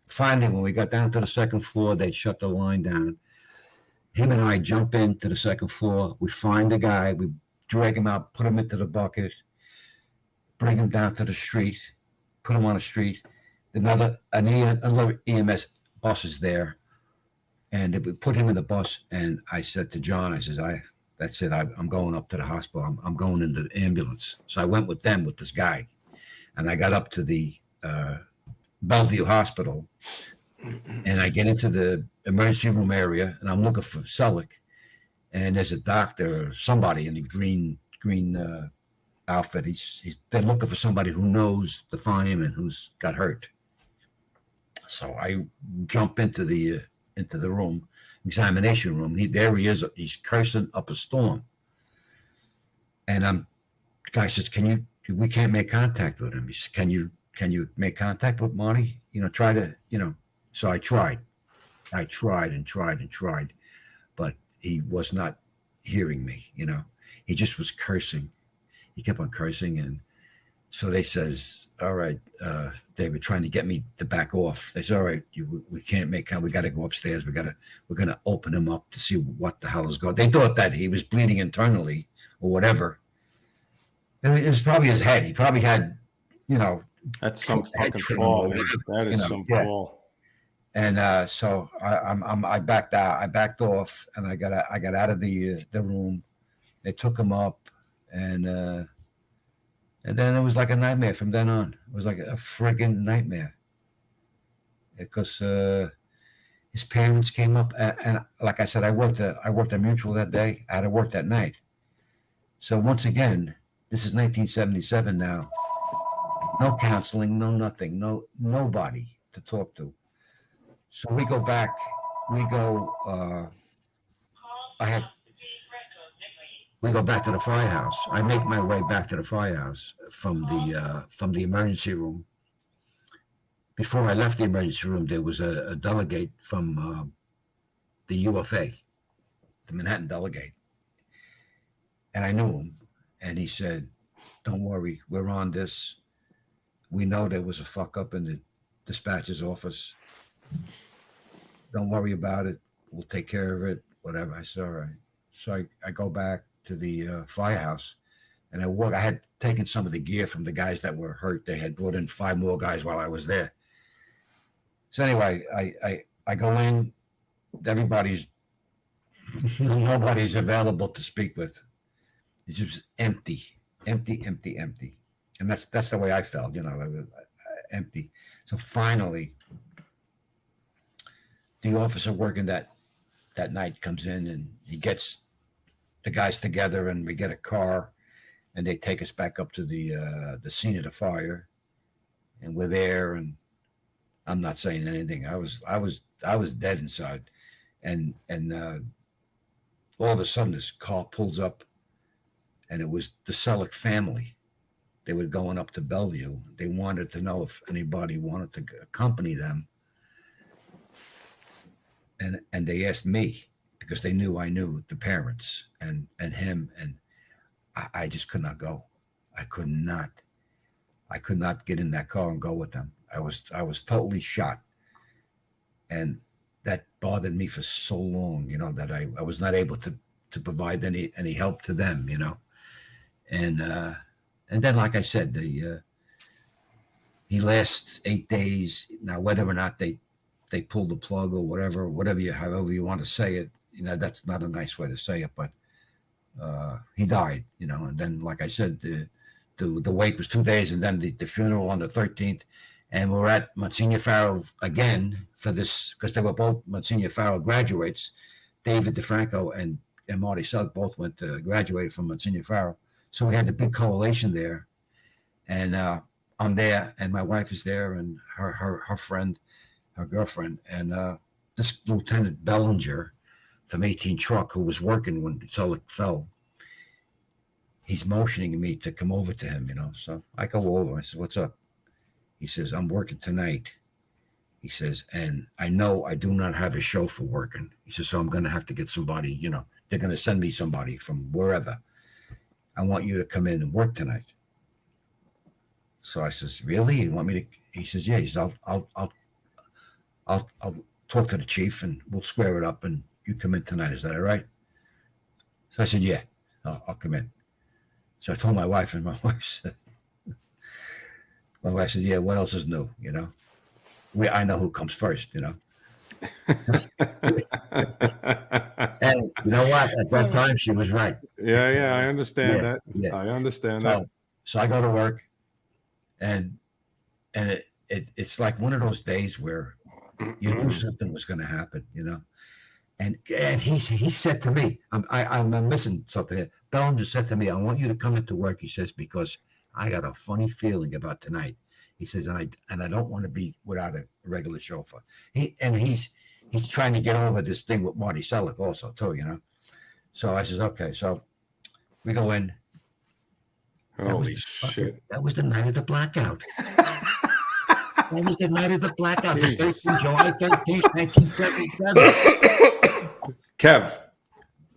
Finally, when we got down to the second floor, they shut the line down. Him and I jump into the second floor. We find the guy. We drag him out, put him into the bucket, bring him down to the street, put him on the street. Another EMS bus is there, and we put him in the bus. And I said to John, I says, that's it. I'm going up to the hospital. I'm going into the ambulance. So I went with them with this guy, and I got up to the Bellevue Hospital, and I get into the emergency room area, and I'm looking for Salek, and there's a doctor or somebody in the green outfit. They're looking for somebody who knows the fireman who's got hurt. So I jump into the room, examination room. There he is. He's cursing up a storm. And the guy says, we can't make contact with him. He says, can you make contact with Marty? Try to, so I tried and tried, but he was not hearing me, he just was cursing. He kept on cursing. And so they says, all right, they were trying to get me to back off. They said, all right, we can't make contact. We got to go upstairs. We're going to open him up to see what the hell is going on. They thought that he was bleeding internally or whatever. And it was probably his head. He probably had, That's some fucking fall. That is some fall. And so I backed out. I backed off, and I got out of the room. They took him up, and then it was like a nightmare from then on. It was like a friggin' nightmare because his parents came up, and like I said, I worked at Mutual that day. I had to work that night. So once again, this is 1977 now. No counseling, no nothing, nobody to talk to. So we go back. We go back to the firehouse. I make my way back to the firehouse from the emergency room. Before I left the emergency room, there was a delegate from the UFA, the Manhattan delegate, and I knew him. And he said, "Don't worry, we're on this. We know there was a fuck up in the dispatcher's office. Don't worry about it. We'll take care of it. Whatever." I said, all right. So I go back to the firehouse, and I had taken some of the gear from the guys that were hurt. They had brought in 5 more guys while I was there. So anyway, I go in. Nobody's available to speak with. It's just empty. And that's the way I felt, empty. So finally, the officer working that night comes in, and he gets the guys together, and we get a car, and they take us back up to the scene of the fire, and we're there, and I'm not saying anything. I was dead inside, and all of a sudden this car pulls up, and it was the Salek family. They were going up to Bellevue. They wanted to know if anybody wanted to accompany them. And they asked me because they knew I knew the parents and him, and I just could not go. I could not get in that car and go with them. I was totally shot. And that bothered me for so long, that I was not able to provide any help to them, And then, like I said, he lasts 8 days. Now, whether or not they pulled the plug or whatever, however you want to say it, that's not a nice way to say it, but he died, and then, like I said, the wake was 2 days, and then the funeral on the 13th, and we're at Monsignor Farrell again for this, because they were both Monsignor Farrell graduates. David DeFranco and Marty Salek both went to graduate from Monsignor Farrell. So we had the big coalition there, and I'm there, and my wife is there, and her friend, her girlfriend, and this Lieutenant Bellinger from 18 Truck, who was working when Salek fell, he's motioning me to come over to him, So I go over. I said, "What's up?" He says, "I'm working tonight." He says, "And I know I do not have a chauffeur working." He says, "So I'm going to have to get somebody, they're going to send me somebody from wherever. I want you to come in and work tonight." So I says, "Really? You want me to?" He says, "Yeah." He says, I'll talk to the chief, and we'll square it up, and you come in tonight. Is that all right?" So I said, "Yeah, I'll come in." So I told my wife, and my wife said, "Yeah, what else is new? I know who comes first, And you know what? At that time, she was right. Yeah, I understand that. Yeah. I understand that. So I go to work, and it's like one of those days where you knew something was going to happen, And he said to me, I'm missing something. Bellinger said to me, "I want you to come into work," he says, "because I got a funny feeling about tonight." He says, and I don't want to be without a regular chauffeur. He's trying to get over this thing with Marty Salek also too, So I says, okay. So we go in, Holy shit. That was the night of the blackout. That was the night of the blackout. The 13th, July 13th, 1977. Kev,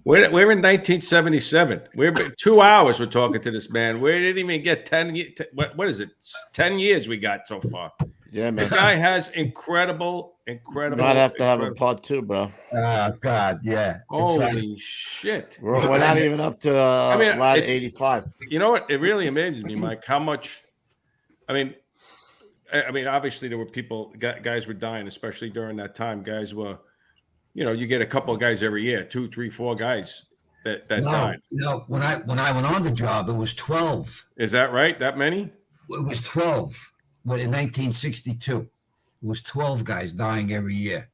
we're in 1977. We're 2 hours. We're talking to this man. We didn't even get 10. What is it? 10 years we got so far. Yeah, man. This guy has incredible. Might have to have a part 2, bro. Oh God, yeah. Holy shit. We're not even up to lat 85. You know what? It really amazes me, Mike, how much. I mean, obviously there were people, guys were dying, especially during that time. Guys were, you get a couple of guys every year, 2, 3, 4 guys that died. No, when I went on the job, it was 12. Is that right? That many? It was 12. In 1962, it was 12 guys dying every year,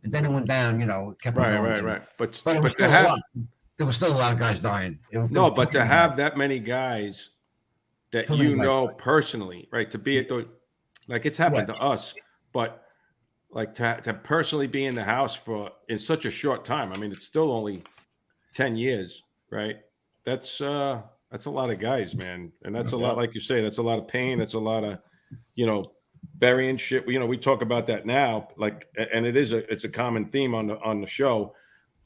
and then it went down. It kept going. Right. But to have, there was still a lot of guys dying. But to have that many guys that personally, right? To be at the, like it's happened to us, but like to personally be in the house in such a short time. I mean, it's still only 10 years, right? That's a lot of guys, man, and that's a lot. Like you say, that's a lot of pain. That's a lot of burying shit. We talk about that now, like, and it's a common theme on the show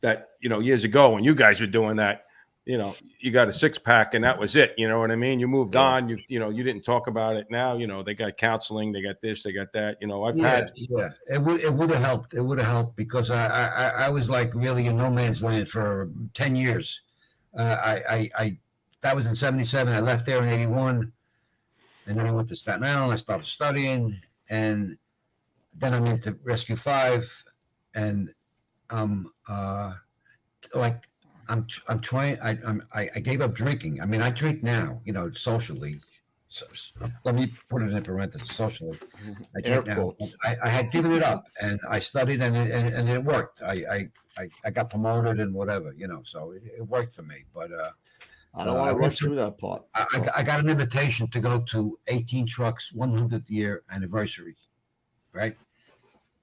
that, years ago when you guys were doing that, you got a 6-pack and that was it. You know what I mean? You moved on, you didn't talk about it. Now, they got counseling, they got this, they got that, it would have helped. It would have helped because I was like really in no man's land for 10 years. That was in 77. I left there in 81. And then I went to Staten Island. I started studying, and then I'm into Rescue 5, and I'm trying. I gave up drinking. I mean, I drink now, socially. So, let me put it in parentheses. Socially, I drink now. I had given it up, and I studied, and it worked. I got promoted and whatever, So it worked for me, but. I don't want to rush through that part. I got an invitation to go to 18 Trucks 100th year anniversary, right?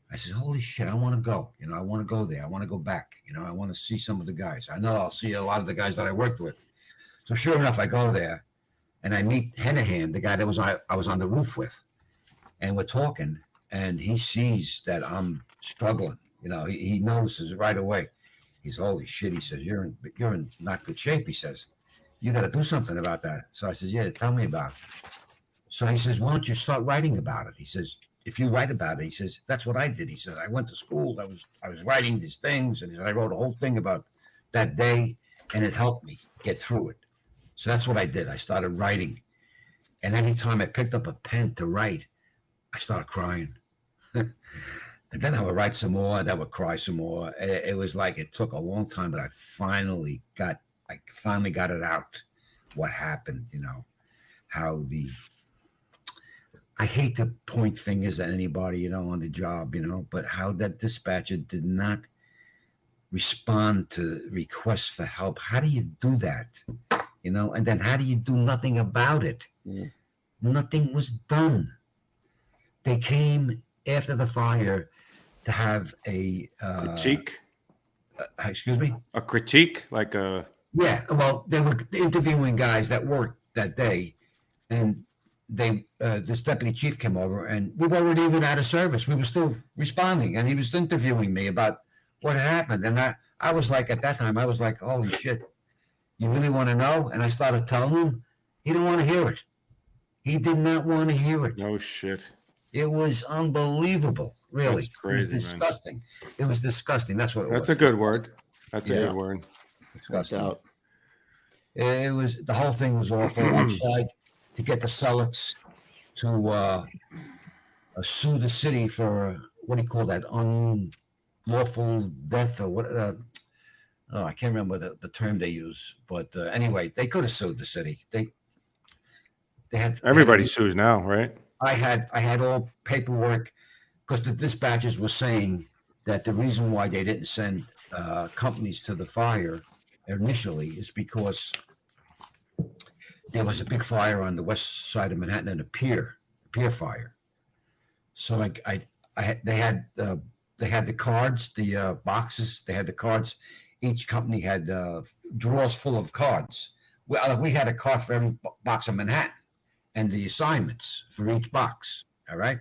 I said, holy shit, I want to go. I want to go there. I want to go back. I want to see some of the guys. I know I'll see a lot of the guys that I worked with. So sure enough, I go there, and I meet Hennehan, the guy that I was on the roof with, and we're talking, and he sees that I'm struggling. He notices it right away. He's, holy shit, he says, you're in not good shape, he says. You got to do something about that. So I said, yeah, tell me about it. So he says, why don't you start writing about it? He says, if you write about it, he says, that's what I did. He says, I went to school. I was writing these things, and I wrote a whole thing about that day, and it helped me get through it. So that's what I did. I started writing. And every time I picked up a pen to write, I started crying. And then I would write some more, and I would cry some more. It was like it took a long time, but I finally got it out, what happened, how I hate to point fingers at anybody, on the job, but how that dispatcher did not respond to requests for help. How do you do that? And then how do you do nothing about it? Mm. Nothing was done. They came after the fire to have a critique. Excuse me? A critique, like a... Yeah, well, they were interviewing guys that worked that day, and this deputy chief came over, and we weren't even out of service. We were still responding, and he was interviewing me about what had happened. And I was like, at that time, I was like, holy shit, you really want to know? And I started telling him. He didn't want to hear it. He did not want to hear it. No shit. It was unbelievable, really. That's crazy, it was disgusting. Man. It was disgusting. That's what it was. That's a good word. That's a good word. Out. It was, the whole thing was awful. I tried to get the Saleks to sue the city for, what do you call that, unlawful death or what? I can't remember the term they use, but anyway, they could have sued the city. They had everybody sues now, right? I had all paperwork because the dispatchers were saying that the reason why they didn't send companies to the fire initially is because there was a big fire on the west side of Manhattan and a pier fire. So they had the cards, the boxes. They had the cards. Each company had drawers full of cards we had a cost for every box of Manhattan and the assignments for each box. All right.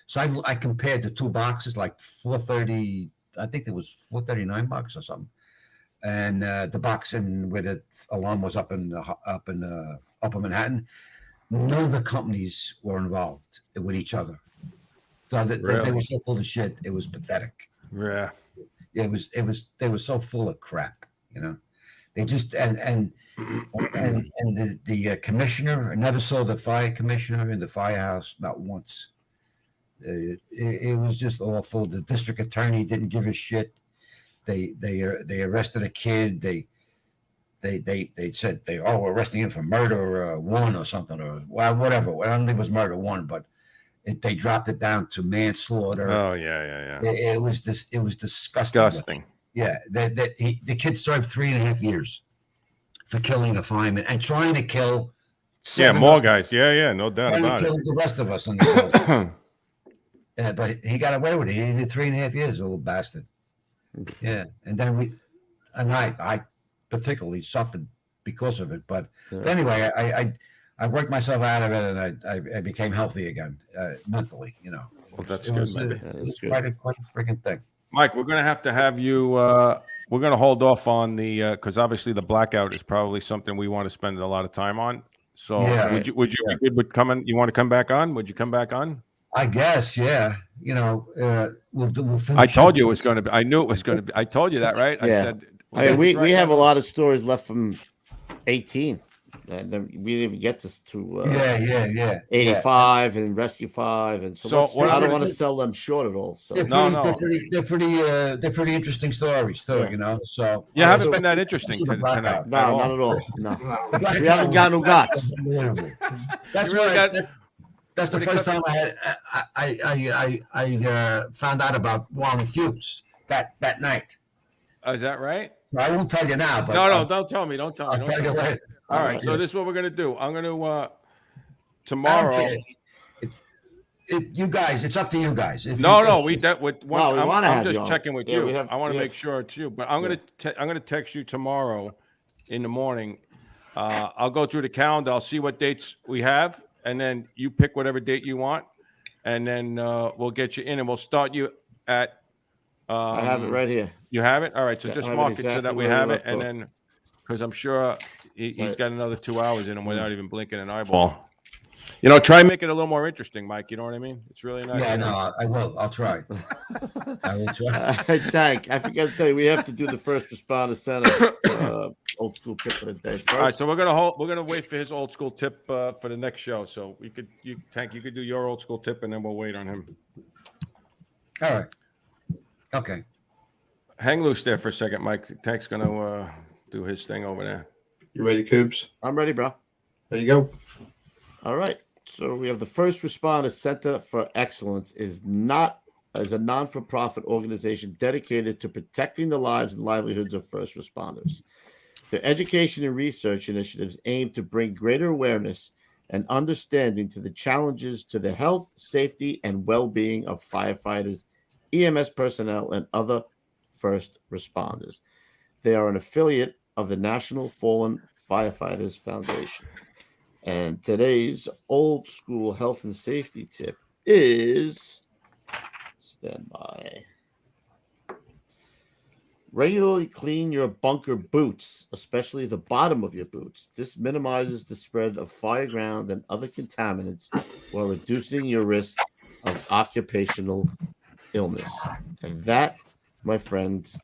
So I compared the two boxes, like 430, I think it was 439 bucks or something. And the box in where the alarm was up in Upper Manhattan, none of the companies were involved with each other. So they were so full of shit. It was pathetic. Yeah. They were so full of crap, you know. They just and the commissioner, I never saw the fire commissioner in the firehouse, not once. It was just awful. The district attorney didn't give a shit. They arrested a kid. They said we're arresting him for murder one or something, or whatever. I don't think it was murder one, but they dropped it down to manslaughter. Oh yeah. It was disgusting. Disgusting. Yeah, the kid served 3.5 years for killing a fireman and trying to kill. More guys. Yeah, no doubt about it. Killed the rest of us in the but he got away with it. He did 3.5 years, old bastard. Yeah, and then I particularly suffered because of it. But anyway, I worked myself out of it, and I became healthy again mentally. You know, well, that's good. It was quite a freaking thing. Mike, we're going to have you. We're going to hold off on the because obviously the blackout is probably something we want to spend a lot of time on. So would you be good with coming? You want to come back on? Would you come back on? I guess, yeah. You know, we'll finish. I told you it was going to be. I knew it was going to be. I told you that, right? Yeah. I said. We have a lot of stories left from 18. And then we didn't even get to 85 and Rescue 5 and so I don't want to sell them short at all. So they're pretty interesting stories too, you know. So haven't been that interesting tonight. No, not at all. No, we haven't got no guts. That's really that's the first time I found out about Warren Fuchs that night. Oh, is that right? I won't tell you now. But no, don't tell me. Don't tell me. I'll tell you later. All right, so this is what we're gonna do. I'm gonna tomorrow. You guys, it's up to you guys. I'm just checking with you. I want to make sure it's you. But I'm gonna text you tomorrow in the morning. I'll go through the calendar. I'll see what dates we have, and then you pick whatever date you want, and then we'll get you in, and we'll start you at. I have it right here. You have it? All right. So just mark it so that we have it, and then because I'm sure he's got another 2 hours in him without even blinking an eyeball. You know, try and make it a little more interesting, Mike. You know what I mean? It's really nice. Yeah, no, I will. I'll try. I will try. Tank, I forgot to tell you, we have to do the first responder center old school tip for the day. First. All right, so we're gonna wait for his old school tip for the next show. So Tank, you could do your old school tip, and then we'll wait on him. All right. Okay. Hang loose there for a second, Mike. Tank's gonna do his thing over there. You ready, Coobs? I'm ready, bro. There you go. All right. So we have the First Responder Center for Excellence is a non-for-profit organization dedicated to protecting the lives and livelihoods of first responders. Their education and research initiatives aim to bring greater awareness and understanding to the challenges to the health, safety, and well-being of firefighters, EMS personnel, and other first responders. They are an affiliate of the National Fallen Firefighters Foundation. And today's old school health and safety tip is, stand by, regularly clean your bunker boots, especially the bottom of your boots. This minimizes the spread of fireground and other contaminants while reducing your risk of occupational illness. And that, my friends,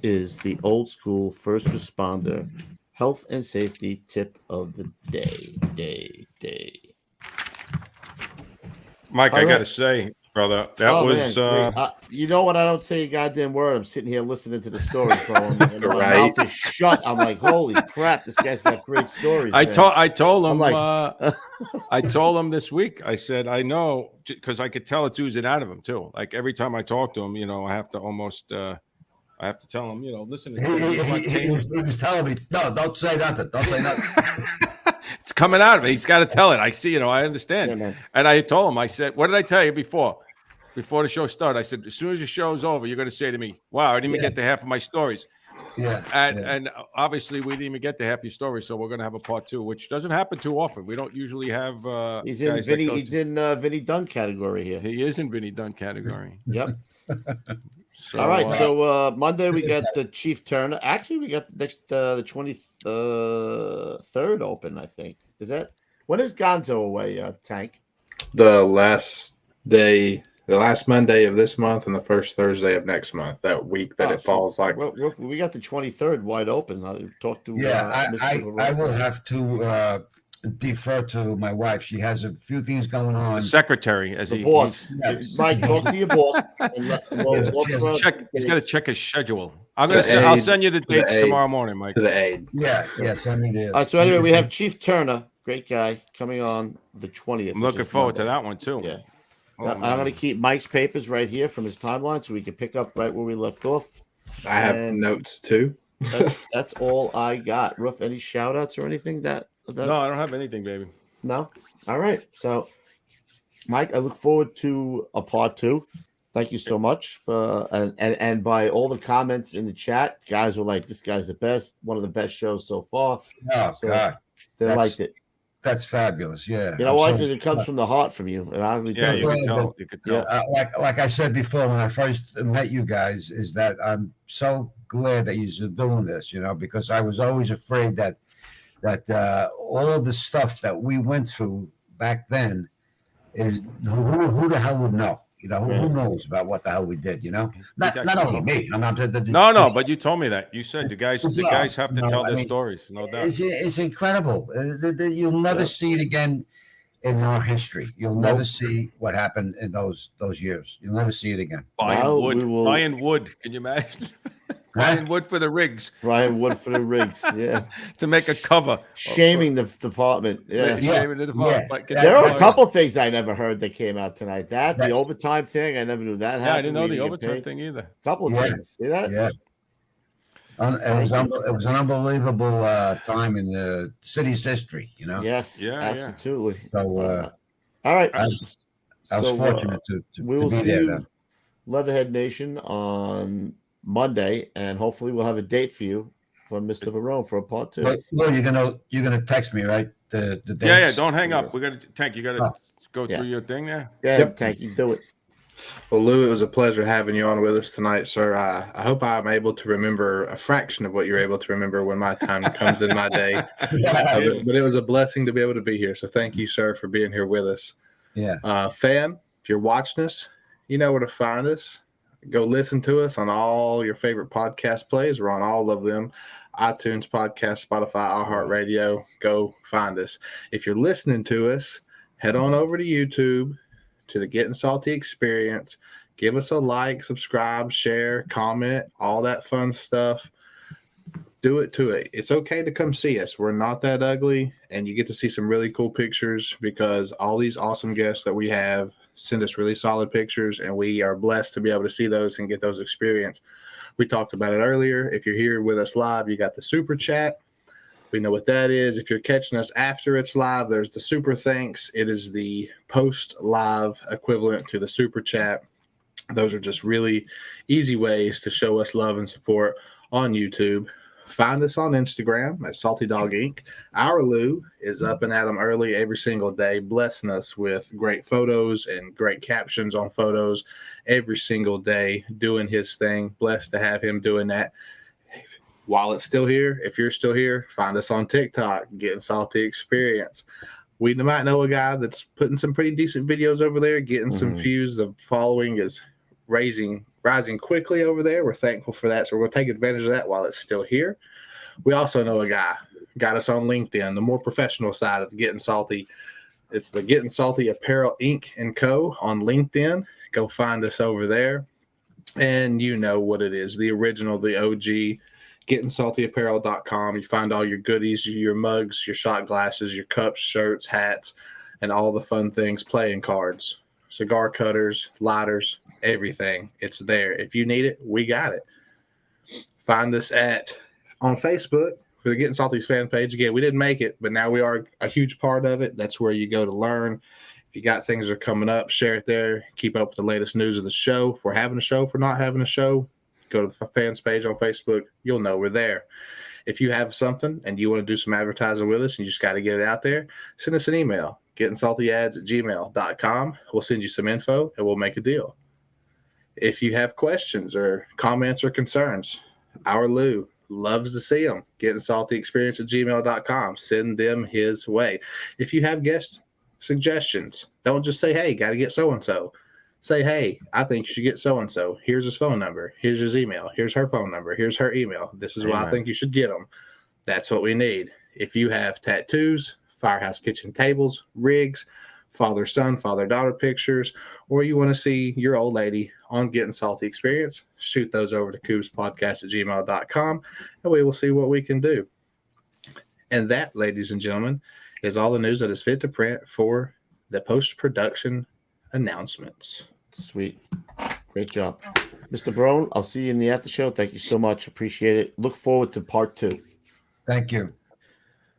is the old school first responder health and safety tip of the day. Mike, I got to say, brother, that was... you know what? I don't say a goddamn word. I'm sitting here listening to the stories, bro. And my mouth is shut. I'm like, holy crap, this guy's got great stories. I told him, I told him this week, I said, I know, because I could tell it's oozing out of him, too. Like, every time I talk to him, you know, I have to almost... I have to tell him, you know, listen. He was telling me, no, don't say nothing. Don't say nothing. It's coming out of me. He's got to tell it. I see, you know, I understand. Yeah, and I told him, I said, what did I tell you before the show started? I said, as soon as the show's over, you're going to say to me, wow, I didn't even get to half of my stories. Yeah. And obviously we didn't even get to half your story, so we're gonna have a part 2, which doesn't happen too often. We don't usually have He's in guys Vinny. that go He's in Vinny Dunn category here. He is in Vinny Dunn category. Yep. So, All right. So Monday we got the Chief Turner. Actually, we got the next the 23rd open. I think is that when is Gonzo away? Tank. The last Monday of this month and the first Thursday of next month. That week that it falls like. Well, we got the 23rd wide open. I'll talk to. I will have to defer to my wife. She has a few things going on. The secretary, as the boss. Yes. Mike, talk to your boss. He's got to check his schedule. I'll send you the dates tomorrow morning, Mike. To the aid. Yeah. Send me the. So anyway, we have Chief Turner, great guy, coming on the 20th. I'm looking forward to that one too. Yeah. I'm going to keep Mike's papers right here from his timeline so we can pick up right where we left off. I have notes too. That's all I got. Ruff, any shout outs or anything that? No, I don't have anything, baby. No? All right. So, Mike, I look forward to a part 2. Thank you so much. And by all the comments in the chat, guys were like, this guy's the best, one of the best shows so far. Oh, so God. They liked it. That's fabulous. Yeah. You know why? Because it comes from the heart from you. It obviously does. You could tell. Yeah. Like I said before, when I first met you guys, is that I'm so glad that you're doing this, because I was always afraid that all of the stuff that we went through back then is who the hell would know? Who knows about what the hell we did? Not only me. No, but you told me that. You said the guys have to tell their stories. No doubt. It's incredible. You'll never see it again in our history. You'll never see what happened in those years. You'll never see it again. Buying wood. Can you imagine? Buying wood for the rigs. Buying wood for the rigs. Yeah. To make a cover. Shaming the department. Yeah. Shaming the department. Yeah. There are a couple things I never heard that came out tonight. The overtime thing, I never knew that happened. Yeah, I didn't know the overtime thing either. A couple of things. See that? Yeah. It was an unbelievable time in the city's history, Yes, absolutely. So, all right. I was fortunate to we will be see there. you, Leatherhead Nation, on Monday, and hopefully we'll have a date for you from Mr. Barone for a part 2. Well, you're gonna text me, right? The dates? Yeah. Don't hang up. We're gonna Tank. You gotta go through your thing there. Yeah, Tank, you do it. Well, Lou, it was a pleasure having you on with us tonight, sir. I hope I'm able to remember a fraction of what you're able to remember when my time comes in my day. But it was a blessing to be able to be here. So thank you, sir, for being here with us. Yeah. Fam, if you're watching us, you know where to find us. Go listen to us on all your favorite podcast plays. We're on all of them. iTunes, Podcast, Spotify, iHeartRadio. Go find us. If you're listening to us, head on over to YouTube, to the Getting Salty Experience. Give us a like, subscribe, share, comment, all that fun stuff. Do it to it. It's okay to come see us. We're not that ugly, and you get to see some really cool pictures because all these awesome guests that we have send us really solid pictures, and we are blessed to be able to see those and get those experience. We talked about it earlier. If you're here with us live, you got the super chat. We know what that is. If you're catching us after it's live, there's the super thanks. It is the post-live equivalent to the super chat. Those are just really easy ways to show us love and support on YouTube. Find us on Instagram at Salty Dog Inc. Our Lou is up and at 'em early every single day, blessing us with great photos and great captions on photos every single day, doing his thing. Blessed to have him doing that. While it's still here, if you're still here, find us on TikTok, Getting Salty Experience. We might know a guy that's putting some pretty decent videos over there, getting some views. The following is rising quickly over there. We're thankful for that. So we'll take advantage of that while it's still here. We also know a guy, got us on LinkedIn, the more professional side of Getting Salty. It's the Getting Salty Apparel Inc. & Co. on LinkedIn. Go find us over there. And you know what it is, the original, the OG, GettingSaltyApparel.com. You find all your goodies, your mugs, your shot glasses, your cups, shirts, hats, and all the fun things, playing cards, cigar cutters, lighters, everything. It's there. If you need it, we got it. Find us on Facebook for the Getting Salty's fan page. Again, we didn't make it, but now we are a huge part of it. That's where you go to learn. If you got things that are coming up, share it there. Keep up with the latest news of the show. If we're having a show, if we're not having a show, Go to the fans page on Facebook. You'll know we're there. If you have something and you want to do some advertising with us and you just got to get it out there, send us an email, gettingsaltyads@gmail.com. We'll send you some info and we'll make a deal. If you have questions or comments or concerns, our Lou loves to see them. gettingsaltyexperience@gmail.com. Send them his way. If you have guest suggestions, don't just say, hey, got to get so-and-so. Say, hey, I think you should get so-and-so. Here's his phone number. Here's his email. Here's her phone number. Here's her email. This is why I think you should get them. That's what we need. If you have tattoos, Firehouse kitchen tables, rigs, father-son, father-daughter pictures, or you want to see your old lady on Getting Salty Experience, shoot those over to coopspodcast@gmail.com, and we will see what we can do. And that, ladies and gentlemen, is all the news that is fit to print for the post-production announcements. Sweet. Great job. Mr. Barone, I'll see you in the after show. Thank you so much. Appreciate it. Look forward to part 2. Thank you.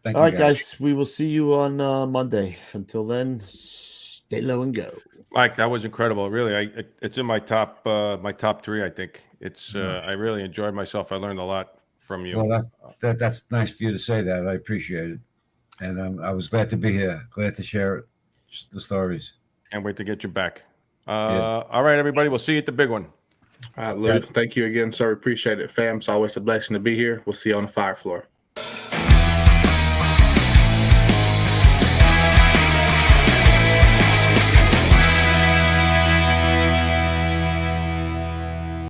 All right, guys. We will see you on Monday. Until then, stay low and go. Mike, that was incredible. Really, it's in my top 3. I think it's. I really enjoyed myself. I learned a lot from you. Well, that's nice for you to say that. I appreciate it, and I was glad to be here. Glad to share the stories. Can't wait to get you back. All right, everybody. We'll see you at the big one. All right, Lou. Thank you again, sir. Appreciate it, fam. It's always a blessing to be here. We'll see you on the fire floor.